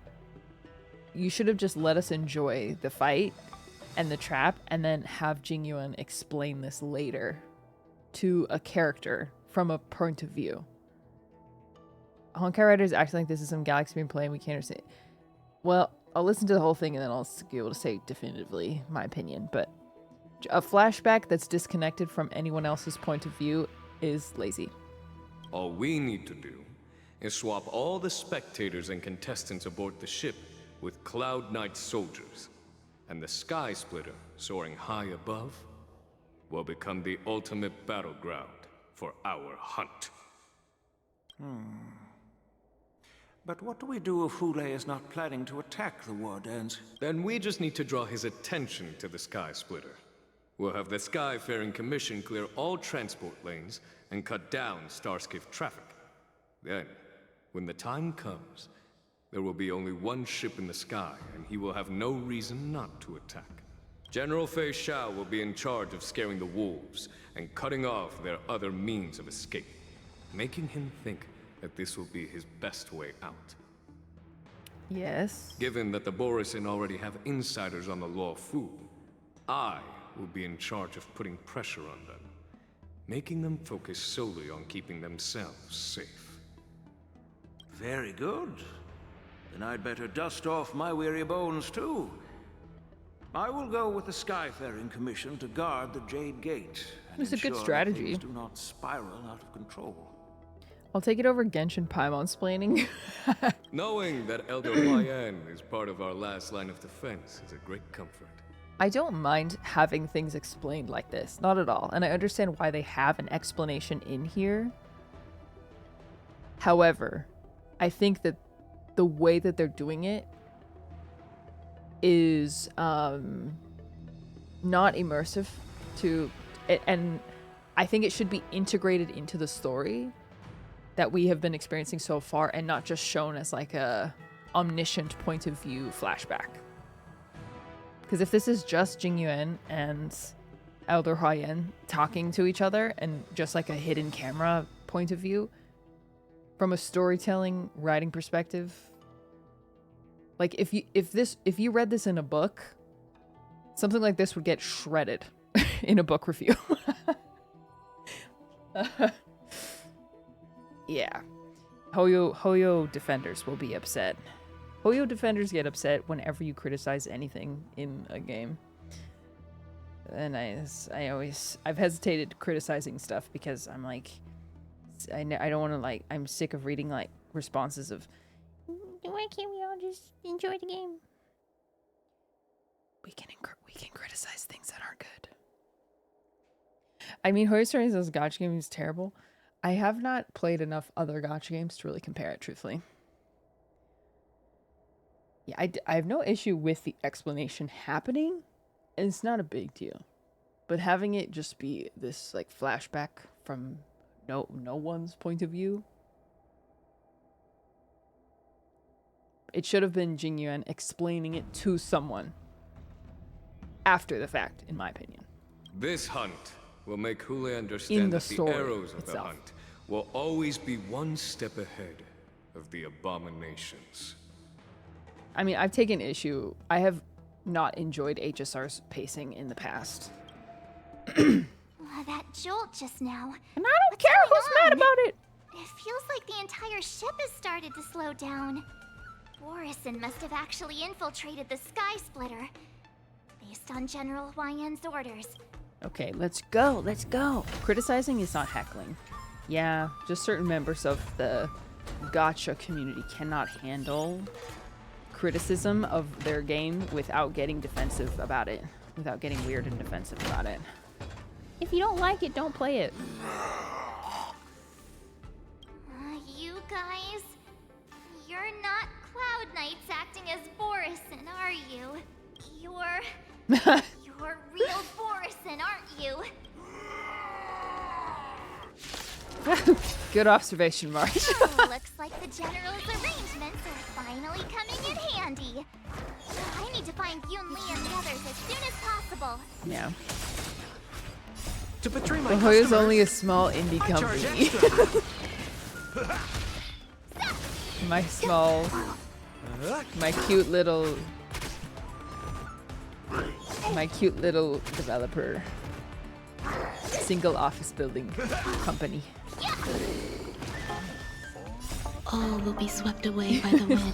A: you should have just let us enjoy the fight and the trap, and then have Jingyuan explain this later to a character from a point of view. Honkai writers acting like this is some Galaxy being playing we can't understand. Well, I'll listen to the whole thing and then I'll be able to say definitively my opinion, but a flashback that's disconnected from anyone else's point of view is lazy.
M: All we need to do is swap all the spectators and contestants aboard the ship with Cloud Knight soldiers, and the Sky Splitter, soaring high above, will become the ultimate battleground for our hunt.
C: But what do we do if Hoolay is not planning to attack the Wardance?
M: Then we just need to draw his attention to the Sky Splitter. We'll have the Skyfaring Commission clear all transport lanes and cut down Starskiff traffic. Then, when the time comes, there will be only one ship in the sky, and he will have no reason not to attack. General Feixiao will be in charge of scaring the wolves and cutting off their other means of escape, making him think that this will be his best way out.
A: Yes.
M: Given that the borisin already have insiders on the Luofu, I will be in charge of putting pressure on them, making them focus solely on keeping themselves safe.
C: Very good. Then I'd better dust off my weary bones too. I will go with the Skyfaring Commission to guard the Jade Gate and
A: It's a good
C: ensure that
A: strategy.
C: things do not spiral out of control.
A: I'll take it over Genshin Paimon-splaining.
M: Knowing that Elder Huayan is part of our last line of defense is a great comfort.
A: I don't mind having things explained like this, not at all. And I understand why they have an explanation in here. However, I think that the way that they're doing it is not immersive to it, and I think it should be integrated into the story that we have been experiencing so far, and not just shown as like a omniscient point of view flashback. Because if this is just Jingyuan and Elder Huayan talking to each other and just like a hidden camera point of view, from a storytelling writing perspective, like if you read this in a book, something like this would get shredded in a book review. Yeah. Hoyo defenders will be upset. Hoyo defenders get upset whenever you criticize anything in a game. And I've hesitated criticizing stuff because I'm like, I don't want to, like, I'm sick of reading like responses of, why can't we all just enjoy the game? We can criticize things that aren't good. I mean, Horse Stories as a gacha game is terrible. I have not played enough other gacha games to really compare it, truthfully. Yeah, I have no issue with the explanation happening, and it's not a big deal. But having it just be this like flashback from no one's point of view. It should have been Jing Yuan explaining it to someone after the fact, in my opinion.
J: This hunt will make Hoolay understand that the arrows of the hunt will always be one step ahead of the abominations.
A: I mean, I've taken issue. I have not enjoyed HSR's pacing in the past.
L: That jolt just now.
A: And I don't care who's mad about it.
L: It feels like the entire ship has started to slow down. Borisin must have actually infiltrated the Sky Splitter, based on General Huayan's orders.
A: Okay, let's go. Let's go. Criticizing is not heckling. Yeah, just certain members of the gacha community cannot handle criticism of their game without getting defensive about it. Without getting weird and defensive about it. If you don't like it, don't play it.
L: You guys, you're not Cloud Knights acting as Borisin, are you? You're real Borisin, aren't you?
A: Good observation, Marge.
L: Looks like the General's arrangements are finally coming in handy. I need to find Yunli and the others as soon as possible.
A: Yeah.
U: To betray my
A: Hoyo's
U: customers,
A: only a small indie company. My cute little developer. Single office building company.
S: All will be swept away by the wind.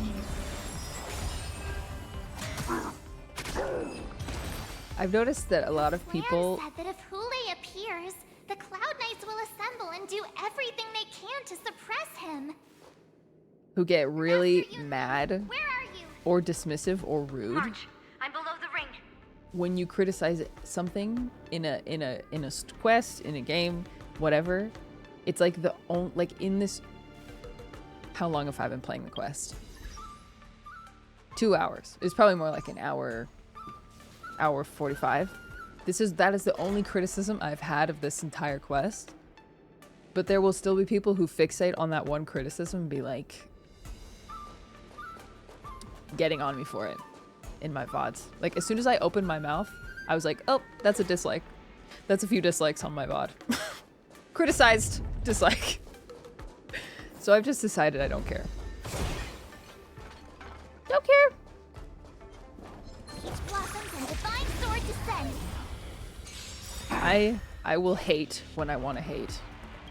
A: I've noticed that a lot of people
L: said that if Hoolay appears, the Cloud Knights will assemble and do everything they can to suppress him.
A: who get really mad
L: Where are you?
A: or dismissive or rude
B: March, I'm below the ring.
A: when you criticize something in a quest, in a game, whatever. It's like in this. How long have I been playing the quest? 2 hours. It's probably more like an hour 45. That is the only criticism I've had of this entire quest. But there will still be people who fixate on that one criticism and be like getting on me for it in my VODs. Like as soon as I opened my mouth, I was like, oh, that's a dislike. That's a few dislikes on my VOD. Criticized, dislike. So I've just decided I don't care. Don't care.
L: Peach blossoms and divine sword descend.
A: I will hate when I want to hate.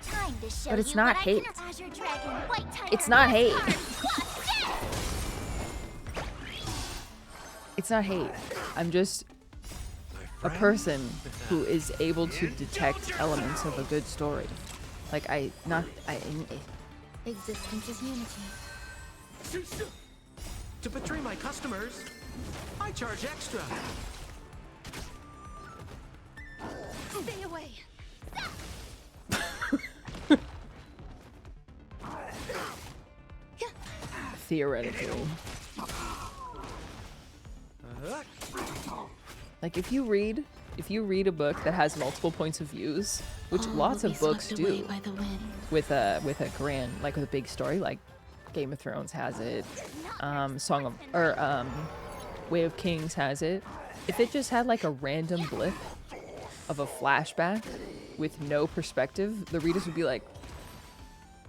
L: Time to show
A: But it's
L: you
A: not
L: what
A: hate.
L: I can Azure Dragon, White Tiger,
A: It's not
L: Red
A: hate.
L: Card, Plus, yes!
A: It's not hate. I'm just a person who is able to detect elements of a good story. Like
L: Existence is unity.
U: To betray my customers, I charge extra.
L: Stay away.
A: theoretically. Like if you read a book that has multiple points of views, which lots of books do, with a grand, like with a big story, like Game of Thrones has it, Way of Kings has it. If it just had like a random blip of a flashback with no perspective, the readers would be like,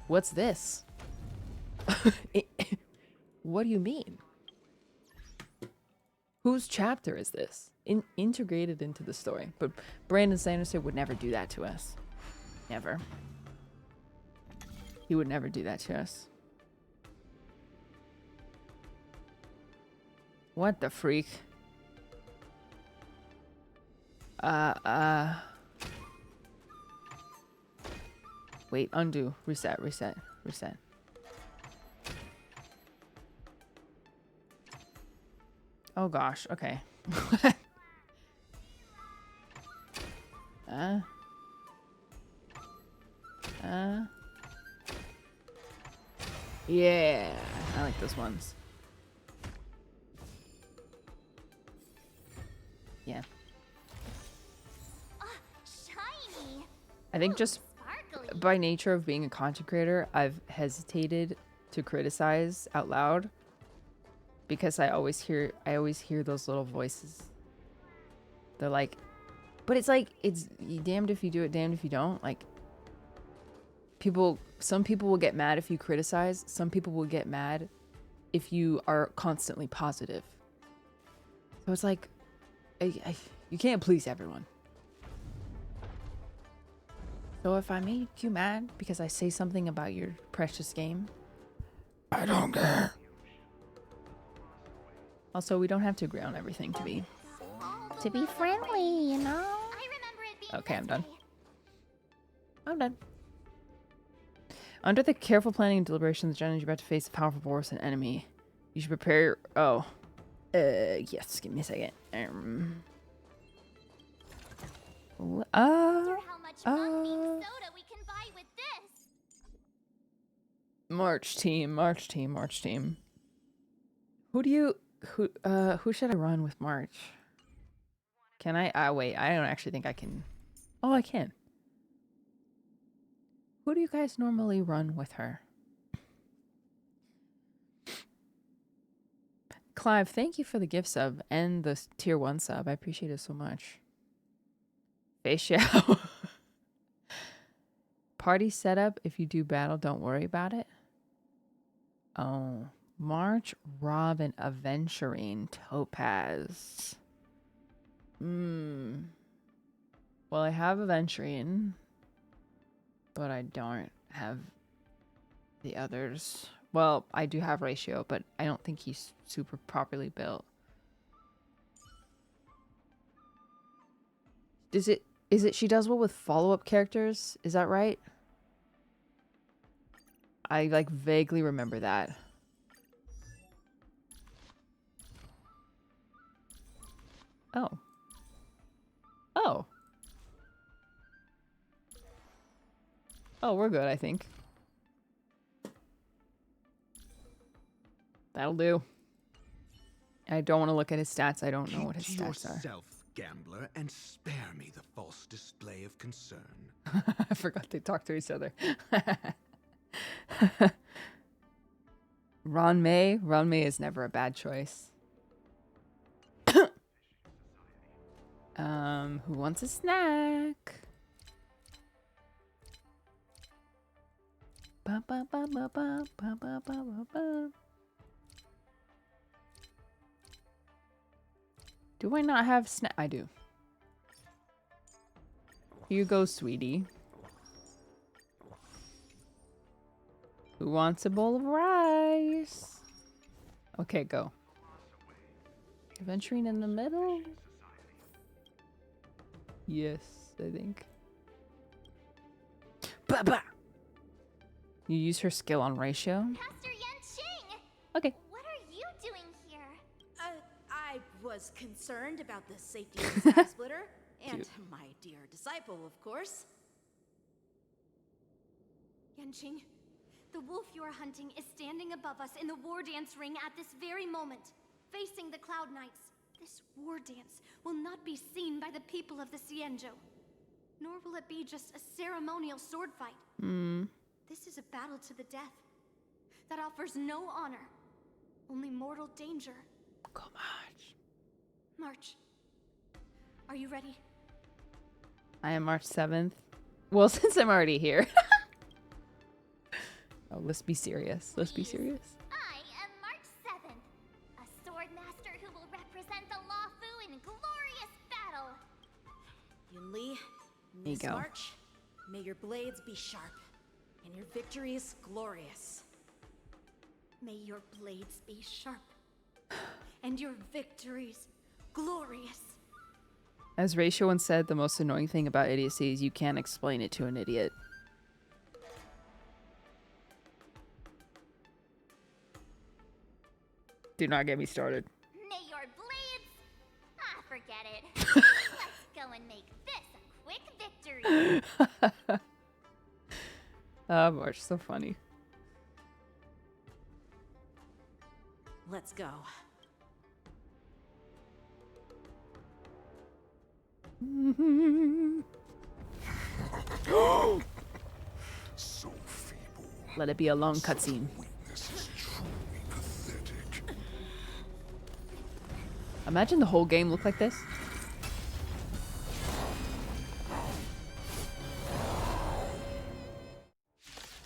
A: "What's this? What do you mean? Whose chapter is this?" Integrated into the story. But Brandon Sanderson would never do that to us. Never. He would never do that to us. What the freak? Wait, undo. Reset. Oh gosh, okay. Yeah, I like those ones. Yeah.
V: Shiny.
A: I think just
V: Sparkly.
A: by nature of being a content creator, I've hesitated to criticize out loud because I always hear those little voices. They're like, but it's like, it's damned if you do it, damned if you don't. Like, some people will get mad if you criticize. Some people will get mad if you are constantly positive. So it's like, you can't please everyone. So if I make you mad because I say something about your precious game, I don't care. Also, we don't have to agree on everything to be friendly, you know? Okay, I'm done. I'm done. Under the careful planning and deliberation of the general, you're about to face a powerful Borisin enemy. You should prepare your... yes, give me a second. March team. Who should I run with March? Can I? Wait, I don't actually think I can. Oh, I can. Who do you guys normally run with her? Clive, thank you for the gift sub and the tier 1 sub. I appreciate it so much. Feixiao. Party setup. If you do battle, don't worry about it. Oh. March, Robin, Aventurine, Topaz. Well, I have Aventurine, but I don't have the others. Well, I do have Ratio, but I don't think he's super properly built. Is it she does well with follow-up characters? Is that right? I like vaguely remember that. Oh. Oh. Oh, we're good, I think. That'll do. I don't want to look at his stats. I don't know what his stats are.
N: Yourself, gambler, and spare me the false display of concern.
A: I forgot they talk to each other. Ron May is never a bad choice. Who wants a snack? Ba, ba, ba, ba, ba, ba, ba, ba, ba, ba. Do I not have snack? I do. Here you go, sweetie. Who wants a bowl of rice? Okay, go. Venturing in the middle? Yes, I think. Ba-ba! You use her skill on Ratio?
V: Pastor Yanqing!
A: Okay.
V: What are you doing here?
E: I was concerned about the safety of the Sky Splitter, and
A: Cute.
E: my dear disciple, of course.
T: Yanqing, the wolf you are hunting is standing above us in the Wardance ring at this very moment, facing the Cloud Knights. This Wardance will not be seen by the people of the Xianzhou, nor will it be just a ceremonial sword fight. This is a battle to the death that offers no honor, only mortal danger.
A: Go, March.
T: March, are you ready?
A: I am March 7th. Well, since I'm already here. Oh, let's be serious. Let's be serious.
V: I am March 7th, a sword master who will represent the Luofu in glorious battle.
E: Yunli,
A: There you
E: Miss
A: go.
E: March, may your blades be sharp and your victories glorious.
T: May your blades be sharp and your victories glorious.
A: As Ratio once said, the most annoying thing about idiocy is you can't explain it to an idiot. Do not get me started.
V: May your blades... forget it. Let's go and make this a quick victory.
A: Oh, March, so funny.
E: Let's go.
K: So feeble.
A: Let it be a long cutscene.
K: This is truly pathetic.
A: Imagine the whole game looked like this.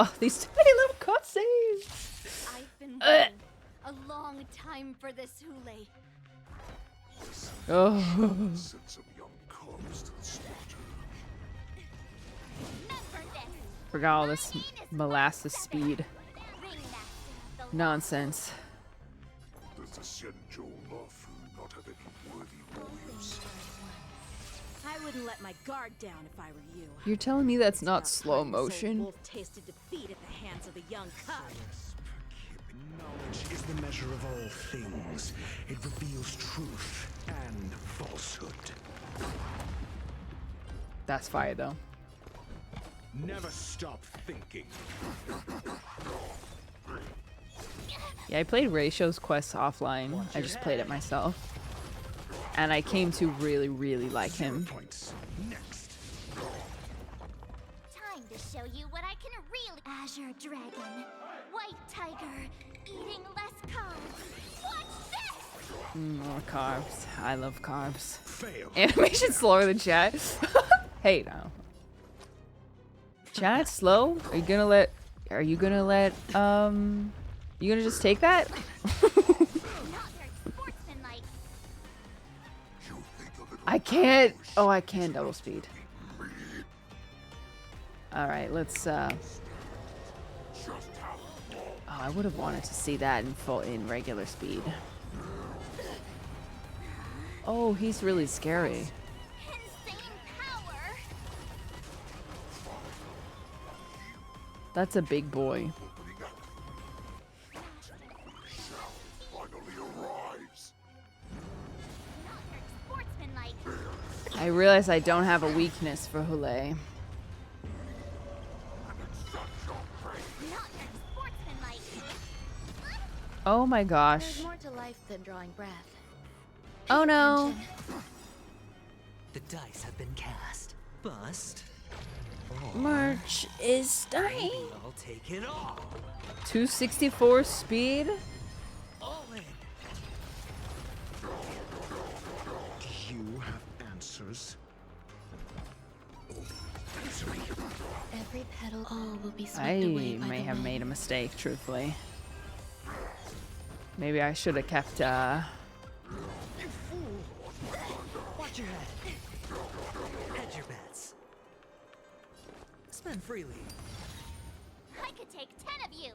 A: Oh, these tiny little cutscenes.
L: I've been waiting a long time for this, Hoolay.
A: Oh.
K: Send some young cubs to the slaughter.
A: Forgot all this molasses speed. Nonsense.
K: Does the Xianzhou Luofu not have any worthy warriors?
E: I wouldn't let my guard down if I were you.
A: You're telling me that's not slow
E: This old
A: motion?
E: wolf tasted defeat at the hands of the young cub.
N: Knowledge is the measure of all things. It reveals truth and falsehood.
A: That's fire though.
N: Never stop thinking.
A: Yeah, I played Reisho's quest offline. I just played it myself. And I came to really, really like him.
L: Time to show you what I can really. Azure Dragon, White Tiger, eating less carbs. Watch this!
A: More carbs. I love carbs. Animation slower than chat. Hey now. Chat slow? Are you gonna let you gonna just take that? I can't. Oh, I can double speed. Alright, let's oh, I would have wanted to see that in regular speed. Oh, he's really scary. That's a big boy. I realize I don't have a weakness for Hoolay. Oh my gosh.
S: There's more to life than drawing breath.
A: Oh no.
O: The dice have been cast. Bust.
A: March is dying.
O: I'll take it all.
A: 264 speed?
O: All in.
N: Do you have answers?
S: Every petal, all will be swept
A: I
S: away by
A: may
S: the
A: have
S: wind.
A: made a mistake, truthfully. Maybe I should have kept
O: You fool! Watch your head. Hedge your bets. Spend freely.
L: I could take 10 of you.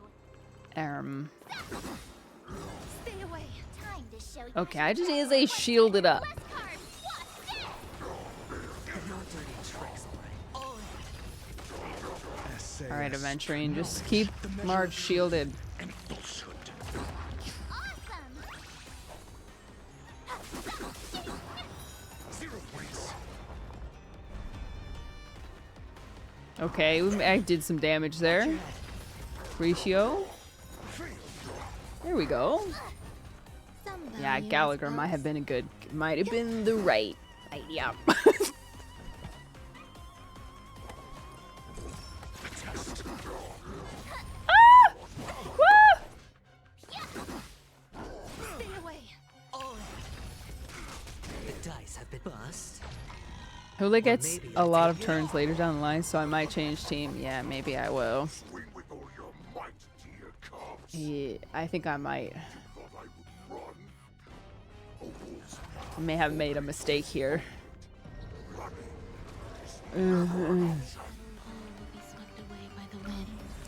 L: Stay away. Time to show you.
A: Okay, I just need to say shielded up.
O: No dirty tricks, all right.
A: Alright, Aventurine, just keep March shielded. Okay, I did some damage there. Feixiao. There we go. Yeah, Gallagher might have been the right idea.
L: Stay away.
O: All in. The dice have been bust.
A: Hoolay gets a lot of turns later down the line, so I might change team. Yeah, maybe I will. Yeah, I think I might. I may have made a mistake here.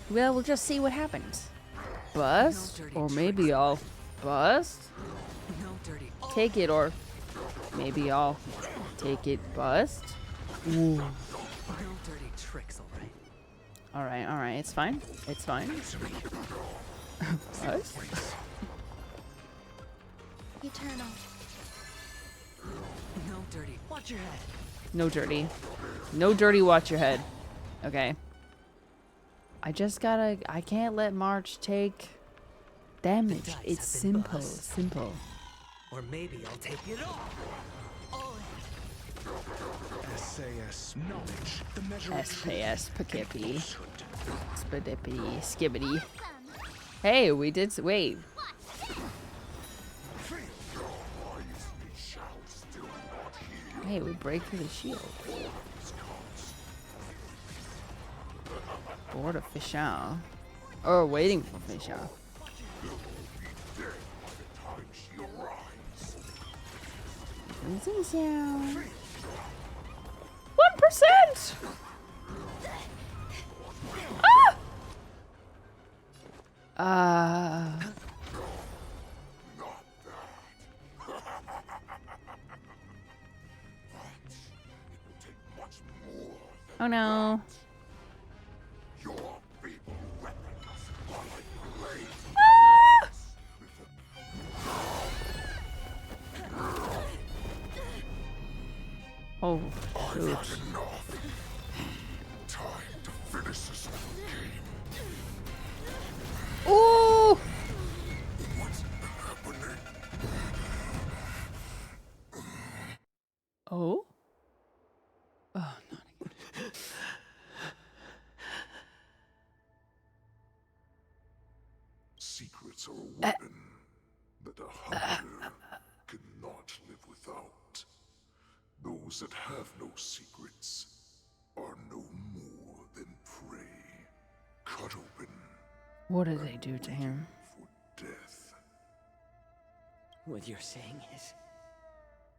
A: Well, we'll just see what happens. Bust? Or maybe I'll bust? Take it, or maybe I'll take it bust? Ooh.
O: No dirty tricks, all right.
A: Alright, it's fine. It's fine. Bust?
S: Eternal.
O: No dirty. Watch your head.
A: No dirty. No dirty, watch your head. Okay. I can't let March take damage. It's simple, simple.
O: Or maybe I'll take it off.
N: SAS knowledge. The measure of
A: SPS Pakipi. Spidippity Skibbity. Hey, we did wait. Hey, we break through the shield. Board of Feixiao. Or waiting for Feixiao. Feixiao. 1%! Oh no. Oh, shoot.
K: Time to finish this game.
A: Ooh!
K: What's happening?
A: Oh? Oh, not again.
K: Secrets are a weapon that a hunter cannot live without. Those that have no secrets are no more than prey. Cut open.
A: What did they do to him?
K: Death.
O: What you're saying is,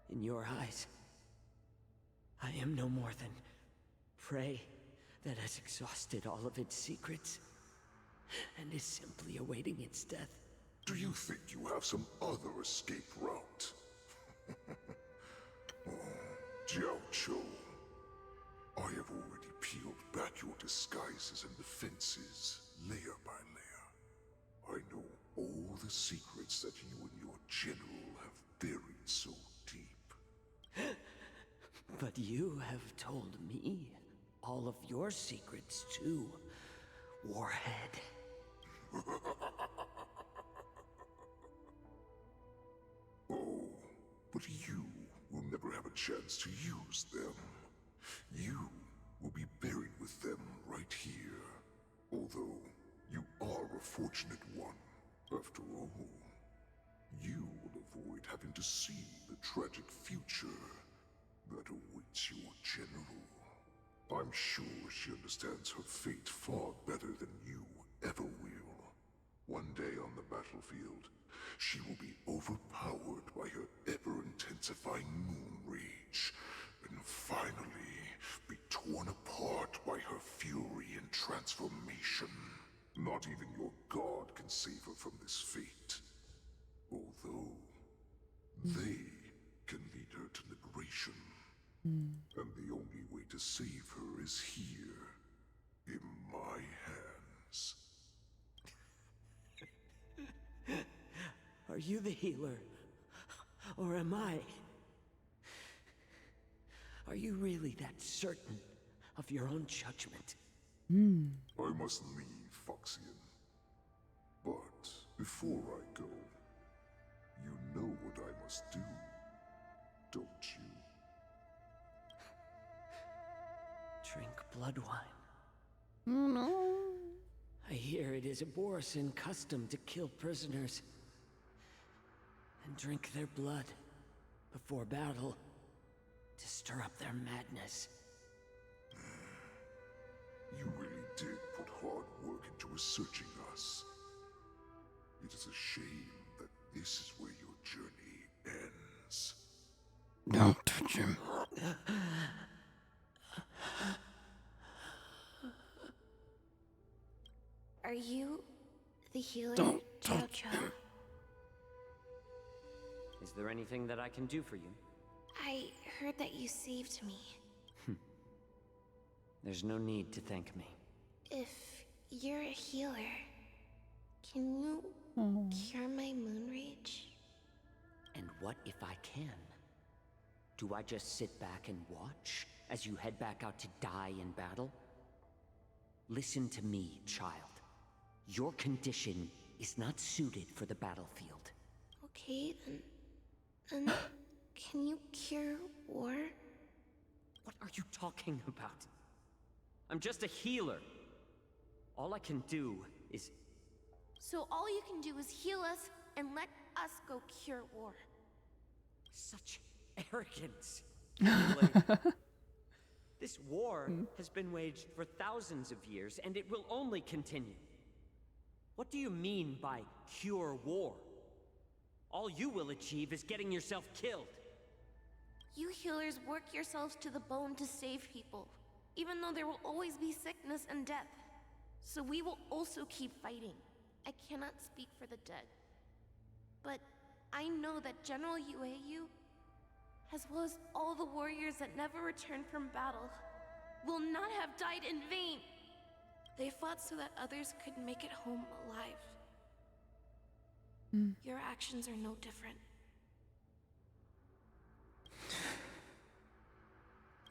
O: in your eyes, I am no more than prey that has exhausted all of its secrets and is simply awaiting its death.
K: Do you think you have some other escape route? Jiaoqui, I have already peeled back your disguises and defenses, layer by layer. I know all the secrets that you and your general have buried so deep.
O: But you have told me all of your secrets too, Warhead.
K: Oh, but you will never have a chance to use them. You will be buried with them right here. Although, you are a fortunate one, after all. You will avoid having to see the tragic future that awaits your general. I'm sure she understands her fate far better than you ever will. One day on the battlefield, she will be overpowered by her ever-intensifying moon rage, and finally be torn apart by her fury and transformation. Not even your god can save her from this fate. Although, they can lead her to liberation. And the only way to save her is here, in my hands.
O: Are you the healer? Or am I? Are you really that certain of your own judgment?
K: I must leave, Foxian. But before I go, you know what I must do, don't you?
O: Drink blood wine.
A: No.
O: I hear it is a borisin custom to kill prisoners and drink their blood before battle to stir up their madness.
K: You really did put hard work into researching us. It is a shame that this is where your journey ends.
A: Don't touch him.
L: Are you the healer,
A: Don't touch
L: Jiaoqui?
A: him.
Q: Is there anything that I can do for you?
L: I heard that you saved me.
Q: There's no need to thank me.
L: If you're a healer, can you cure my moon rage?
Q: And what if I can? Do I just sit back and watch as you head back out to die in battle? Listen to me, child. Your condition is not suited for the battlefield.
L: Okay, then can you cure war?
Q: What are you talking about? I'm just a healer. All I can do is...
L: So all you can do is heal us and let us go cure war.
Q: Such arrogance. Hoolay. This war has been waged for thousands of years, and it will only continue. What do you mean by cure war? All you will achieve is getting yourself killed.
L: You healers work yourselves to the bone to save people, even though there will always be sickness and death. So we will also keep fighting. I cannot speak for the dead. But I know that General Yueyu, as well as all the warriors that never returned from battle, will not have died in vain. They fought so that others could make it home alive. Your actions are no different.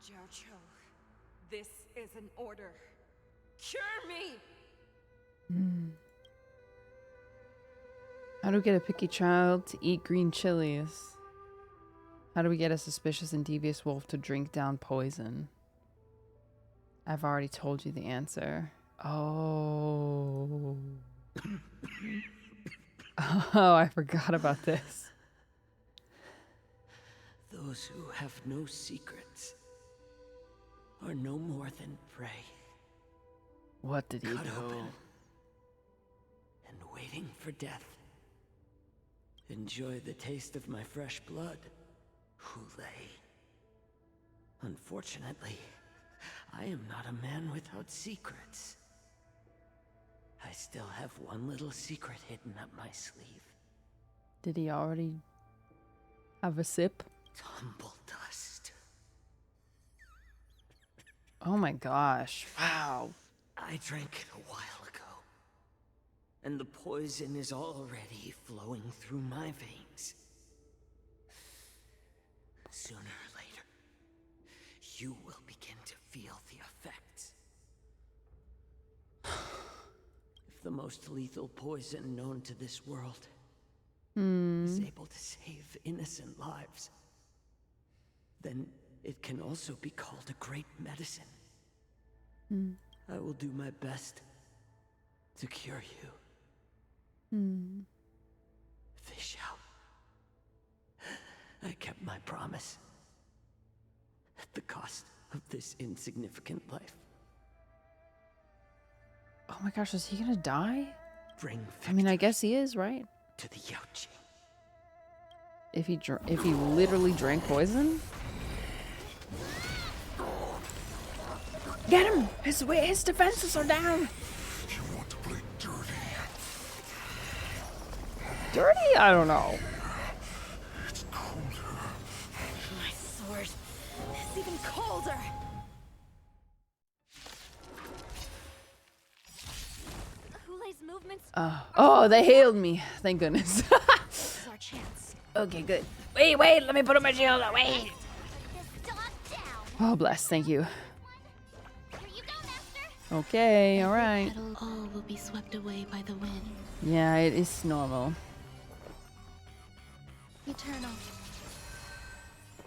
D: Jiaoqui, this is an order. Cure me!
A: How do we get a picky child to eat green chilies? How do we get a suspicious and devious wolf to drink down poison? I've already told you the answer. Oh. Oh, I forgot about this.
O: Those who have no secrets are no more than prey.
A: What did he
O: Cut
A: do?
O: open and waiting for death. Enjoy the taste of my fresh blood, Hoolay. Unfortunately, I am not a man without secrets. I still have one little secret hidden up my sleeve.
A: Did he already have a sip?
O: Tumble dust.
A: Oh my gosh. Wow.
O: I drank it a while ago, and the poison is already flowing through my veins. Sooner or later, you will begin to feel the effects. If the most lethal poison known to this world is able to save innocent lives, then it can also be called a great medicine. I will do my best to cure you. Feixiao, I kept my promise at the cost of this insignificant life.
A: Oh my gosh, is he gonna die?
O: Bring
A: I mean, I guess he is, right?
O: to the Jiaoqui.
A: If he literally drank poison? Get him! His defenses are down!
K: You want to play dirty?
A: Dirty? I don't know.
K: It's colder.
D: My sword is even colder.
L: Hulay's movements.
A: Oh, they healed me. Thank goodness.
L: This is our chance.
A: Okay, good. Wait, let me put on my shield. Wait. Oh, bless. Thank you. Okay, alright.
S: All will be swept away by the wind.
A: Yeah, it is normal.
L: Eternal.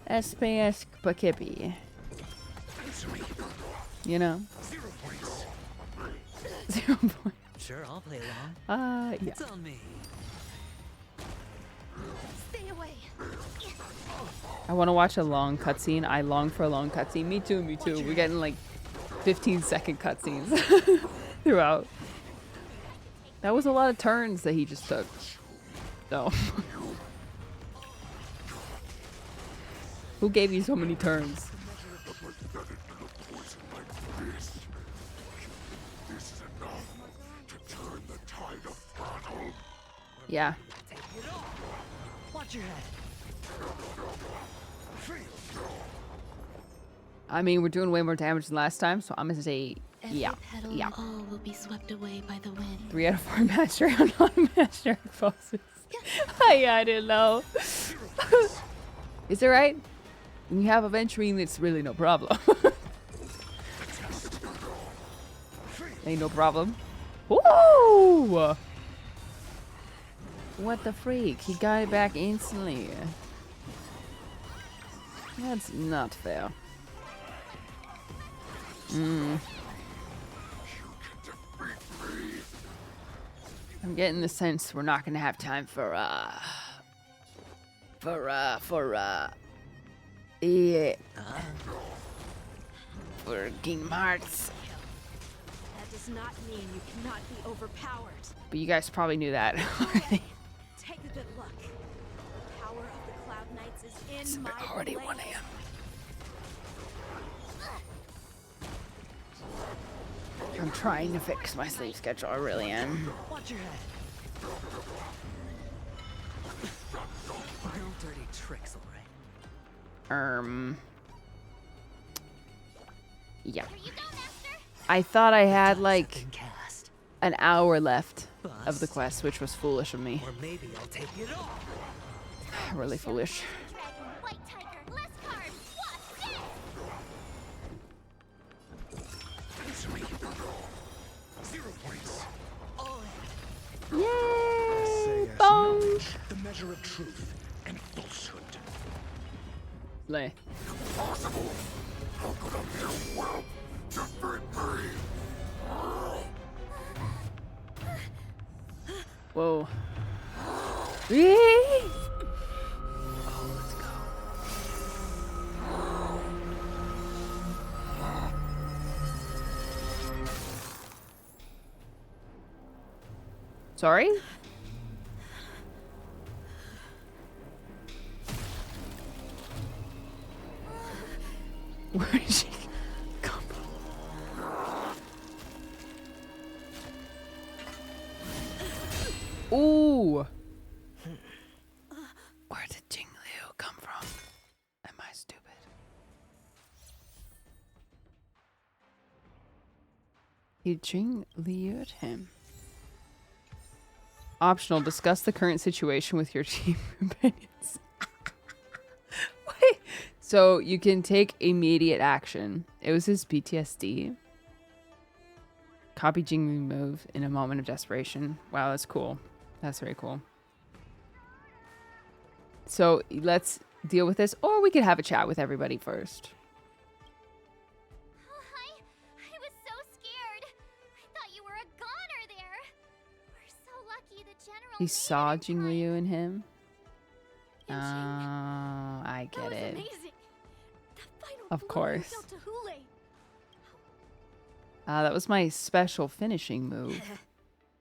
A: SPS Pakipi. You know?
K: 0 points.
A: 0 points.
G: Sure, I'll play along.
A: Yeah.
G: It's on me.
L: Stay away.
A: I want to watch a long cutscene. I long for a long cutscene. Me too, me too. We're getting like 15-second cutscenes throughout. That was a lot of turns that he just took. No. Who gave you so many turns?
K: This is enough to turn the tide of battle.
A: Yeah.
G: Watch your head.
A: I mean, we're doing way more damage than last time, so I'm gonna say yeah.
S: Petal
A: Yeah.
S: all will be swept away by the wind.
A: 3 out of 4 master and non-master bosses. Yeah, I didn't know. Is it right? When you have Aventurine, it's really no problem. Ain't no problem. Woo! What the freak? He got it back instantly. That's not fair. I'm getting the sense we're not gonna have time for Kingdom Hearts.
E: That does not mean you cannot be overpowered.
A: But you guys probably knew that.
E: Take a good look. The power of the Cloud Knights is in my
A: already
E: blade.
A: 1 a.m. I'm trying to fix my sleep schedule. I really am.
G: Watch your head. No dirty tricks, alright?
A: Yeah. I thought I had like an hour left of the quest, which was foolish of me.
G: Or maybe I'll take it off.
A: Really foolish. Yay! Bonk!
N: The measure of truth and falsehood.
A: Lay.
K: Impossible. How could a mere whelp defeat me?
A: Whoa. Yay! Oh, let's go. Sorry? Where did she come from? Ooh! Where did Jing Liu come from? Am I stupid? He Jing Liu'd him. Optional, discuss the current situation with your team companions. Wait. So you can take immediate action. It was his PTSD. Copy Jing Liu move in a moment of desperation. Wow, that's cool. That's very cool. So let's deal with this, or we could have a chat with everybody first.
L: I was so scared. I thought you were a goner there. We're so lucky the general.
A: He saw Jing Liu in him. Oh, I get it.
L: Amazing.
A: Of course.
L: To Hoolay.
A: That was my special finishing move.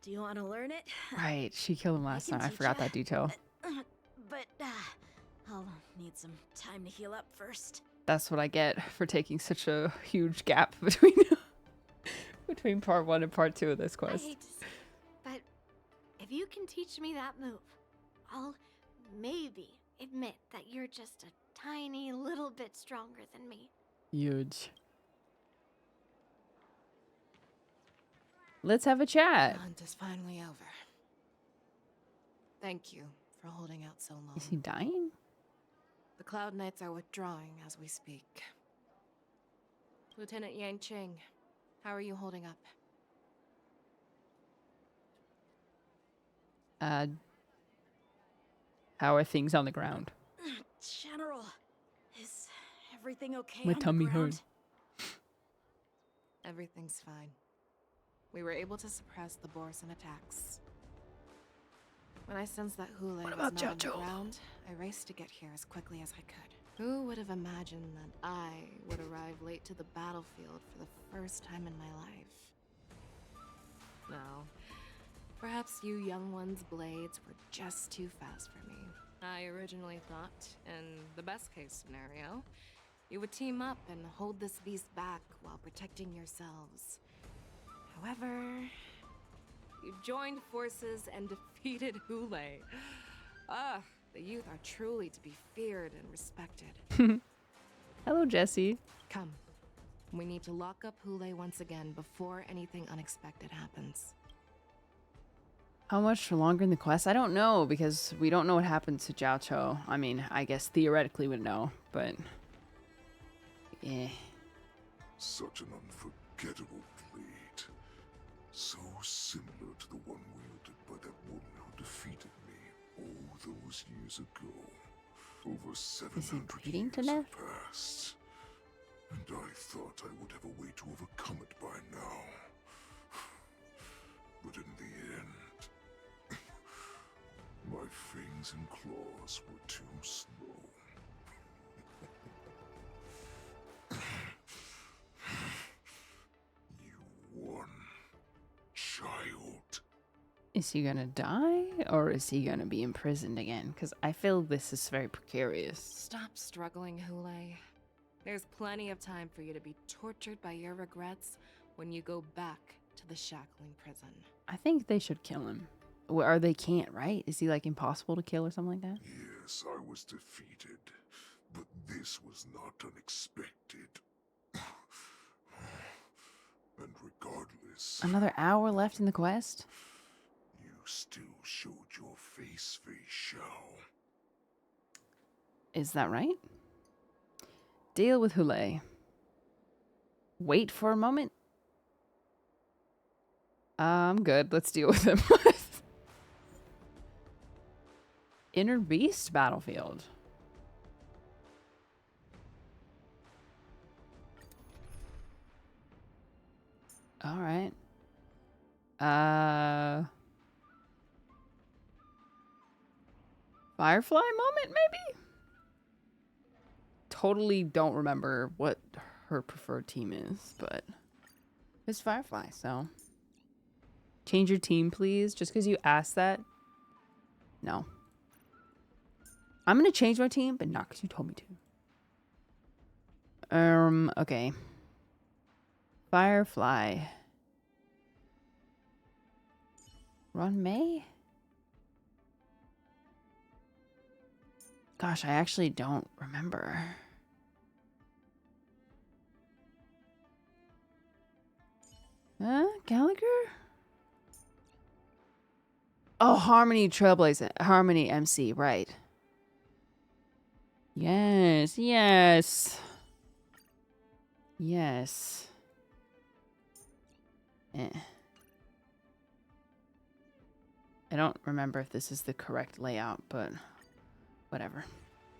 E: Do you want to learn it?
A: Right, she killed him last time. I
E: teach
A: forgot
E: ya.
A: that detail.
E: But I'll need some time to heal up first.
A: That's what I get for taking such a huge gap between between part 1 and part 2 of this quest.
T: I hate to say, but if you can teach me that move, I'll maybe admit that you're just a tiny little bit stronger than me.
A: Huge. Let's have a chat.
F: The hunt is finally over. Thank you for holding out so long.
A: Is he dying?
F: The Cloud Knights are withdrawing as we speak. Lieutenant Yang Cheng, how are you holding up?
A: How are things on the ground?
E: General, is everything okay?
A: My
E: on the
A: tummy
E: ground?
A: hurt.
F: Everything's fine. We were able to suppress the borisin attacks. When I sensed that Hoolay was not on the ground, I raced to get here as quickly as I could. Who would have imagined that I would arrive late to the battlefield for the first time in my life? No. Perhaps you young ones' blades were just too fast for me. I originally thought, in the best case scenario, you would team up and hold this beast back while protecting yourselves. However, you joined forces and defeated Hoolay. Ah, the youth are truly to be feared and respected.
A: Hello, Jesse.
F: Come. We need to lock up Hoolay once again before anything unexpected happens.
A: How much longer in the quest? I don't know, because we don't know what happened to Jiaoqui. I mean, I guess theoretically we'd know, but... yeah.
K: Such an unforgettable blade. So similar to the one wielded by that woman who defeated me. All those years ago, over 700
A: Is he bleeding
K: years
A: to death?
K: have passed, and I thought I would have a way to overcome it by now. But in the end, my fangs and claws were too slow. You won, child.
A: Is he gonna die or is he gonna be imprisoned again? Because I feel this is very precarious.
F: Stop struggling, Hoolay. There's plenty of time for you to be tortured by your regrets when you go back to the shackling prison.
A: I think they should kill him. Or they can't, right? Is he like impossible to kill or something like that?
K: Yes, I was defeated, but this was not unexpected. And regardless,
A: Another hour left in the quest?
K: you still showed your face, Feixiao.
A: Is that right? Deal with Hoolay. Wait for a moment. I'm good. Let's deal with him. Inner Beast battlefield. All right. Firefly moment, maybe? Totally don't remember what her preferred team is, but it's Firefly, so. Change your team, please. Just because you asked that. No. I'm going to change my team, but not because you told me to. Okay. Firefly. Ron May? Gosh, I actually don't remember. Gallagher? Oh, Harmony Trailblazer. Harmony MC, right. Yes, yes. Yes. I don't remember if this is the correct layout, but whatever.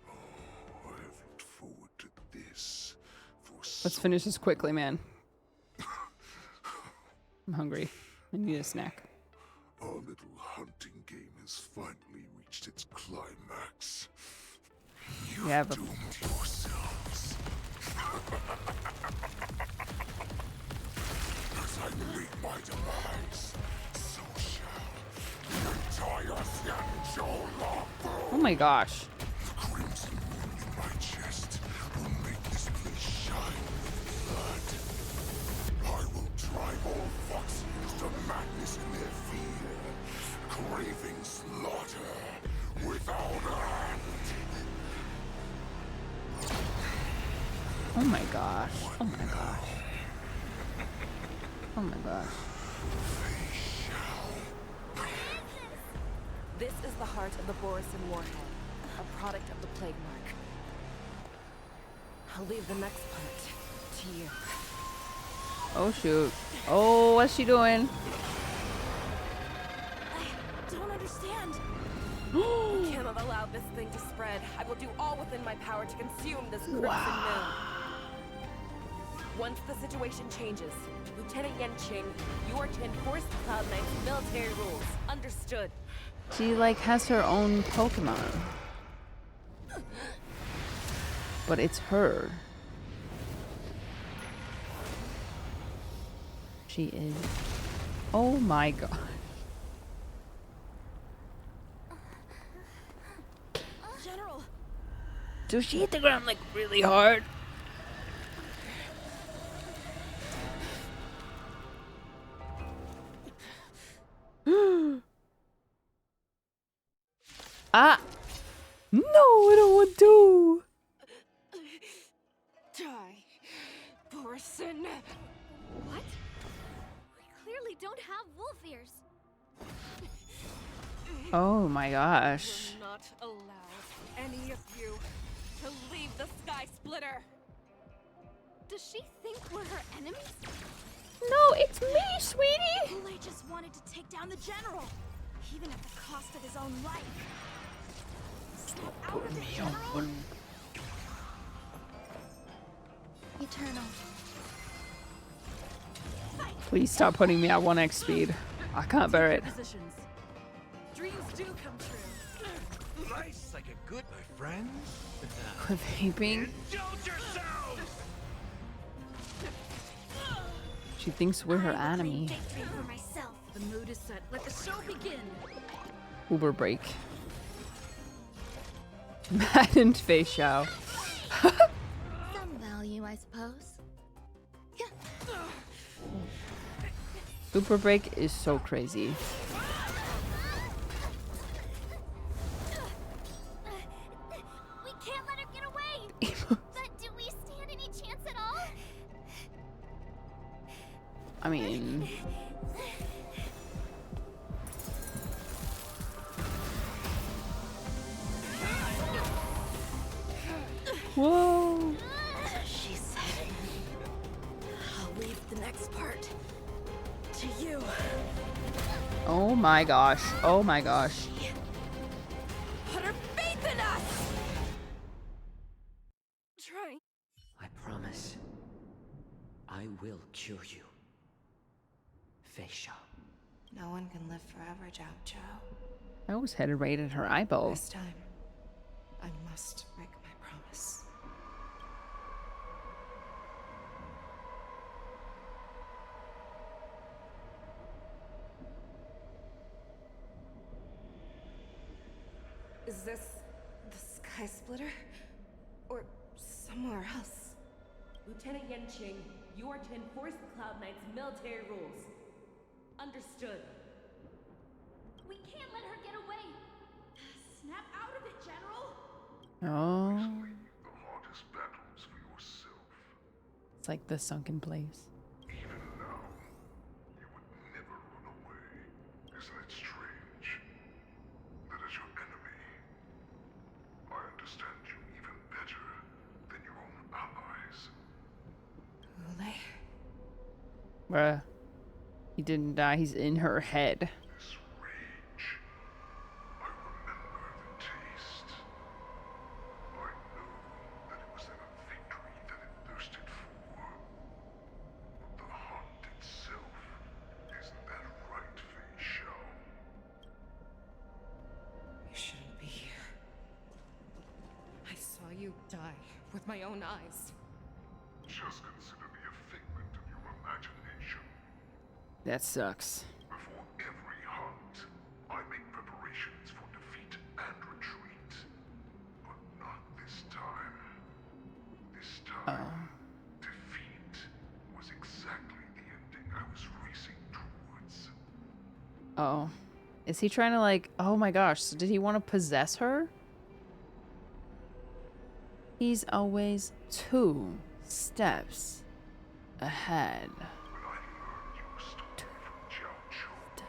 K: I have looked forward to this for
A: Let's finish this quickly, man. I'm hungry. I need a snack.
K: Our little hunting game has finally reached its climax. You
A: have
K: doomed yourselves. As I meet my demise, so shall the entire Xianzhou Luofu.
A: Oh my gosh.
K: The crimson wound in my chest will make this place shine with blood. I will drive all Foxians to madness in their fear, craving slaughter without end.
A: Oh my gosh. Oh my gosh. Oh my gosh.
D: This is the heart of the borisin warhead, a product of the plague mark. I'll leave the next part to you.
A: Oh shoot. Oh, what's she doing?
D: I don't understand. I cannot allow this thing to spread. I will do all within my power to consume this crimson moon. Once the situation changes, Lieutenant Yanqing, you are to enforce the Cloud Knight's military rules. Understood.
A: She like has her own Pokemon. But it's her. She is. Oh my god.
E: General.
A: Does she hit the ground like really hard? Ah! No, I don't want to.
D: Die, Borisin.
L: What? We clearly don't have wolf ears.
A: Oh my gosh.
D: I will not allow any of you to leave the Sky Splitter.
L: Does she think we're her enemies?
A: No, it's me, sweetie.
E: Hoolay just wanted to take down the general. Even at the cost of his own life. Snap out
A: Put
E: of it,
A: me
E: General.
A: on.
L: Eternal.
A: Please stop putting me at 1x speed. I can't bear it.
D: Dreams do come true.
N: Nice like a good, my friend.
A: Quit vaping.
N: Indulge yourselves!
A: She thinks we're her enemy.
E: For myself.
D: The mood is set. Let the show begin.
A: Uber break. Maddened Feixiao.
L: Some value, I suppose.
A: Super break is so crazy.
L: We can't let her get away. But do we stand any chance at all?
A: I mean, whoa.
E: She said, I'll leave the next part to you.
A: Oh my gosh. Oh my gosh.
E: Put her faith in us! Try.
O: I promise. I will cure you. Feixiao.
F: No one can live forever, Jiaoqui.
A: I always headed right at her eyeball.
F: This time, I must break my promise. Is this the Sky Splitter? Or somewhere else?
H: Lieutenant Yanqing, you are to enforce the Cloud Knight's military rules. Understood.
L: We can't let her get away. Snap out of it, General.
A: Oh.
K: The hardest battles for yourself.
A: It's like the sunken place.
K: Even now, you would never run away. Isn't it strange? That as your enemy, I understand you even better than your own allies.
F: Hoolay?
A: Bruh. He didn't die. He's in her head.
K: This rage, I remember the taste. I know that it was then a victory that it thirsted for. But the hunt itself, isn't that right, Feixiao?
F: You shouldn't be here. I saw you die with my own eyes.
K: Just consider me a figment of your imagination.
A: That sucks.
K: Before every hunt, I make preparations for defeat and retreat. But not this time. This time, defeat was exactly the ending I was racing towards.
A: Oh. Is he trying to like, oh my gosh, so did he want to possess her? He's always 2 steps ahead.
K: When I learned your story from Jiaoqui,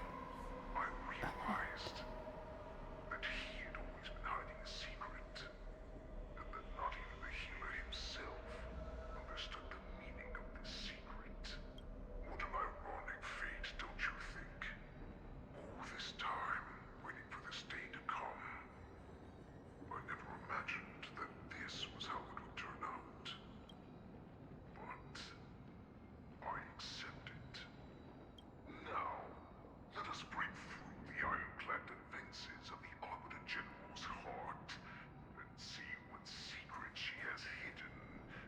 K: I realized that he had always been hiding a secret, and that not even the healer himself understood the meaning of this secret. What an ironic fate, don't you think? All this time, waiting for this day to come. I never imagined that this was how it would turn out. But I accept it. Now, let us break through the ironclad defenses of the Arbiter General's heart and see what secret she has hidden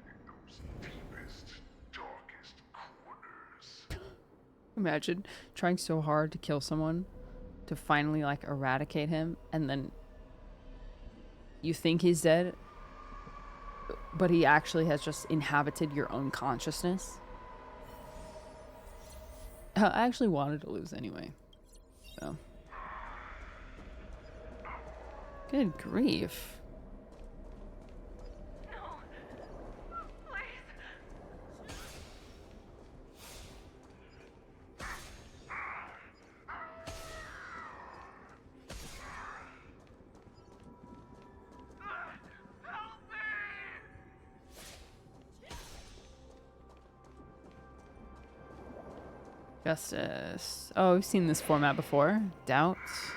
K: in those deepest, darkest corners.
A: Imagine trying so hard to kill someone to finally like eradicate him, and then you think he's dead, but he actually has just inhabited your own consciousness. I actually wanted to lose anyway. So. Good grief. Justice. Oh, we've seen this format before. Doubt.
K: I'm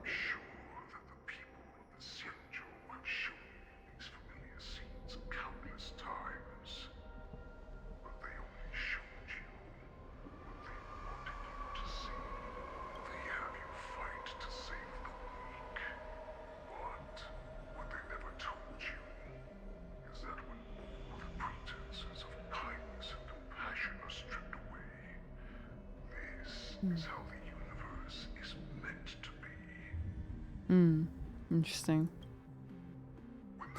K: sure that the people of the Xianzhou have shown these familiar scenes countless times. But they only showed you what they wanted you to see. They have you fight to save the weak. But what they never told you is that when all the pretenses of kindness and compassion are stripped away, this is how the universe is meant to be.
A: Interesting.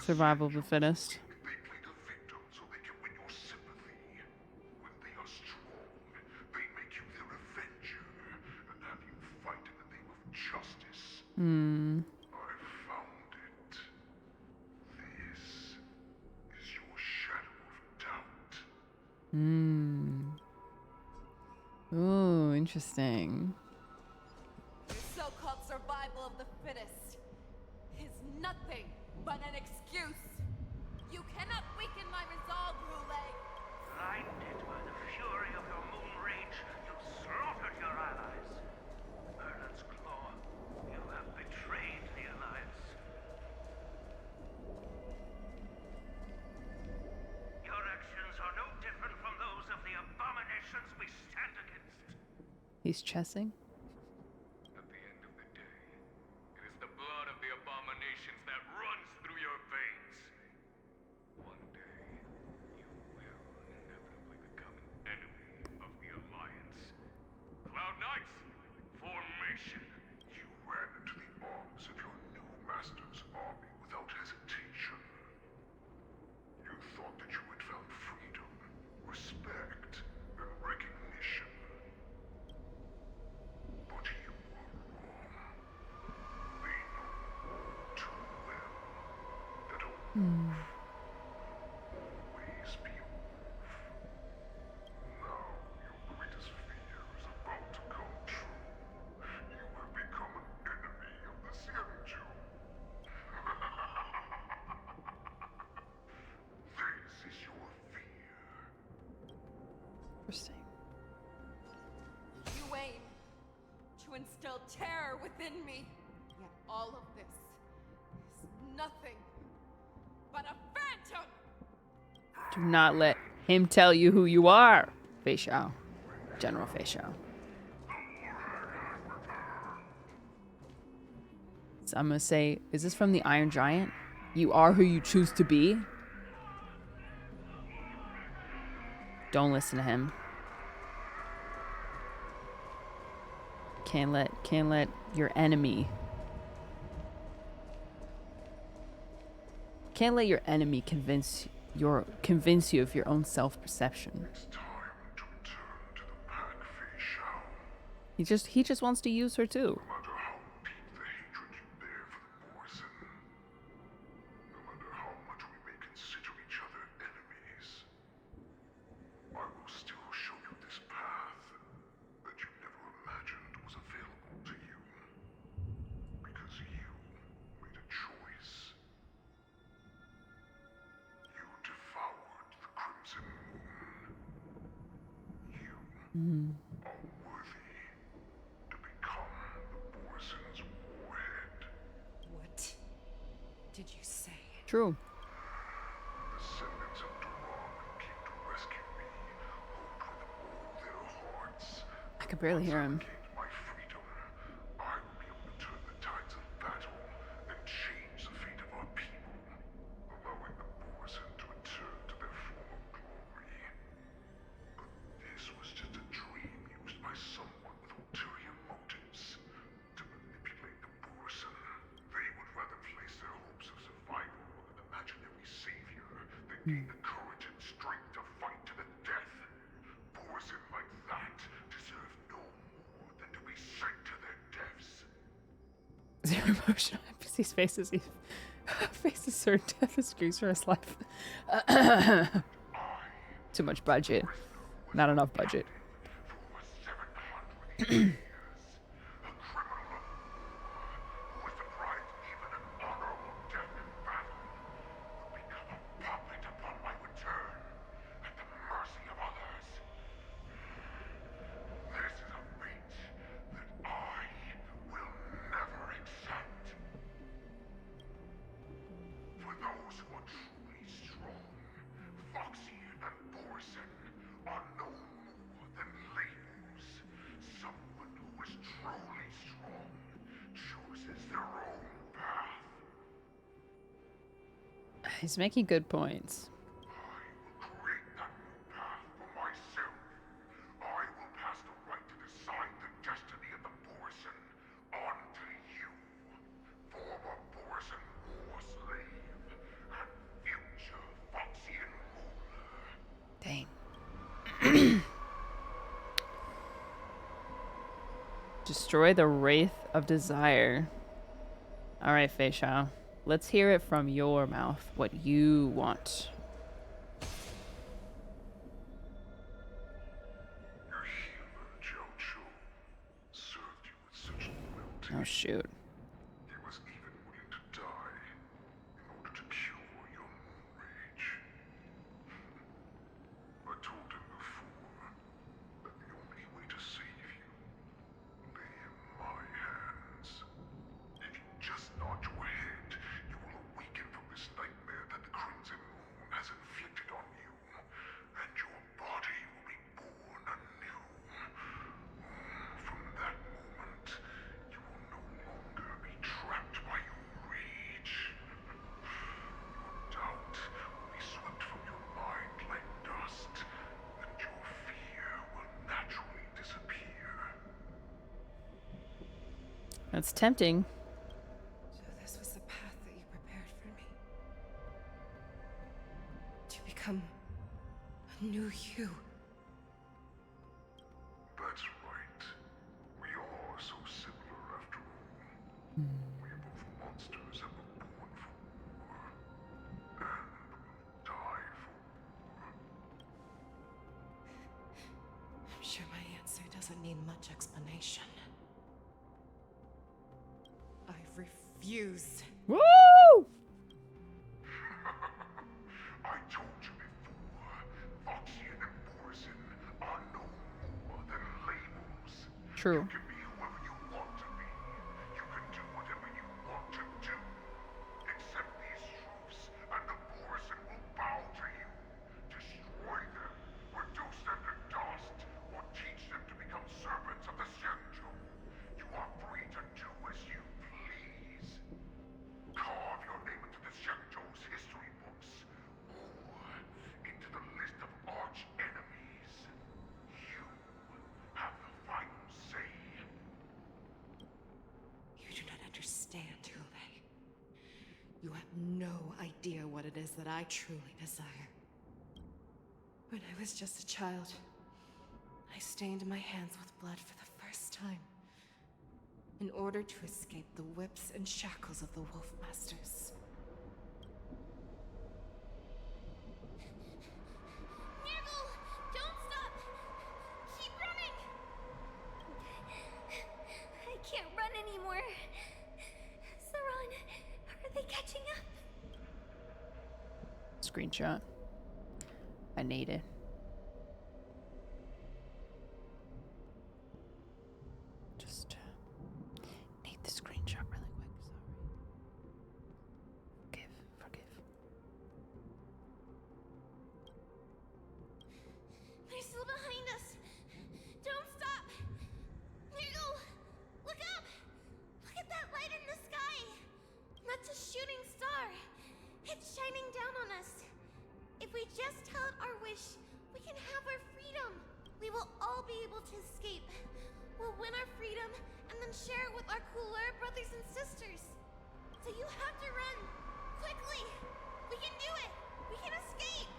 A: Survival of the fittest.
K: They play the victim so they can win your sympathy. When they are strong, they make you their avenger and have you fight in the name of justice. I found it. This is your shadow of doubt.
A: Ooh, interesting.
F: Your so-called survival of the fittest is nothing but an excuse. You cannot weaken my resolve, Hoolay.
C: Blinded by the fury of your moon rage, you slaughtered your allies. Merlin's Claw, you have betrayed the Alliance. Your actions are no different from those of the abominations we stand against.
A: He's chessing.
J: At the end of the day, it is the blood of the abominations that runs through your veins. One day, you will inevitably become an enemy of the Alliance. Cloud Knights, formation.
K: You ran into the arms of your new master's army without hesitation. You thought that you had found freedom, respect, and recognition. But you were wrong. They know all too well that a wolf will always be a wolf. Now your greatest fear is about to come true. You have become an enemy of the Xianzhou. This is your fear.
A: Interesting.
F: You aim to instill terror within me. Yet all of this is nothing but a phantom.
A: Do not let him tell you who you are. Feixiao. General Feixiao. So I'm gonna say, is this from the Iron Giant? You are who you choose to be? Don't listen to him. Can't let your enemy. Can't let your enemy convince you of your own self-perception.
K: It's time to return to the pack, Feixiao.
A: He just wants to use her too.
K: No matter how deep the hatred you bear for the borisin, no matter how much we may consider each other enemies, I will still show you this path that you never imagined was available to you. Because you made a choice. You devoured the Crimson Moon. You are worthy to become the Borisin's warhead.
F: What did you say?
A: True.
K: Descendants of Duran came to rescue me, hoped with all their hearts.
A: I could barely hear him.
K: Gained my freedom, I will be able to turn the tides of battle and change the fate of our people, allowing the Borisin to return to their former glory. But this was just a dream used by someone with ulterior motives to manipulate the Borisin. They would rather place their hopes of survival on an imaginary savior than gain the courage and strength to fight to the death. Borisin like that deserve no more than to be sent to their deaths.
A: Zero emotional NPC's faces. Faces certain death is grease for his life. Too much budget. Not enough budget.
K: For 700 years, a criminal of war who was deprived even an honorable death in battle would become a puppet upon my return, at the mercy of a
A: He's making good points. Dang. Destroy the Wraith of Desire. Alright, Feixiao. Let's hear it from your mouth. What you want.
K: Your healer, Jiaoqui, served you with such loyalty.
A: Oh, shoot.
K: He was even willing to die in order to cure your moon rage. I told him before that the only way to save you lay in my hands. If you just nod your head, you will awaken from this nightmare that the Crimson Moon has inflicted on you, and your body will be born anew. From that moment, you will no longer be trapped by your rage. Your doubt will be swept from your mind like dust, and your fear will naturally disappear.
A: That's tempting.
F: So this was the path that you prepared for me. To become a new you.
K: That's right. We are so similar after all. We are both monsters and were born for war. And will die for war.
F: I'm sure my answer doesn't need much explanation. I refuse.
A: Woo!
K: I told you before, Foxian and Borisin are no more than labels.
A: True.
K: You can be whoever you want to be. You can do whatever you want to do. Accept these truths, and the Borisin will bow to you. Destroy them, reduce them to dust, or teach them to become servants of the Xianzhou. You are free to do as you please. Carve your name into the Xianzhou's history books, or into the list of arch enemies. You have the final say.
F: You do not understand, Hoolay. You have no idea what it is that I truly desire. When I was just a child, I stained my hands with blood for the first time, in order to escape the whips and shackles of the Wolf Masters.
L: Nigel, don't stop! Keep running! I can't run anymore. Saran, are they catching up?
A: Screenshot. I need it. Just need the screenshot really quick. Sorry. Forgive.
L: They're still behind us. Don't stop! Nigel, look up! Look at that light in the sky! That's a shooting star. It's shining down on us. If we just tell it our wish, we can have our freedom. We will all be able to escape. We'll win our freedom and then share it with our cooler brothers and sisters. So you have to run. Quickly! We can do it! We can escape!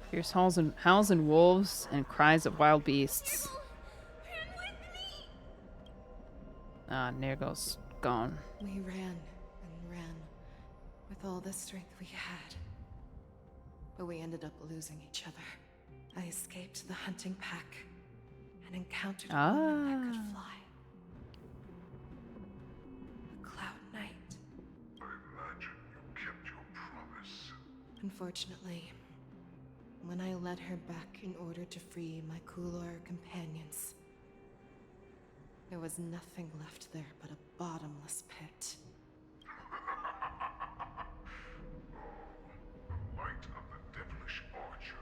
A: Here's howls and wolves and cries of wild beasts. Ah, Nergal's gone.
F: We ran and ran with all the strength we had. But we ended up losing each other. I escaped the hunting pack and encountered a woman that could fly. A Cloud Knight.
K: I imagine you kept your promise.
F: Unfortunately, when I led her back in order to free my cooler companions, there was nothing left there but a bottomless pit.
K: Light of the devilish archer.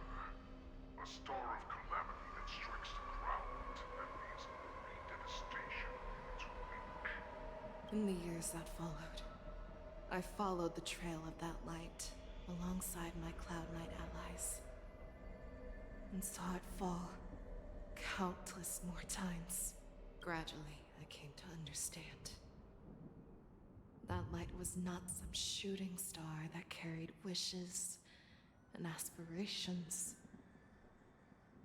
K: A star of calamity that strikes the ground and leaves only devastation in its wake.
F: In the years that followed, I followed the trail of that light alongside my Cloud Knight allies and saw it fall countless more times. Gradually, I came to understand. That light was not some shooting star that carried wishes and aspirations.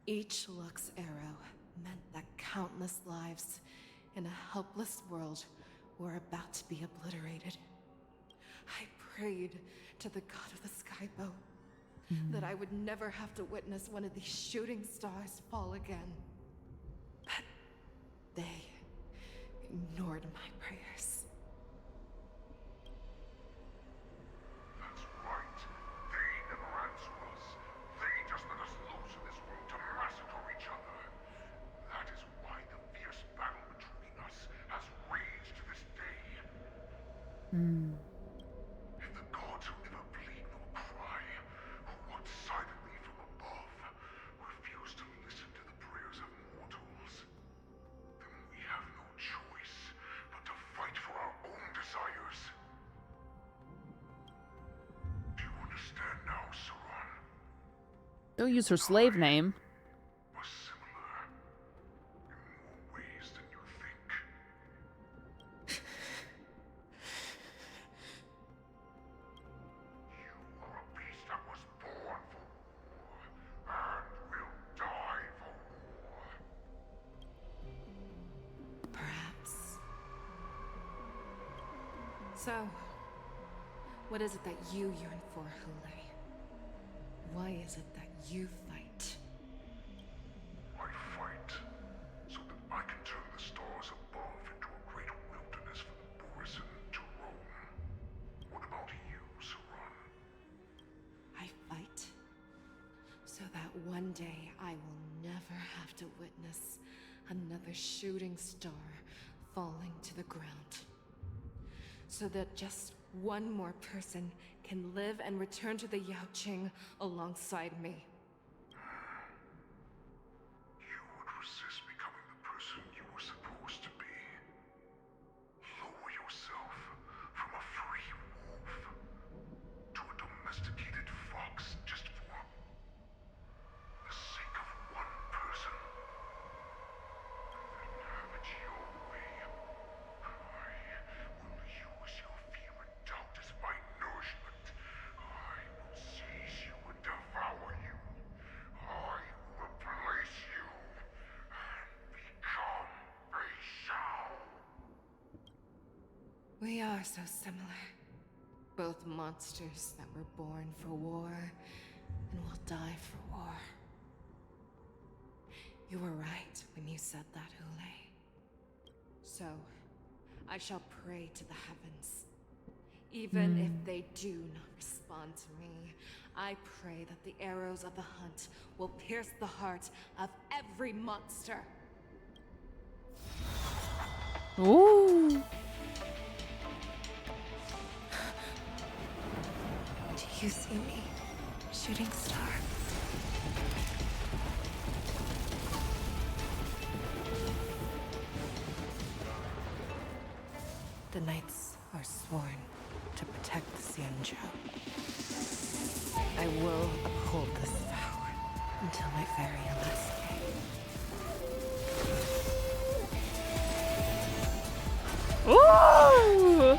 F: Each Lux arrow meant that countless lives in a helpless world were about to be obliterated. I prayed to the god of the skybow that I would never have to witness one of these shooting stars fall again. But they ignored my prayers.
K: That's right. They never answer us. They just let us loose in this world to massacre each other. That is why the fierce battle between us has raged to this day. If the gods who never bleed nor cry, who watch silently from above, refuse to listen to the prayers of mortals, then we have no choice but to fight for our own desires. Do you understand now, Saran?
A: Don't use her slave name.
K: Are similar in more ways than you think. You are a beast that was born for war and will die for war.
F: Perhaps. So, what is it that you yearn for, Hoolay? Why is it that you fight?
K: I fight so that I can turn the stars above into a great wilderness for the borisin to roam. What about you, Saran?
F: I fight so that one day I will never have to witness another shooting star falling to the ground. So that just one more person can live and return to the Yaoqing alongside me.
K: You would resist becoming the person you were supposed to be. Lower yourself from a free wolf to a domesticated fox just for the sake of one person. And then have it your way. I will use your fear and doubt as my nourishment. I will seize you and devour you. I will replace you and become Feixiao.
F: We are so similar. Both monsters that were born for war and will die for war. You were right when you said that, Hoolay. So, I shall pray to the heavens. Even if they do not respond to me, I pray that the arrows of the hunt will pierce the heart of every monster.
A: Ooh.
F: Do you see me, shooting star? The knights are sworn to protect the Xianzhou. I will uphold this vow until my very last day.
A: Ooh!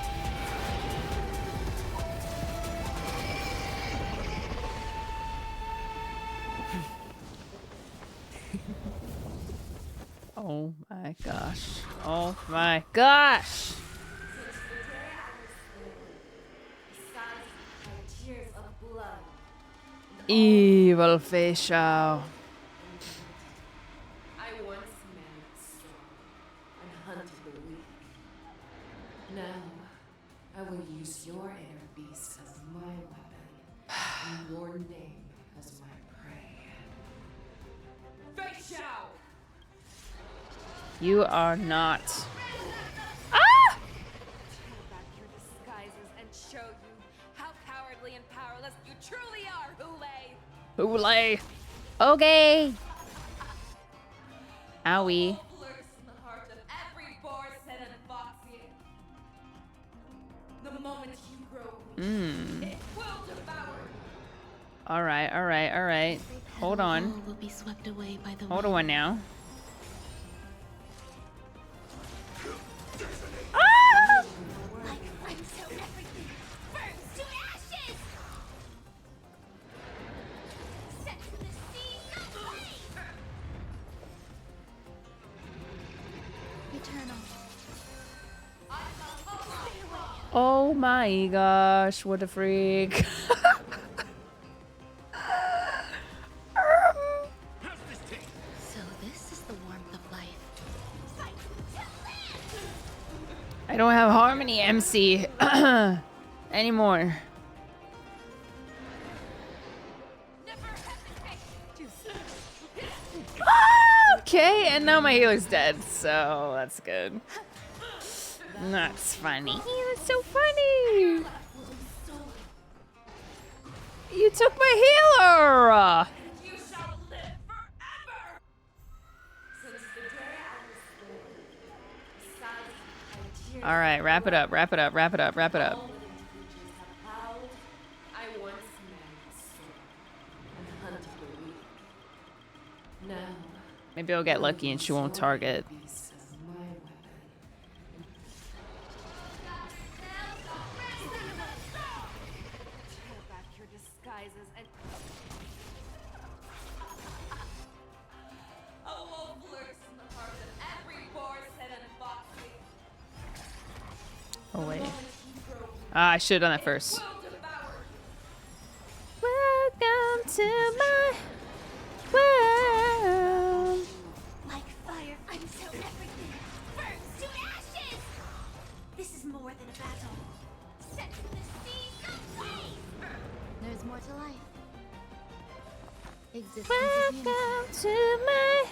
A: Oh my gosh. Oh my gosh. Evil Feixiao.
F: I once married strong and hunted the weak. Now, I will use your inner beast as my weapon, and your name as my prey. Feixiao!
A: You are not. Ah!
F: Tear back your disguises and show you how cowardly and powerless you truly are, Hoolay!
A: Hoolay. Okay. Owie.
F: Lurks in the heart of every borisin and foxian. The moment
A: All right, all right, all right. Hold on.
S: Will be swept away by the
A: Hold
S: wind.
A: on now. Oh my gosh, what a freak.
S: So this is the warmth of life.
A: I don't have Harmony MC anymore. Okay, and now my healer's dead, so that's good. That's funny. That's so funny. You took my healer. All right, wrap it up, wrap it up, wrap it up, wrap it up. Maybe I'll get lucky and she won't target. Oh wait. Ah, I should have done that first. Welcome to my world.
L: Like fire, until everything burns to ashes. This is more than a battle. Set the seas ablaze.
S: There's more to life. Existence
L: Welcome
S: is
L: to my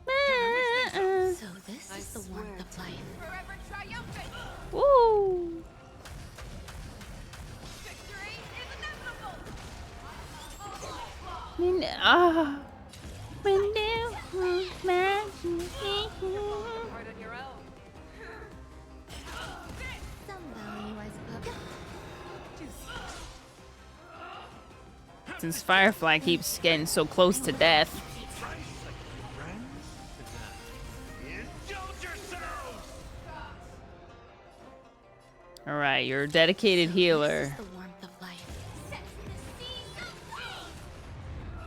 S: world. So this is the warmth of life.
L: forever triumphant.
A: Woo!
L: Victory is inevitable.
A: Since Firefly keeps getting so close to death. All right, you're a dedicated healer.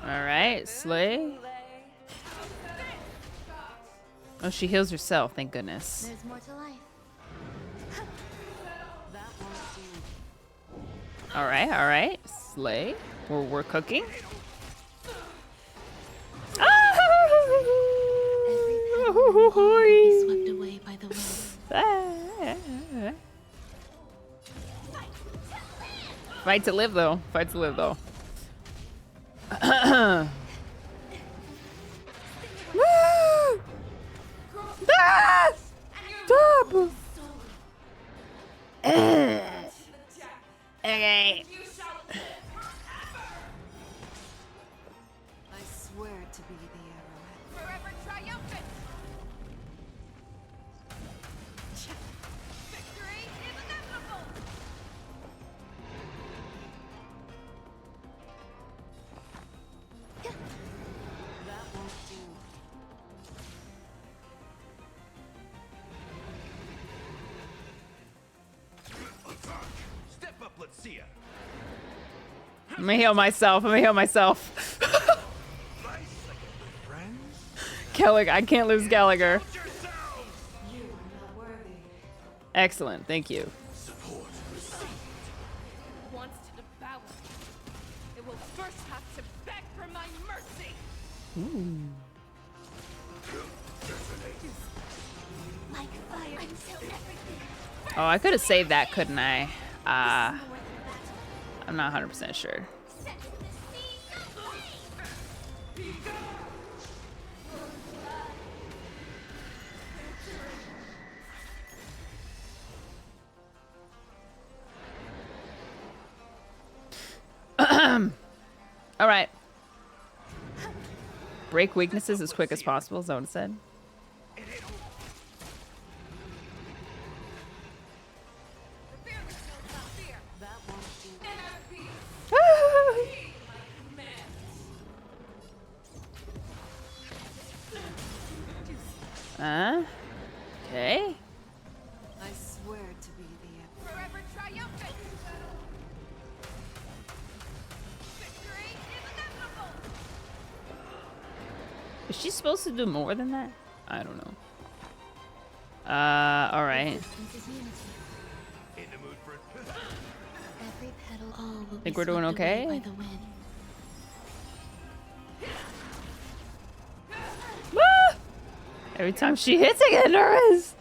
A: All right, Slay. Oh, she heals herself, thank goodness.
S: There's more to life.
A: All right, Slay. We're cooking.
S: Be swept away by the wind.
A: Fight to live, though. Fight to live, though. Stop! Okay.
F: I swear to be the arrowhead.
L: Forever triumphant. Victory is inevitable.
F: That won't do.
I: Step up, let's see ya.
A: I'm gonna heal myself. I'm gonna heal myself. Gallagher, I can't lose Gallagher.
F: You are not worthy.
A: Excellent, thank you.
H: Wants to devour. It will first have to beg for my mercy.
A: Ooh.
L: Like fire until everything.
A: Oh, I could have saved that, couldn't I? I'm not 100% sure. All right. Break weaknesses as quick as possible, is that what it said? Is she supposed to do more than that? I don't know. Alright. Think we're doing okay? Woo! Every time she hits, I get nervous.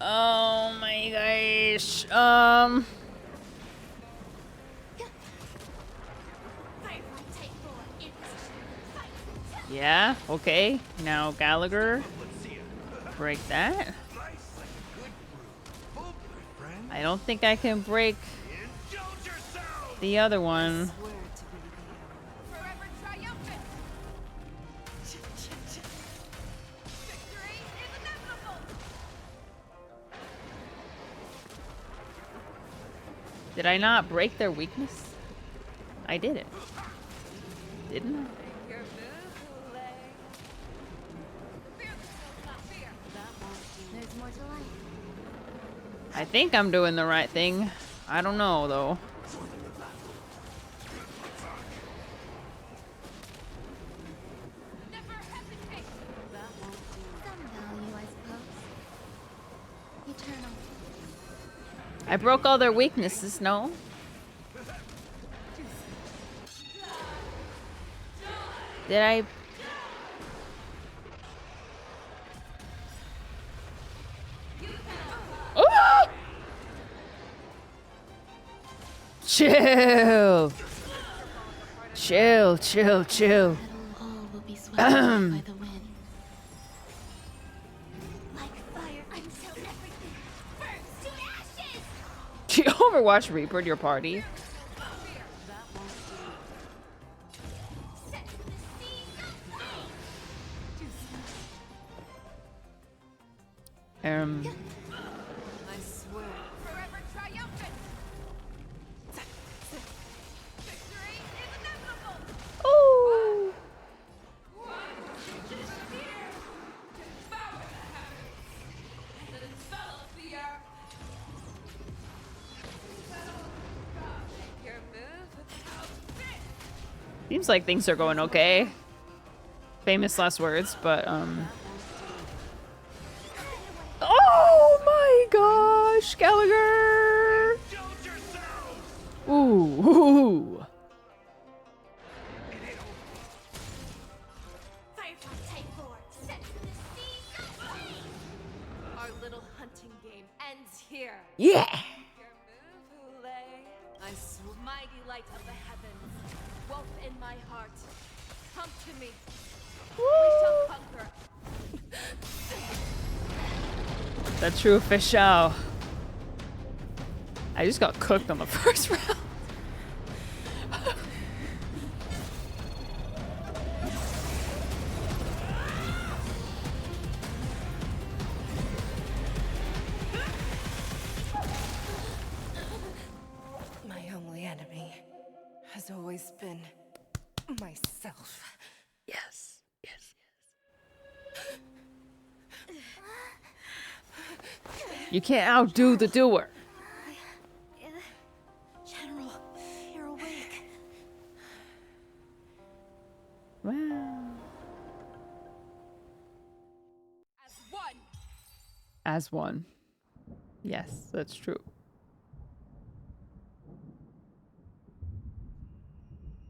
A: Oh my gosh. Yeah, okay. Now Gallagher. Break that. I don't think I can break the other one. Did I not break their weakness? I did it. Didn't I? I think I'm doing the right thing. I don't know, though. I broke all their weaknesses, no? Did I? Oh! Chill. Chill, chill, chill. She Overwatch Reapered your party.
F: I swear. Forever triumphant. Victory is inevitable.
A: Oh. Seems like things are going okay. Famous last words, but oh my gosh, Gallagher! Ooh.
F: Our little hunting game ends here.
A: Yeah.
F: Your move, Hoolay. I swear. Mighty light of the heavens, wolf in my heart, come to me. We shall conquer.
A: That's true, Feixiao. I just got cooked on the first round.
F: My only enemy has always been myself.
A: Yes, yes, yes. You can't outdo the doer.
E: General, you're awake.
A: Wow.
F: As one.
A: As one. Yes, that's true.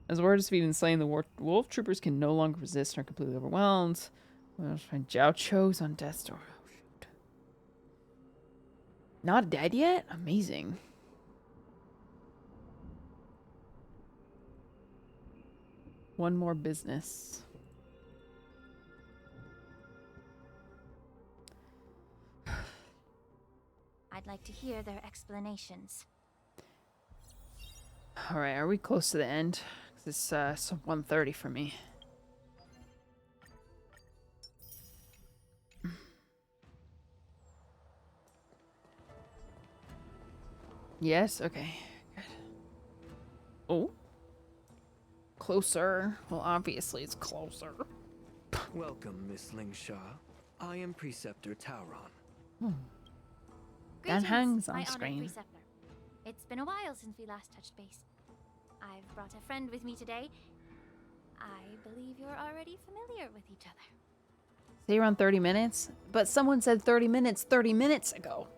A: As Ward is defeated and slain, the wolf troopers can no longer resist and are completely overwhelmed. We'll find Jiaoqi's on death's door. Oh, shoot. Not dead yet? Amazing. One more business.
L: I'd like to hear their explanations.
A: All right, are we close to the end? It's 1:30 for me. Yes. Okay. Good. Oh. closer. Well, obviously it's closer.
M: Welcome, Miss Lingsha. I am Preceptor Tauron.
A: That hangs on
L: my honored
A: screen.
L: preceptor. It's been a while since we last touched base. I've brought a friend with me today. I believe you're already familiar with each other.
A: Say around 30 minutes? But someone said 30 minutes 30 minutes ago.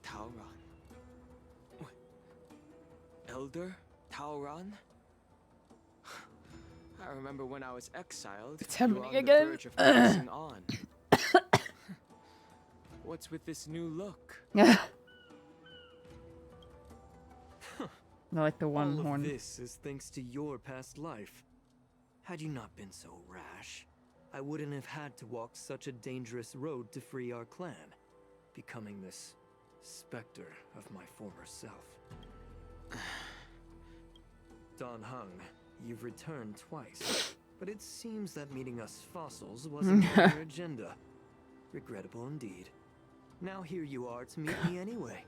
P: Tauron. Elder Tauron? I remember when I was exiled.
A: It's
P: you were
A: happening
P: on the
A: again.
P: verge of passing on. What's with this new look?
A: I like the one
M: All
A: horn.
M: of this is thanks to your past life. Had you not been so rash, I wouldn't have had to walk such a dangerous road to free our clan, becoming this specter of my former self. Don Hung, you've returned twice, but it seems that meeting us fossils wasn't on your agenda. Regrettable indeed. Now here you are to meet me anyway.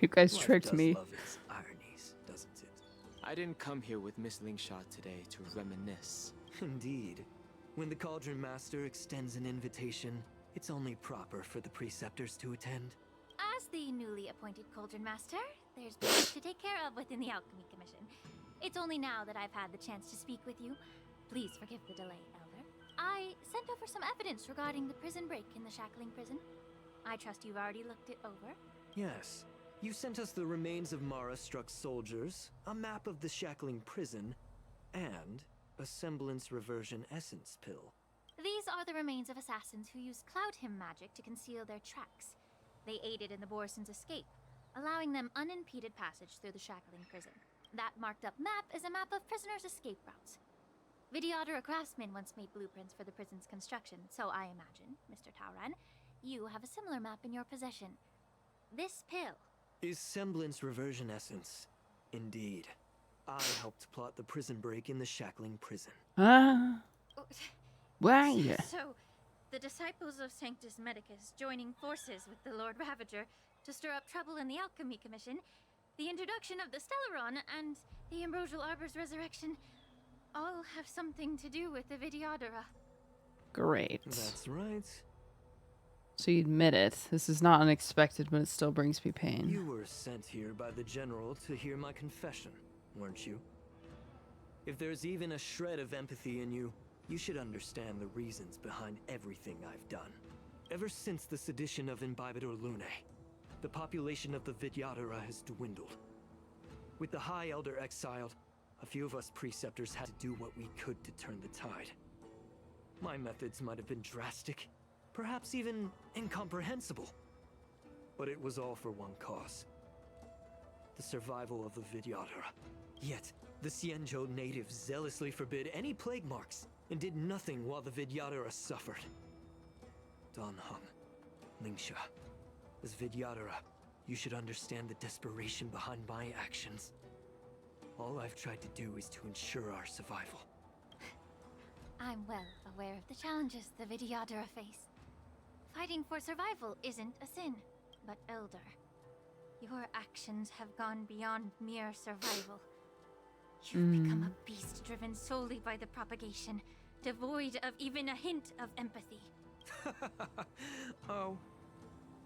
A: You guys
M: Life
A: tricked
M: does
A: me.
M: love its ironies, doesn't it?
P: I didn't come here with Miss Lingsha today to reminisce.
M: Indeed. When the Cauldron Master extends an invitation, it's only proper for the Preceptors to attend.
L: As the newly appointed Cauldron Master, there's much to take care of within the Alchemy Commission. It's only now that I've had the chance to speak with you. Please forgive the delay, Elder. I sent over some evidence regarding the prison break in the Shackling prison. I trust you've already looked it over.
M: Yes. You sent us the remains of Mara-struck soldiers, a map of the Shackling prison, and a semblance reversion essence pill.
L: These are the remains of assassins who used Cloud Hymn magic to conceal their tracks. They aided in the Borison's escape, allowing them unimpeded passage through the Shackling prison. That marked up map is a map of prisoners' escape routes. Vidyadhara craftsmen once made blueprints for the prison's construction, so I imagine, Mr. Tauron, you have a similar map in your possession. This pill
M: Is semblance reversion essence. Indeed. I helped plot the prison break in the Shackling prison.
A: Why?
L: So, the disciples of Sanctus Medicus joining forces with the Lord Ravager to stir up trouble in the Alchemy Commission, the introduction of the Stellaron, and the Ambrosial Arbor's resurrection all have something to do with the Vidyadhara.
A: Great.
M: That's right.
A: So you admit it. This is not unexpected, but it still brings me pain.
M: You were sent here by the General to hear my confession, weren't you? If there's even a shred of empathy in you, you should understand the reasons behind everything I've done. Ever since the sedition of Imbibitor Lunae, the population of the Vidyadhara has dwindled. With the High Elder exiled, a few of us Preceptors had to do what we could to turn the tide. My methods might have been drastic, perhaps even incomprehensible. But it was all for one cause. The survival of the Vidyadhara. Yet, the Xianzhou natives zealously forbid any plague marks and did nothing while the Vidyadhara suffered. Don Hung, Lingsha, as Vidyadhara, you should understand the desperation behind my actions. All I've tried to do is to ensure our survival.
L: I'm well aware of the challenges the Vidyadhara face. Fighting for survival isn't a sin, but Elder, your actions have gone beyond mere survival. You've become a beast driven solely by the propagation, devoid of even a hint of empathy.
M: Oh.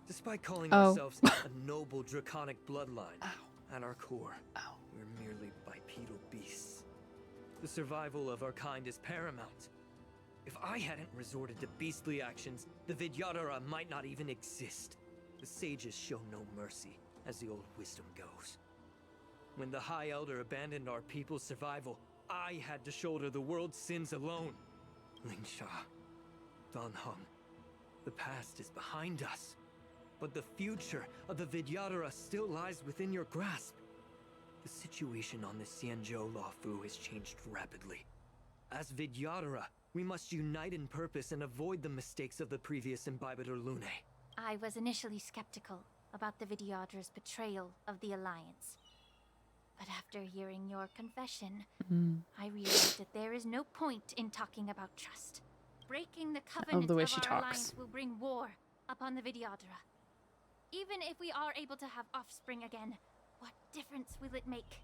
M: Despite calling ourselves a noble draconic bloodline, at our core, we're merely bipedal beasts. The survival of our kind is paramount. If I hadn't resorted to beastly actions, the Vidyadhara might not even exist. The sages show no mercy, as the old wisdom goes. When the High Elder abandoned our people's survival, I had to shoulder the world's sins alone. Lingsha, Don Hung, the past is behind us, but the future of the Vidyadhara still lies within your grasp. The situation on the Xianzhou Luofu has changed rapidly. As Vidyadhara, we must unite in purpose and avoid the mistakes of the previous Imbibitor Lunae.
L: I was initially skeptical about the Vidyadhara's betrayal of the Alliance. But after hearing your confession, I realized that there is no point in talking about trust. Breaking the covenant of our alliance will bring war upon the Vidyadhara. Even if we are able to have offspring again, what difference will it make?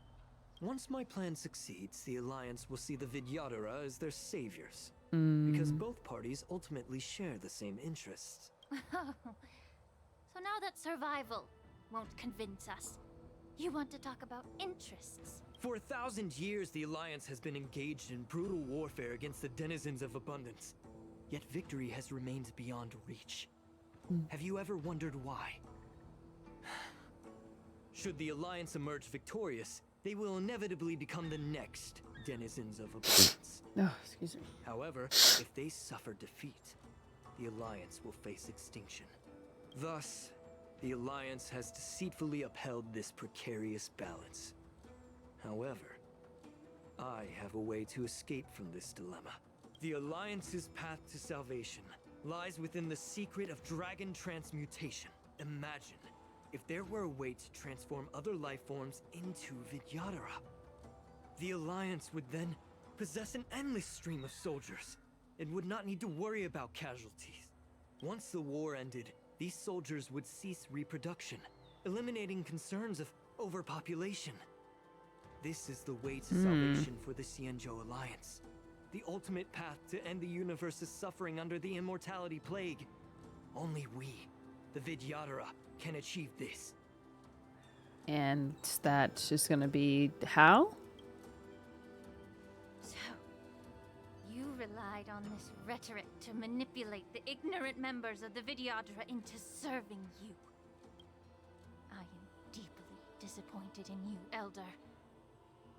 M: Once my plan succeeds, the Alliance will see the Vidyadhara as their saviors.
A: Mm.
M: Because both parties ultimately share the same interests.
L: So now that survival won't convince us, you want to talk about interests?
M: For 1,000 years, the Alliance has been engaged in brutal warfare against the denizens of abundance. Yet victory has remained beyond reach. Have you ever wondered why? Should the Alliance emerge victorious, they will inevitably become the next denizens of abundance.
A: Oh, excuse me.
M: However, if they suffer defeat, the Alliance will face extinction. Thus, the Alliance has deceitfully upheld this precarious balance. However, I have a way to escape from this dilemma. The Alliance's path to salvation lies within the secret of dragon transmutation. Imagine if there were a way to transform other life forms into Vidyadhara. The Alliance would then possess an endless stream of soldiers and would not need to worry about casualties. Once the war ended, these soldiers would cease reproduction, eliminating concerns of overpopulation. This is the way to salvation for the Xianzhou Alliance. The ultimate path to end the universe's suffering under the immortality plague. Only we, the Vidyadhara, can achieve this.
A: And that's just gonna be how?
L: So, you relied on this rhetoric to manipulate the ignorant members of the Vidyadhara into serving you. I am deeply disappointed in you, Elder.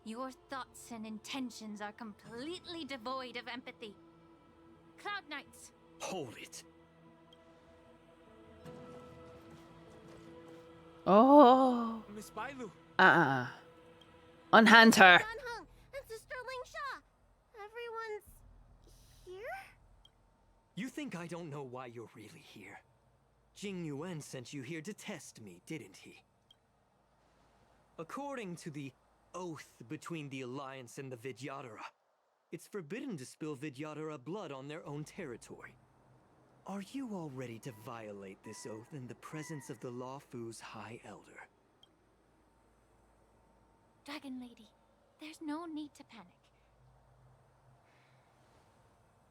L: Your thoughts and intentions are completely devoid of empathy. Cloud Knights!
M: Hold it.
A: Oh.
P: Miss Bailu.
A: Unhand her.
V: Danheng and Sister Lingsha. Everyone's here?
M: You think I don't know why you're really here? Jing Yuan sent you here to test me, didn't he? According to the oath between the Alliance and the Vidyadhara, it's forbidden to spill Vidyadhara blood on their own territory. Are you all ready to violate this oath in the presence of the Luofu's High Elder?
L: Dragon Lady, there's no need to panic.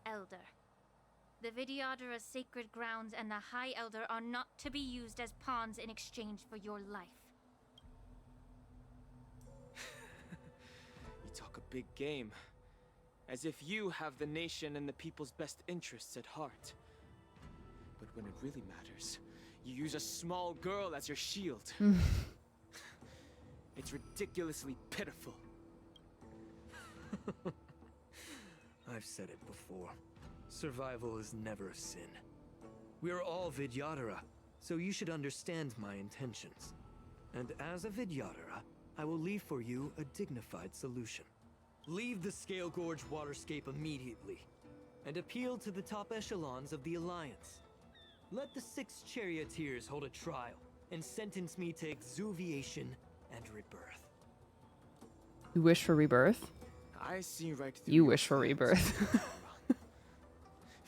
L: Elder, the Vidyadhara's sacred grounds and the High Elder are not to be used as pawns in exchange for your life.
P: You talk a big game. As if you have the nation and the people's best interests at heart. But when it really matters, you use a small girl as your shield. It's ridiculously pitiful.
M: I've said it before. Survival is never a sin. We are all Vidyadhara, so you should understand my intentions. And as a Vidyadhara, I will leave for you a dignified solution. Leave the Scale Gorge waterscape immediately, and appeal to the top echelons of the Alliance. Let the 6 charioteers hold a trial, and sentence me to exuviation and rebirth.
A: You wish for rebirth?
P: I see right through
A: you wish for rebirth.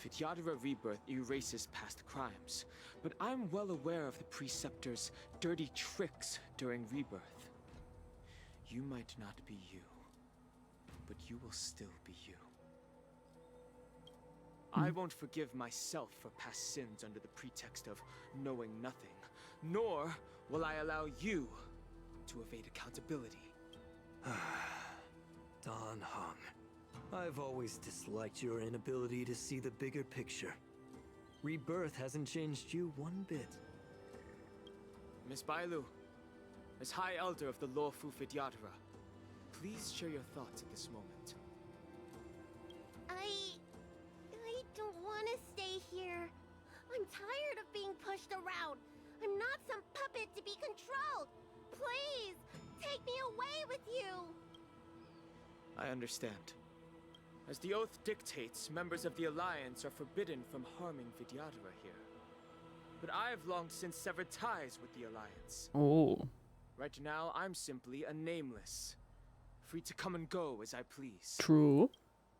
P: Vidyadhara rebirth erases past crimes, but I'm well aware of the Preceptor's dirty tricks during rebirth. You might not be you, but you will still be you. I won't forgive myself for past sins under the pretext of knowing nothing, nor will I allow you to evade accountability.
M: Danheng, I've always disliked your inability to see the bigger picture. Rebirth hasn't changed you one bit.
P: Miss Bailu, as High Elder of the Luofu Vidyadhara, please share your thoughts at this moment.
V: I don't want to stay here. I'm tired of being pushed around. I'm not some puppet to be controlled. Please, take me away with you.
P: I understand. As the oath dictates, members of the Alliance are forbidden from harming Vidyadhara here. But I've long since severed ties with the Alliance.
A: Oh.
P: Right now, I'm simply a nameless. Free to come and go as I please.
A: True.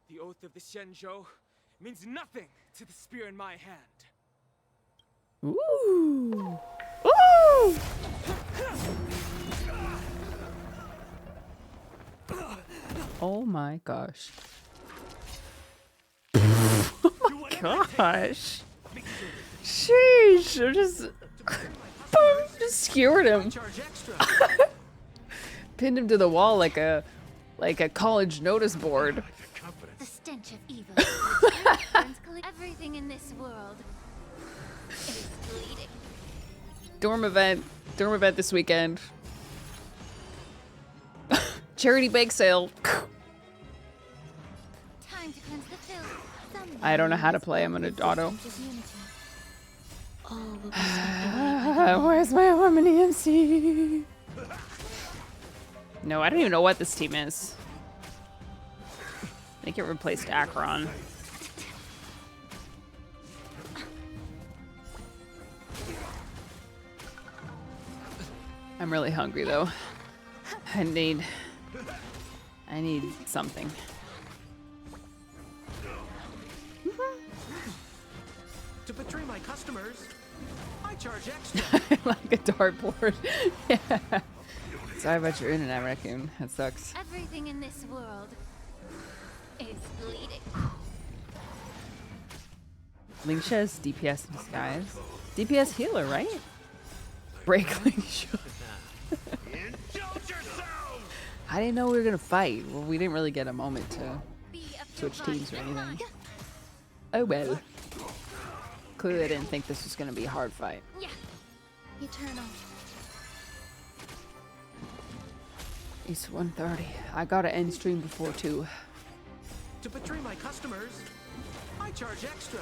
P: The oath of the Xianzhou means nothing to the spear in my hand.
A: Ooh. Ooh! Oh my gosh. Oh my gosh. Sheesh. I just skewered him. Pinned him to the wall like a college notice board.
L: The stench of evil. Everything in this world is bleeding.
A: Dorm event this weekend. Charity bake sale.
L: Time to cleanse the filth.
A: I don't know how to play. I'm gonna auto. Where's my woman EMC? No, I don't even know what this team is. I think it replaced Akron. I'm really hungry though. I need something.
U: To betray my customers, I charge extra.
A: Like a dartboard. Yeah. Sorry about your internet, Raccoon. That sucks.
L: Everything in this world is bleeding.
A: Lingsha is DPS in disguise. DPS healer, right? Break Lingsha. I didn't know we were gonna fight. Well, we didn't really get a moment to switch teams or anything. Oh well. Clearly I didn't think this was gonna be a hard fight.
L: Yeah. Eternal.
A: It's 1:30. I gotta end stream before 2.
U: To betray my customers, I charge extra.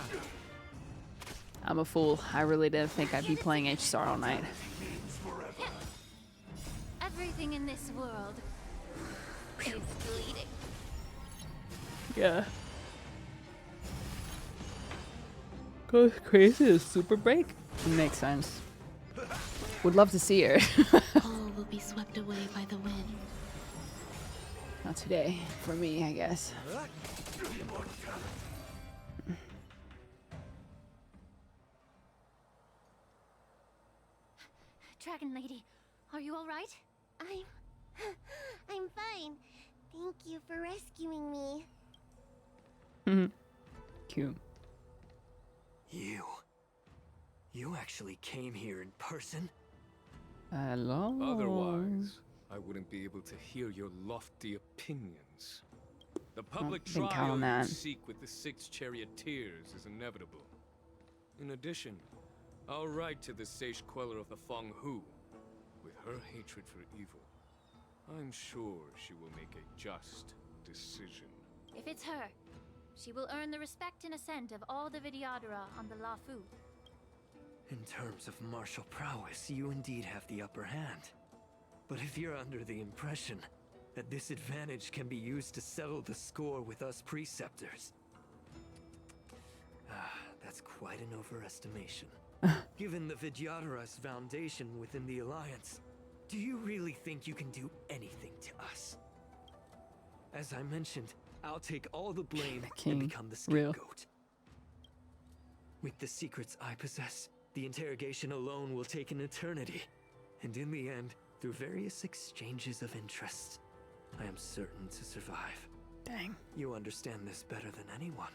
A: I'm a fool. I really didn't think I'd be playing HSR all night.
L: Everything in this world is bleeding.
A: Yeah. Goes crazy is super break. Makes sense. Would love to see her.
S: All will be swept away by the wind.
A: Not today, for me, I guess.
L: Dragon Lady, are you all right?
B: I'm fine. Thank you for rescuing me.
A: Cute.
M: You actually came here in person?
A: Hello.
J: Otherwise, I wouldn't be able to hear your lofty opinions. The public
A: didn't count
J: trial
A: on
J: you
A: that.
J: seek with the 6 charioteers is inevitable. In addition, I'll write to the sage queller of the Feng Hu. With her hatred for evil, I'm sure she will make a just decision.
L: If it's her, she will earn the respect and assent of all the Vidyadhara on the Luofu.
M: In terms of martial prowess, you indeed have the upper hand. But if you're under the impression that this advantage can be used to settle the score with us preceptors, that's quite an overestimation. Given the Vidyadhara's foundation within the Alliance, do you really think you can do anything to us? As I mentioned, I'll take all the blame and become the scapegoat. With the secrets I possess, the interrogation alone will take an eternity. And in the end, through various exchanges of interest, I am certain to survive.
A: Dang.
M: You understand this better than anyone,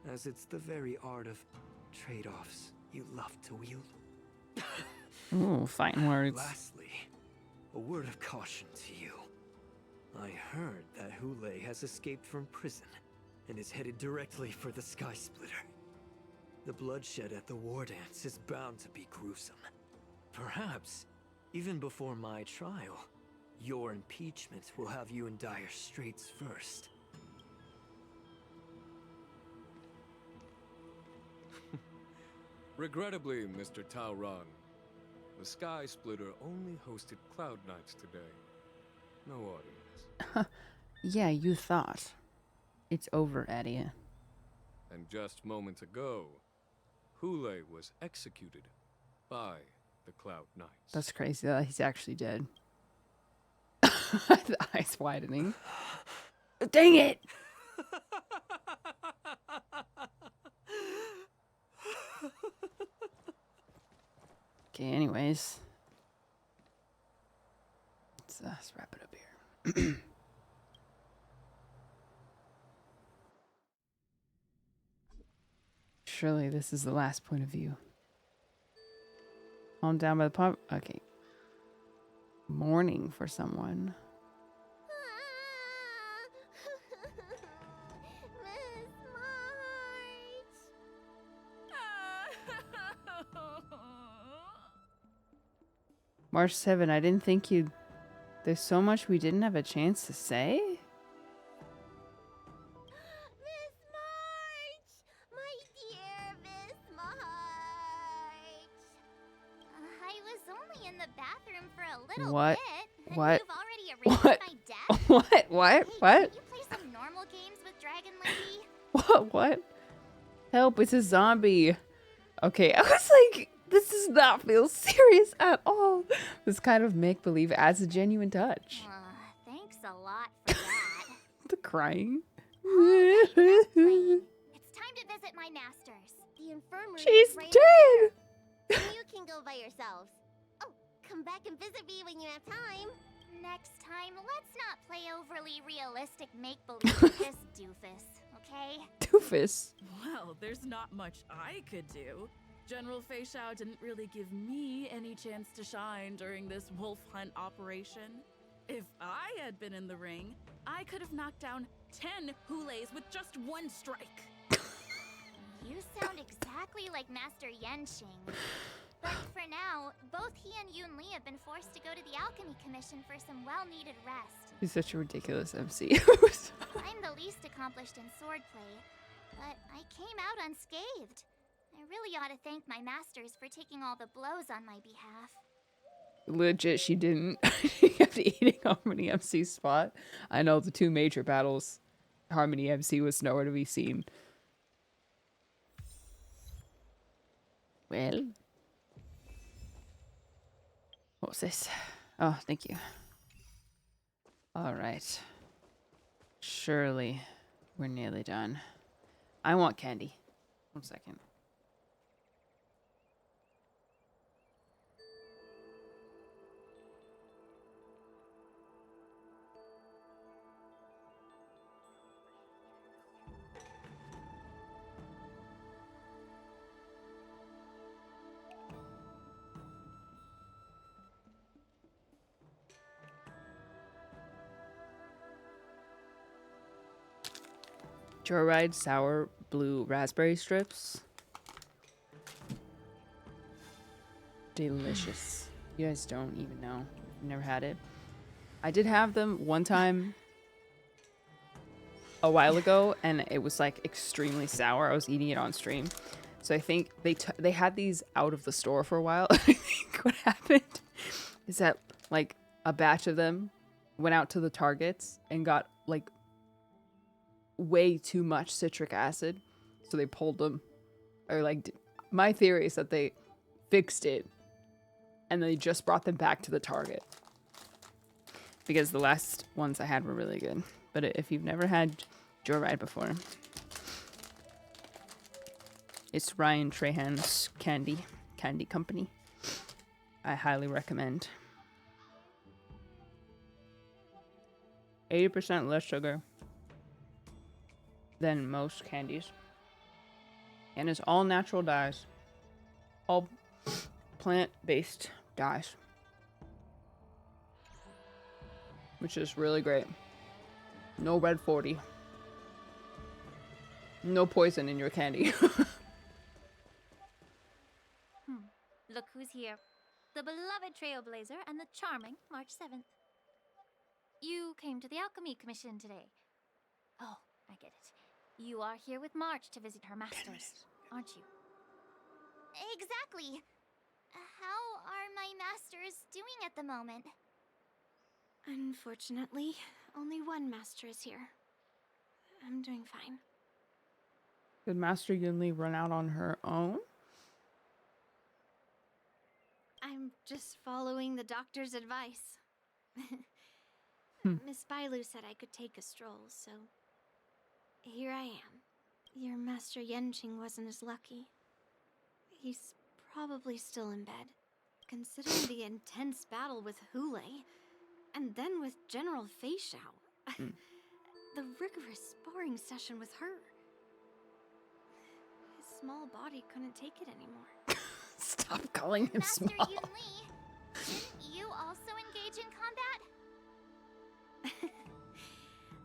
M: as it's the very art of trade-offs you love to wield.
A: Ooh, fighting words.
M: Lastly, a word of caution to you. I heard that Hoolay has escaped from prison and is headed directly for the Sky Splitter. The bloodshed at the Wardance is bound to be gruesome. Perhaps, even before my trial, your impeachment will have you in dire straits first.
J: Regrettably, Mr. Taoran, the Sky Splitter only hosted Cloud Knights today. No audience.
A: Yeah, you thought. It's over, Eddie.
J: And just moments ago, Hoolay was executed by the Cloud Knights.
A: That's crazy that he's actually dead. The eyes widening. Dang it! Okay, anyways. Let's wrap it up here. Surely this is the last point of view. Calm down by the pump. Okay. Mourning for someone. March 7, I didn't think you'd... There's so much we didn't have a chance to say?
L: Miss March! My dear Miss March! I was only in the bathroom for a little
A: What?
L: bit.
A: What?
L: You've already arranged my death?
A: What? What?
L: Hey,
A: What?
L: can you play some normal games with Dragon Lady?
A: What? Help, it's a zombie. Okay, I was like, this does not feel serious at all. This kind of make-believe adds a genuine touch.
L: Thanks a lot for that.
A: The crying.
L: It's time to visit my masters. The infirmary
A: She's
L: is right
A: dead!
L: over there. You can go by yourselves. Oh, come back and visit me when you have time. Next time, let's not play overly realistic make-believe with this doofus, okay?
A: Doofus.
Q: Well, there's not much I could do. General Feixiao didn't really give me any chance to shine during this wolf hunt operation. If I had been in the ring, I could have knocked down 10 Hoolays with just one strike.
L: You sound exactly like Master Yenqing. But for now, both he and Yunli have been forced to go to the Alchemy Commission for some well-needed rest.
A: He's such a ridiculous MC.
L: I'm the least accomplished in swordplay, but I came out unscathed. I really ought to thank my masters for taking all the blows on my behalf.
A: Legit, she didn't. She kept eating Harmony MC's spot. I know the two major battles, Harmony MC was nowhere to be seen. Well. What was this? Oh, thank you. Alright. Surely we're nearly done. I want candy. 1 second. Joyride sour blue raspberry strips. Delicious. You guys don't even know. I've never had it. I did have them one time a while ago, and it was like extremely sour. I was eating it on stream. So I think they had these out of the store for a while. I think what happened is that like a batch of them went out to the Targets and got like way too much citric acid, so they pulled them, or like my theory is that they fixed it and they just brought them back to the Target, because the last ones I had were really good. But if you've never had Joyride before, it's Ryan Trahan's candy company. I highly recommend. 80% less sugar than most candies, and it's all natural dyes, all plant-based dyes, which is really great. No red 40, no poison in your candy.
R: Look who's here. The beloved Trailblazer and the charming March 7th. You came to the Alchemy Commission today. Oh, I get it. You are here with March to visit her masters, aren't you?
L: Exactly. How are my masters doing at the moment?
B: Unfortunately, only one master is here. I'm doing fine.
A: Did Master Yunli run out on her own?
B: I'm just following the doctor's advice. Miss Bailu said I could take a stroll, so here I am. Your Master Yenqing wasn't as lucky. He's probably still in bed, considering the intense battle with Hoolay, and then with General Feixiao. The rigorous sparring session with her. His small body couldn't take it anymore.
A: Stop calling him
L: Master
A: small.
L: Yunli, didn't you also engage in combat?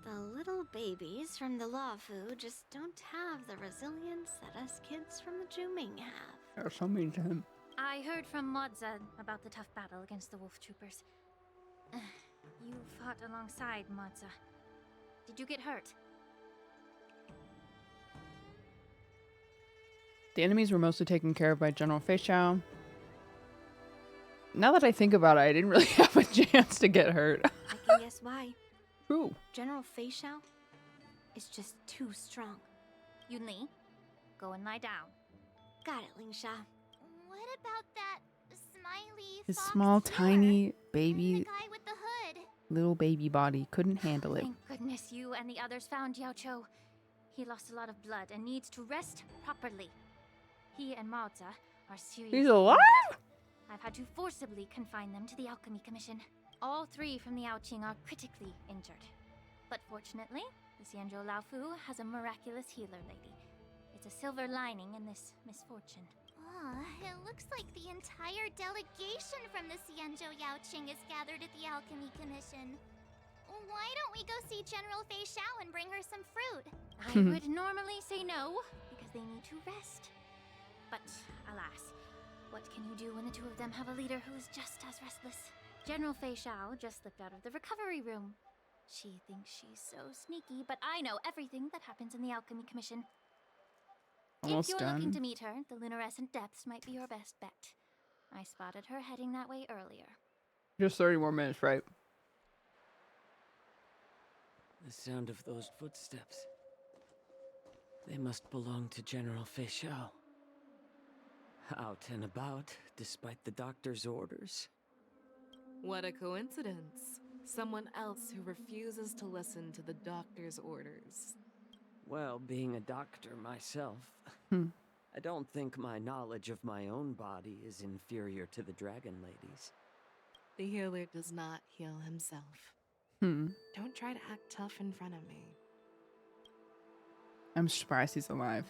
B: The little babies from the Luofu just don't have the resilience that us kids from the Zhuming have.
A: You're so mean to him.
R: I heard from Modza about the tough battle against the wolf troopers. You fought alongside Modza. Did you get hurt?
A: The enemies were mostly taken care of by General Feixiao. Now that I think about it, I didn't really have a chance to get hurt.
B: I can guess why.
A: True.
B: General Feixiao is just too strong.
R: Yunli, go and lie down.
B: Got it, Lingsha.
L: What about that smiley
A: His
L: fox
A: small,
L: healer?
A: tiny,
L: The
A: baby,
L: guy with the hood.
A: little baby body couldn't handle it.
R: Thank goodness you and the others found Jiaoqui. He lost a lot of blood and needs to rest properly. He and Modza are seriously
A: He's alive?
R: injured. I've had to forcibly confine them to the Alchemy Commission. All 3 from the Yaoqing are critically injured. But fortunately, the Xianzhou Luofu has a miraculous healer lady. It's a silver lining in this misfortune.
L: Oh, it looks like the entire delegation from the Xianzhou Yaoqing is gathered at the Alchemy Commission. Why don't we go see General Feixiao and bring her some fruit?
R: I would normally say no, because they need to rest. But alas, what can you do when the 2 of them have a leader who is just as restless? General Feixiao just slipped out of the recovery room. She thinks she's so sneaky, but I know everything that happens in the Alchemy Commission.
A: Almost
R: If you're looking
A: done.
R: to meet her, the luminescent depths might be your best bet. I spotted her heading that way earlier.
A: Just 30 more minutes, right?
O: The sound of those footsteps. They must belong to General Feixiao. Out and about, despite the doctor's orders.
F: What a coincidence. Someone else who refuses to listen to the doctor's orders.
O: Well, being a doctor myself, I don't think my knowledge of my own body is inferior to the Dragon Lady's.
F: The healer does not heal himself. Don't try to act tough in front of me.
A: I'm surprised he's alive.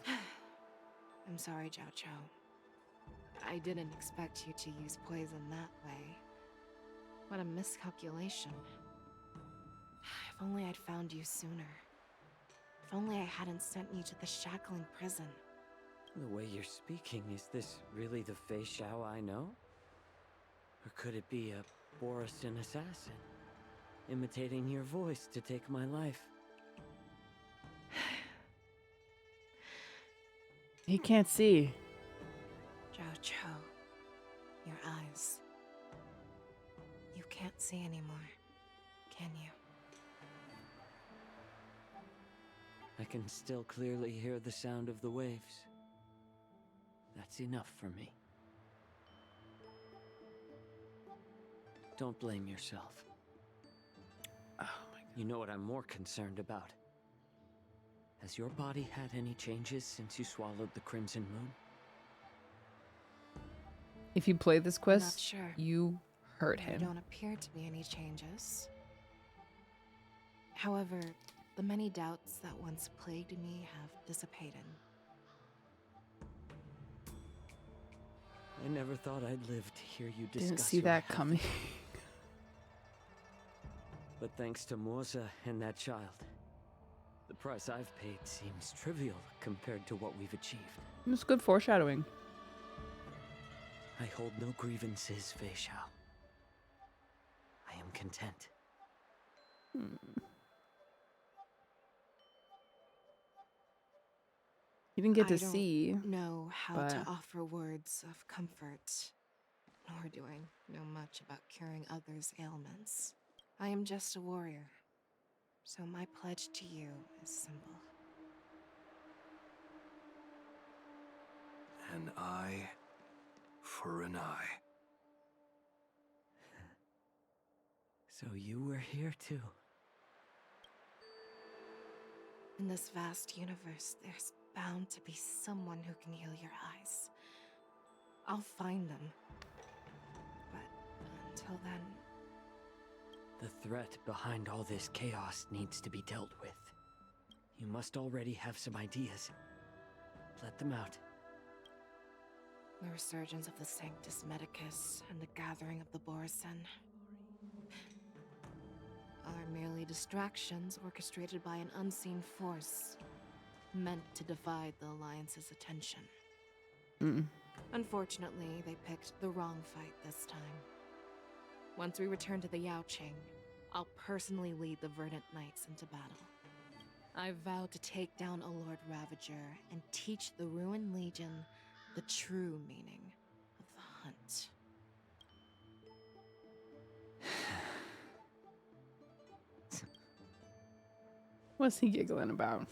F: I'm sorry, Jiaoqi. I didn't expect you to use poison that way. What a miscalculation. If only I'd found you sooner. If only I hadn't sent you to the shackling prison.
O: The way you're speaking, is this really the Feixiao I know? Or could it be a borisin assassin, imitating your voice to take my life?
A: He can't see.
F: Jiaoqi, your eyes. You can't see anymore, can you?
O: I can still clearly hear the sound of the waves. That's enough for me. Don't blame yourself.
A: Oh my God.
O: You know what I'm more concerned about? Has your body had any changes since you swallowed the Crimson Moon?
A: If you play this
F: I'm
A: quest,
F: not sure.
A: you hurt
F: There
A: him.
F: don't appear to be any changes. However, the many doubts that once plagued me have dissipated.
O: I never thought I'd live to hear you discuss
A: Didn't see
O: your
A: that
O: health.
A: coming.
O: But thanks to Moza and that child, the price I've paid seems trivial compared to what we've achieved.
A: It was good foreshadowing.
O: I hold no grievances, Feixiao. I am content.
A: You didn't get
F: I
A: to
F: don't
A: see.
F: know how
A: but-
F: to offer words of comfort, nor do I know much about curing others' ailments. I am just a warrior, so my pledge to you is simple.
M: An eye for an eye.
O: So you were here too.
F: In this vast universe, there's bound to be someone who can heal your eyes. I'll find them. But until then,
O: The threat behind all this chaos needs to be dealt with. You must already have some ideas. Let them out.
F: The resurgence of the Sanctus Medicus and the gathering of the Borisin are merely distractions orchestrated by an unseen force meant to divide the Alliance's attention. Unfortunately, they picked the wrong fight this time. Once we return to the Yaoqing, I'll personally lead the Verdant Knights into battle. I vow to take down a Lord Ravager and teach the Ruined Legion the true meaning of the hunt.
A: What's he giggling about?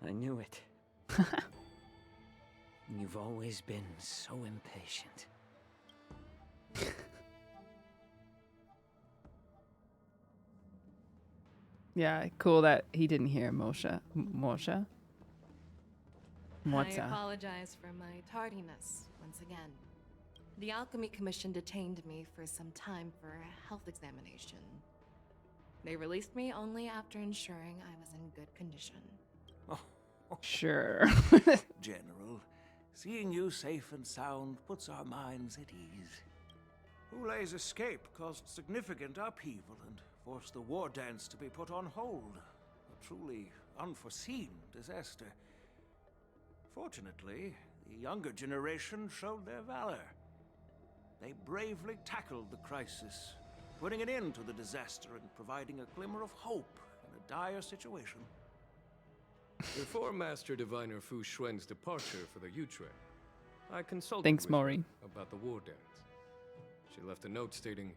O: I knew it. You've always been so impatient.
A: Yeah, cool that he didn't hear Moshe.
F: I apologize for my tardiness once again. The Alchemy Commission detained me for some time for a health examination. They released me only after ensuring I was in good condition.
A: Sure.
C: General, seeing you safe and sound puts our minds at ease. Hoolay's escape caused significant upheaval and forced the Wardance to be put on hold. A truly unforeseen disaster. Fortunately, the younger generation showed their valor. They bravely tackled the crisis, putting an end to the disaster and providing a glimmer of hope in a dire situation.
M: Before Master Diviner Fu Xuan's departure for the Yutre, I consulted
A: Thanks,
M: with
A: Maury.
M: her about the Wardance. She left a note stating,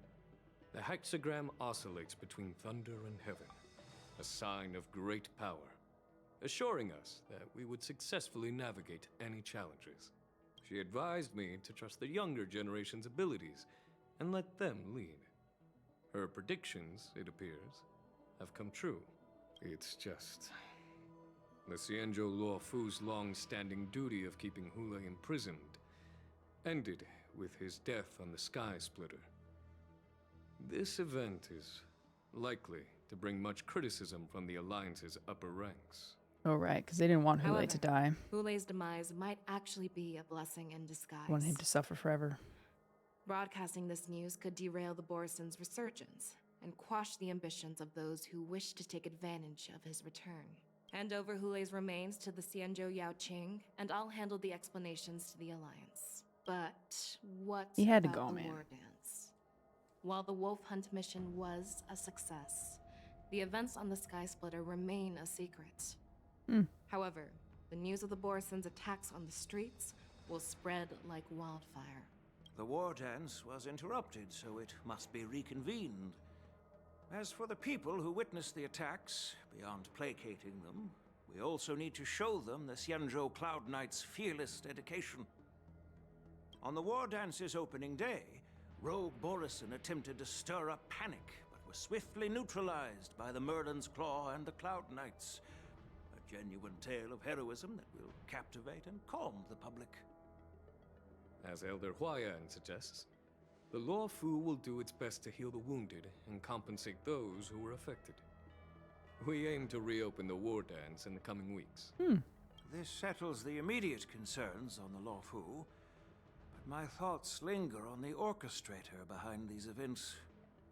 M: "The hexagram oscillates between thunder and heaven, a sign of great power, assuring us that we would successfully navigate any challenges. She advised me to trust the younger generation's abilities and let them lead. Her predictions, it appears, have come true. It's just... the Xianzhou Luofu's long-standing duty of keeping Hoolay imprisoned ended with his death on the Sky Splitter. This event is likely to bring much criticism from the Alliance's upper ranks."
A: Oh, right, because they didn't want Hoolay to die.
F: Hulay's demise might actually be a blessing in disguise.
A: Want him to suffer forever.
F: Broadcasting this news could derail the Borisin's resurgence and quash the ambitions of those who wish to take advantage of his return. Hand over Hulay's remains to the Xianzhou Yaoqing, and I'll handle the explanations to the Alliance. But what
A: He had to
F: about
A: go,
F: the
A: man.
F: Wardance? While the Wolf Hunt mission was a success, the events on the Sky Splitter remain a secret. However, the news of the Borisin's attacks on the streets will spread like wildfire.
C: The Wardance was interrupted, so it must be reconvened. As for the people who witnessed the attacks, beyond placating them, we also need to show them the Xianzhou Cloud Knight's fearless dedication. On the Wardance's opening day, rogue Borisin attempted to stir up panic, but was swiftly neutralized by the Merlin's Claw and the Cloud Knights. A genuine tale of heroism that will captivate and calm the public.
M: As Elder Huayan suggests, the Luofu will do its best to heal the wounded and compensate those who were affected. We aim to reopen the Wardance in the coming weeks.
C: This settles the immediate concerns on the Luofu, but my thoughts linger on the orchestrator behind these events.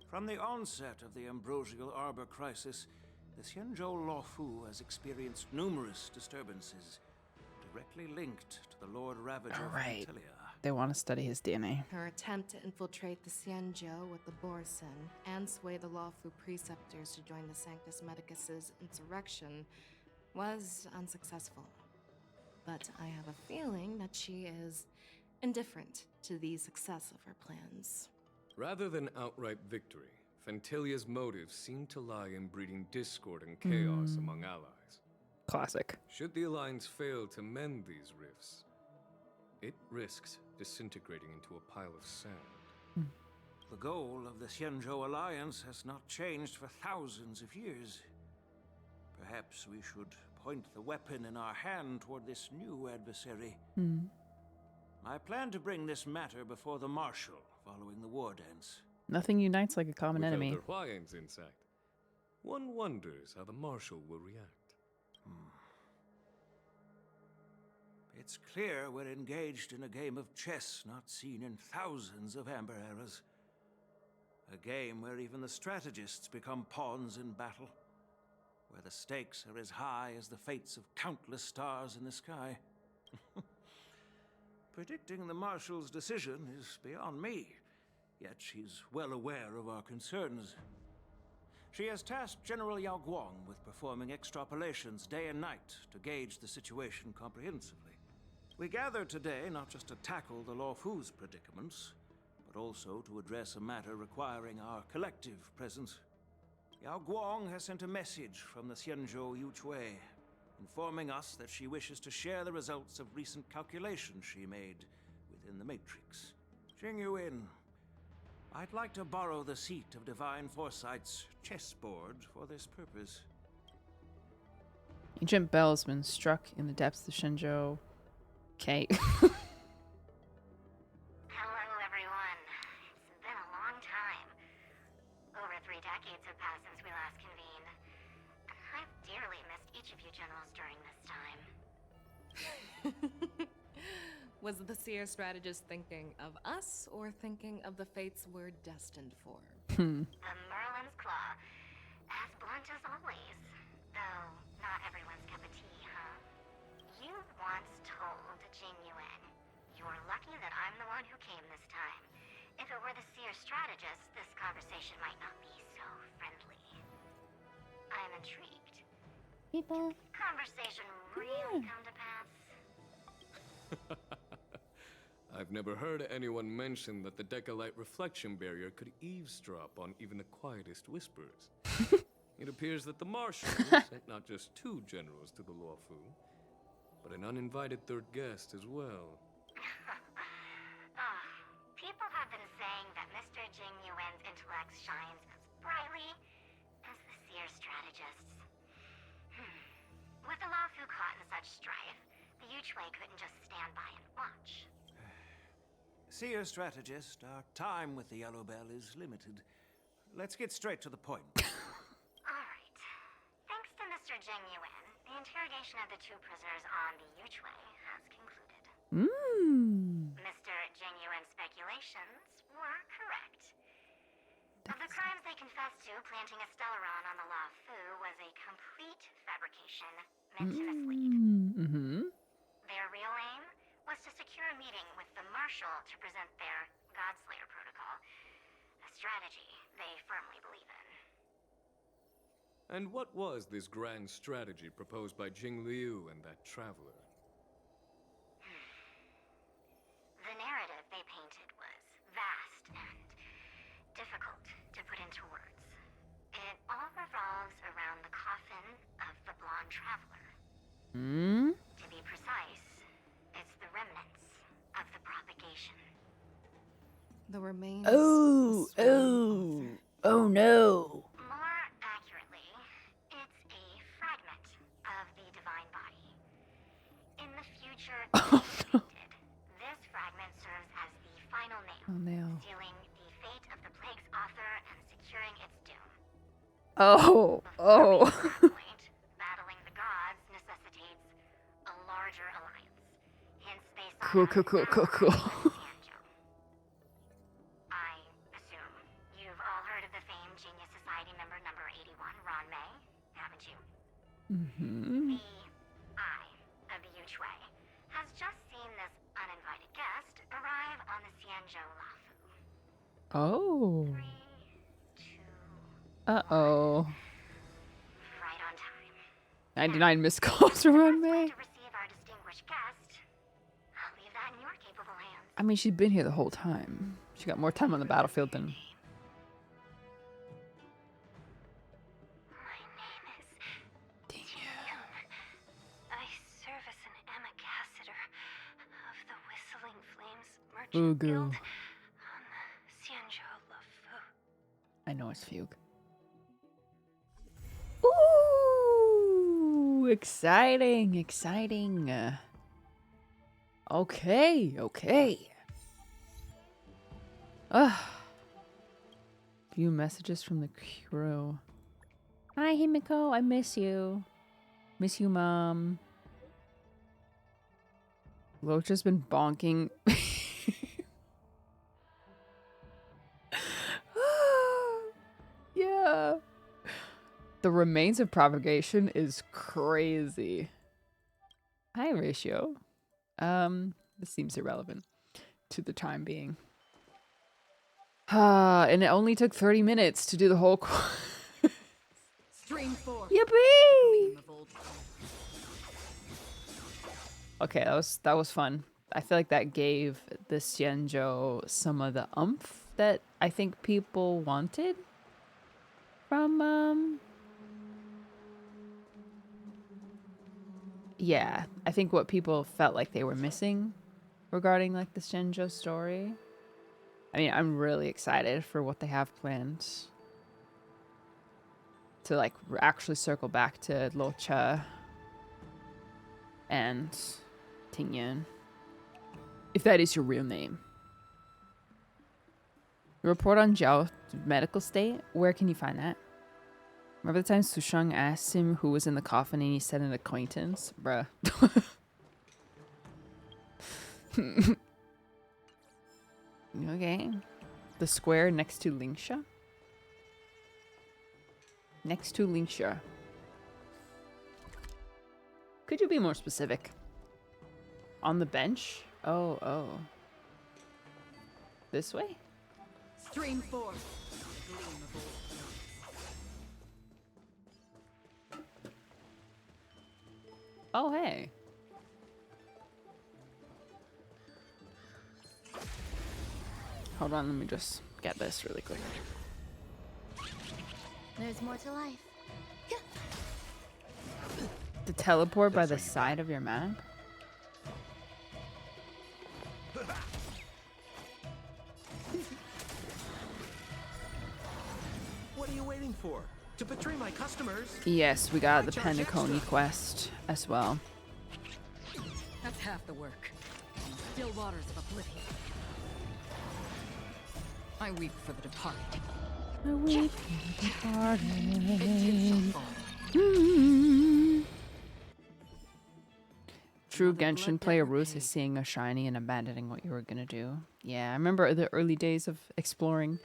C: From the onset of the Ambrosial Arbor crisis, the Xianzhou Luofu has experienced numerous disturbances, directly linked to the Lord Ravager of Ventura.
A: They want to study his DNA.
F: Her attempt to infiltrate the Xianzhou with the Borisin and sway the Luofu preceptors to join the Sanctus Medicus's insurrection was unsuccessful. But I have a feeling that she is indifferent to the success of her plans.
M: Rather than outright victory, Ventilia's motives seem to lie in breeding discord and chaos among allies.
A: Classic.
M: Should the Alliance fail to mend these rifts, it risks disintegrating into a pile of sand.
C: The goal of the Xianzhou Alliance has not changed for thousands of years. Perhaps we should point the weapon in our hand toward this new adversary. I plan to bring this matter before the Marshal following the Wardance.
A: Nothing unites like a common
M: With
A: enemy.
M: Elder Huayan's insight, one wonders how the Marshal will react.
C: It It's clear we're engaged in a game of chess not seen in thousands of Amber eras. A game where even the strategists become pawns in battle. Where the stakes are as high as the fates of countless stars in the sky. Predicting the Marshal's decision is beyond me, yet she's well aware of our concerns. She has tasked General Yao Guang with performing extrapolations day and night to gauge the situation comprehensively. We gathered today not just to tackle the Luofu's predicaments, but also to address a matter requiring our collective presence. Yao Guang has sent a message from the Xianzhou Yuchui, informing us that she wishes to share the results of recent calculations she made within the Matrix. Jing Yuan, I'd like to borrow the seat of Divine Foresight's chessboard for this purpose.
A: Ancient bells been struck in the depths of Shenzhou. Okay.
G: Hello, everyone. It's been a long time. Over 3 decades have passed since we last convened. I've dearly missed each of you generals during this time.
F: Was the seer strategist thinking of us or thinking of the fates we're destined for?
G: The Merlin's Claw. As blunt as always. Though, not everyone's cup of tea, huh? You once told Jing Yuan, "You're lucky that I'm the one who came this time. If it were the seer strategist, this conversation might not be so friendly." I'm intrigued.
A: People.
G: Did the conversation really come to pass?
J: I've never heard anyone mention that the Decalite reflection barrier could eavesdrop on even the quietest whispers. It appears that the Marshal sent not just 2 generals to the Luofu, but an uninvited 3rd guest as well.
G: People have been saying that Mr. Jing Yuan's intellect shines as brightly as the seer strategist's. With the Luofu caught in such strife, the Yuchui couldn't just stand by and watch.
C: Seer strategist, our time with the Yellow Bell is limited. Let's get straight to the point.
G: Alright. Thanks to Mr. Jing Yuan, the interrogation of the 2 prisoners on the Yuchui has concluded. Mr. Jing Yuan's speculations were correct. Of the crimes they confessed to, planting a Stellaron on the Luofu was a complete fabrication meant to mislead. Their real aim was to secure a meeting with the Marshal to present their Godslayer protocol, a strategy they firmly believe in.
J: And what was this grand strategy proposed by Jing Liu and that traveler?
G: The narrative they painted was vast and difficult to put into words. It all revolves around the coffin of the blonde traveler. To be precise, it's the remnants of the propagation.
F: The remains.
A: Oh no.
G: More accurately, it's a fragment of the divine body. In the future, this fragment serves as the final nail, sealing the fate of the plague's author and securing its doom. Battling the gods necessitates a larger alliance. Hence, they
A: Cool.
G: I assume you've all heard of the famed Genius Society member number 81, Ron May, haven't you? The Eye of the Yuchui has just seen this uninvited guest arrive on the Xianzhou Luofu.
A: Oh.
G: 3, 2, right on time.
A: 99 missed calls from Ron May.
G: To receive our distinguished guest, I'll leave that in your capable hands.
A: I mean, she's been here the whole time. She got more time on the battlefield than...
G: My name is Yun. I serve as an ambassador of the Whistling Flames merchant guild on the Xianzhou Luofu.
A: I know it's Fugue. Ooh, exciting. Okay. Few messages from the crew. Hi, Himiko. I miss you. Miss you, Mom. Locha's been bonking. Yeah. The remains of propagation is crazy. Hi, ratio. This seems irrelevant to the time being. And it only took 30 minutes to do the whole
D: Stream 4.
A: Yippee! Okay, that was fun. I feel like that gave the Xianzhou some of the oomph that I think people wanted from yeah, I think what people felt like they were missing regarding like the Xianzhou story. I mean, I'm really excited for what they have planned to like actually circle back to Luocha and Tingyan, if that is your real name. Report on Zhao's medical state? Where can you find that? Remember the time Susheng asked him who was in the coffin and he said an acquaintance? Bruh. Okay. The square next to Lingsha? Next to Lingsha. Could you be more specific? On the bench? Oh. This way?
D: Stream 4.
A: Oh, hey. Hold on, let me just get this really quick.
L: There's more to life.
A: The teleport by the side of your map?
U: What are you waiting for? To betray my customers?
A: Yes, we got the Penacony quest as well.
D: That's half the work. Still waters of oblivion. I weep for the departed.
A: I weep for the departed. True Genshin player Ruth is seeing a shiny and abandoning what you were gonna do. Yeah, I remember the early days of exploring.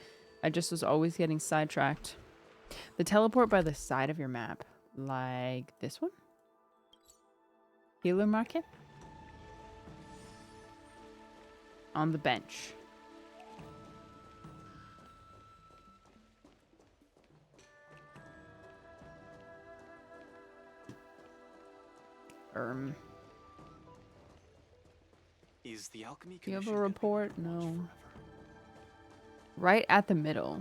A: I just was always getting sidetracked. The teleport by the side of your map. Like this one? Healer market? On the bench.
P: Is the alchemy
A: Do you have a
P: commission
A: report? No. Right at the middle.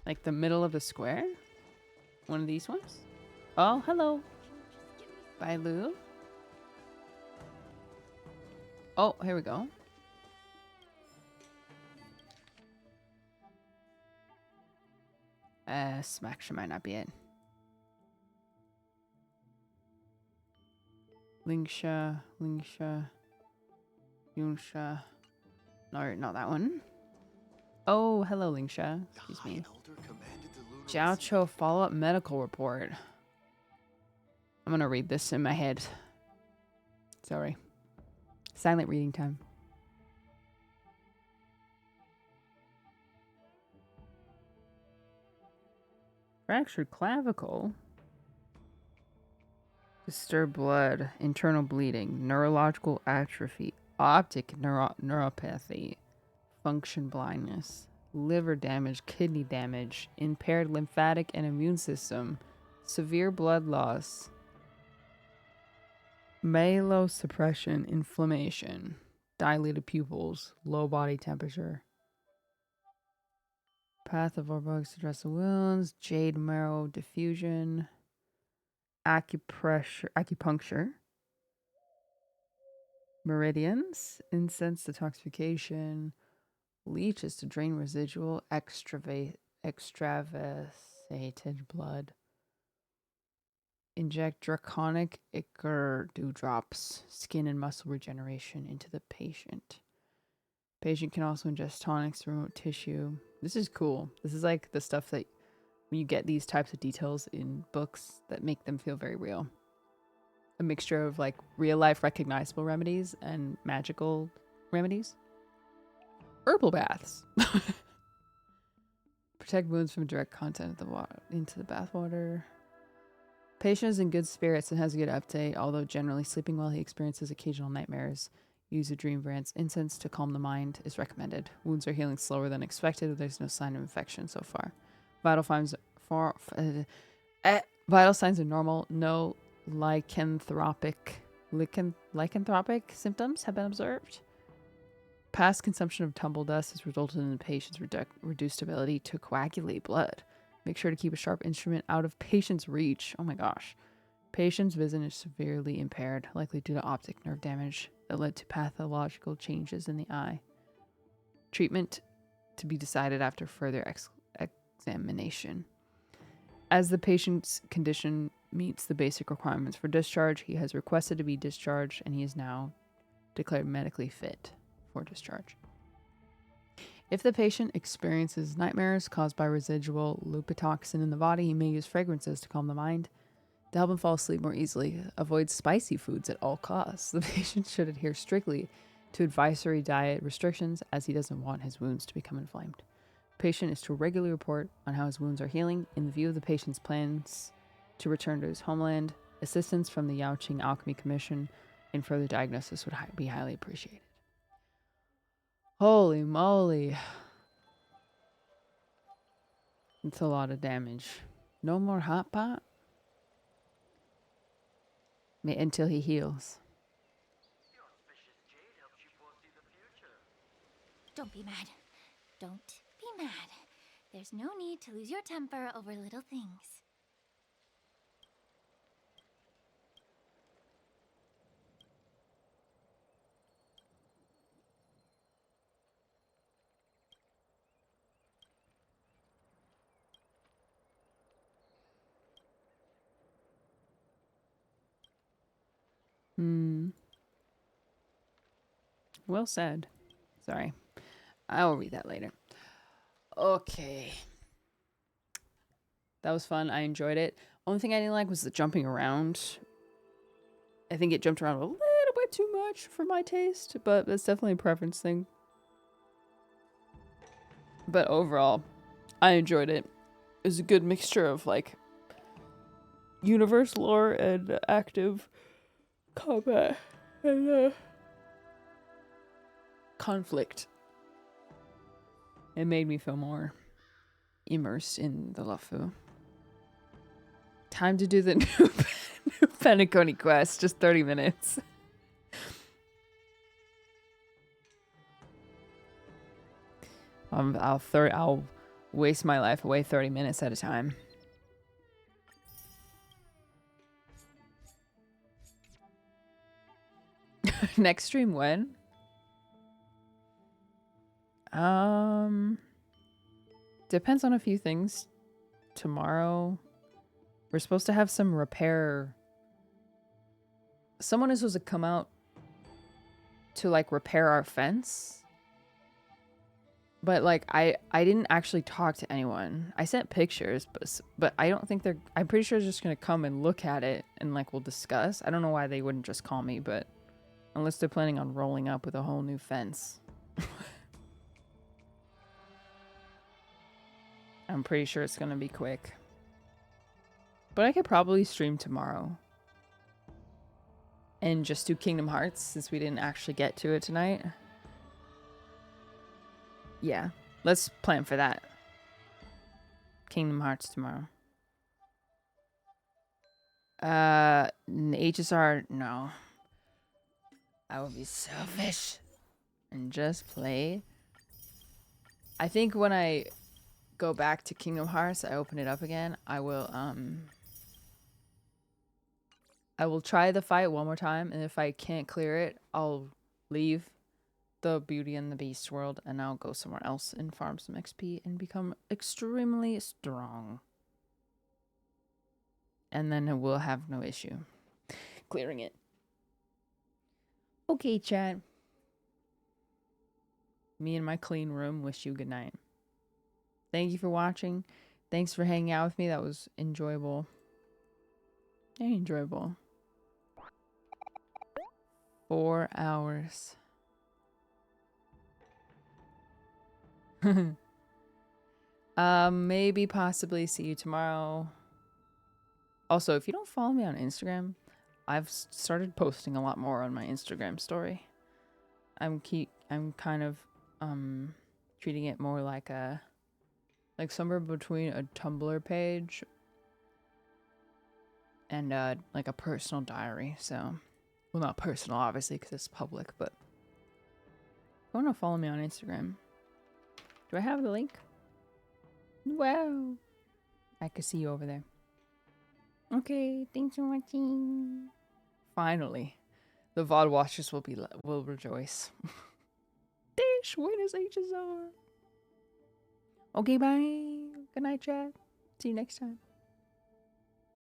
A: Like the middle of the square? One of these ones? Oh, hello. Bye, Lou. Oh, here we go. Smacksha might not be it. Lingsha, Yunsha. No, not that one. Oh, hello, Lingsha. Excuse me. Jiaoqui follow-up medical report. I'm gonna read this in my head. Sorry. Silent reading time. Fractured clavicle. Disturbed blood, internal bleeding, neurological atrophy, optic neuropathy, function blindness, liver damage, kidney damage, impaired lymphatic and immune system, severe blood loss, myelosuppression, inflammation, dilated pupils, low body temperature, path of bugs to address the wounds, jade marrow diffusion, acupuncture, meridians, incense detoxification, leeches to drain residual extravasated blood, inject draconic ichor dewdrops, skin and muscle regeneration into the patient. Patient can also ingest tonics to remote tissue. This is cool. This is like the stuff that when you get these types of details in books that make them feel very real. a mixture of like real life recognizable remedies and magical remedies. Herbal baths. Protect wounds from direct content of the water into the bathwater. Patient is in good spirits and has a good update, although generally sleeping well. He experiences occasional nightmares. Use a Dream Brand's incense to calm the mind is recommended. Wounds are healing slower than expected. There's no sign of infection so far. Vital signs are normal. No lycanthropic symptoms have been observed. Past consumption of tumble dust has resulted in the patient's reduced ability to coagulate blood. Make sure to keep a sharp instrument out of patient's reach. Oh my gosh. Patient's vision is severely impaired, likely due to optic nerve damage that led to pathological changes in the eye. Treatment to be decided after further examination. As the patient's condition meets the basic requirements for discharge, he has requested to be discharged and he is now declared medically fit for discharge. If the patient experiences nightmares caused by residual lupitoxin in the body, he may use fragrances to calm the mind to help him fall asleep more easily. Avoid spicy foods at all costs. The patient should adhere strictly to advisory diet restrictions as he doesn't want his wounds to become inflamed. Patient is to regularly report on how his wounds are healing. In the view of the patient's plans to return to his homeland, assistance from the Yaoqing Alchemy Commission in further diagnosis would be highly appreciated. Holy moly. It's a lot of damage. No more hot pot? Until he heals.
L: Don't be mad. Don't be mad. There's no need to lose your temper over little things.
A: Well said. Sorry. I will read that later. Okay. That was fun. I enjoyed it. Only thing I didn't like was the jumping around. I think it jumped around a little bit too much for my taste, but that's definitely a preference thing. But overall, I enjoyed it. It was a good mixture of like universe lore and active combat and conflict. It made me feel more immersed in the Luofu. Time to do the new Penacony quest. Just 30 minutes. I'll waste my life away 30 minutes at a time. Next stream when? Depends on a few things. Tomorrow, we're supposed to have some repair. Someone is supposed to come out to like repair our fence. But like I didn't actually talk to anyone. I sent pictures, but I don't think they're. I'm pretty sure they're just gonna come and look at it and like we'll discuss. I don't know why they wouldn't just call me, but unless they're planning on rolling up with a whole new fence. I'm pretty sure it's gonna be quick. But I could probably stream tomorrow. And just do Kingdom Hearts since we didn't actually get to it tonight. Yeah, let's plan for that. Kingdom Hearts tomorrow. HSR, no. I will be selfish and just play. I think when I go back to Kingdom Hearts, I open it up again, I will try the fight one more time, and if I can't clear it, I'll leave the Beauty and the Beast world and I'll go somewhere else and farm some XP and become extremely strong. And then we'll have no issue clearing it. Okay, chat. Me and my clean room wish you good night. Thank you for watching. Thanks for hanging out with me. That was enjoyable. Very enjoyable. 4 hours. Maybe possibly see you tomorrow. Also, if you don't follow me on Instagram, I've started posting a lot more on my Instagram story. I'm kind of treating it more like somewhere between a Tumblr page and like a personal diary. So, well, not personal obviously because it's public, but if you want to follow me on Instagram, do I have the link? Wow, I can see you over there. Okay, thanks for watching. Finally, the VOD watchers will rejoice. Dish, when is HSR? Okay, bye. Good night, chat. See you next time.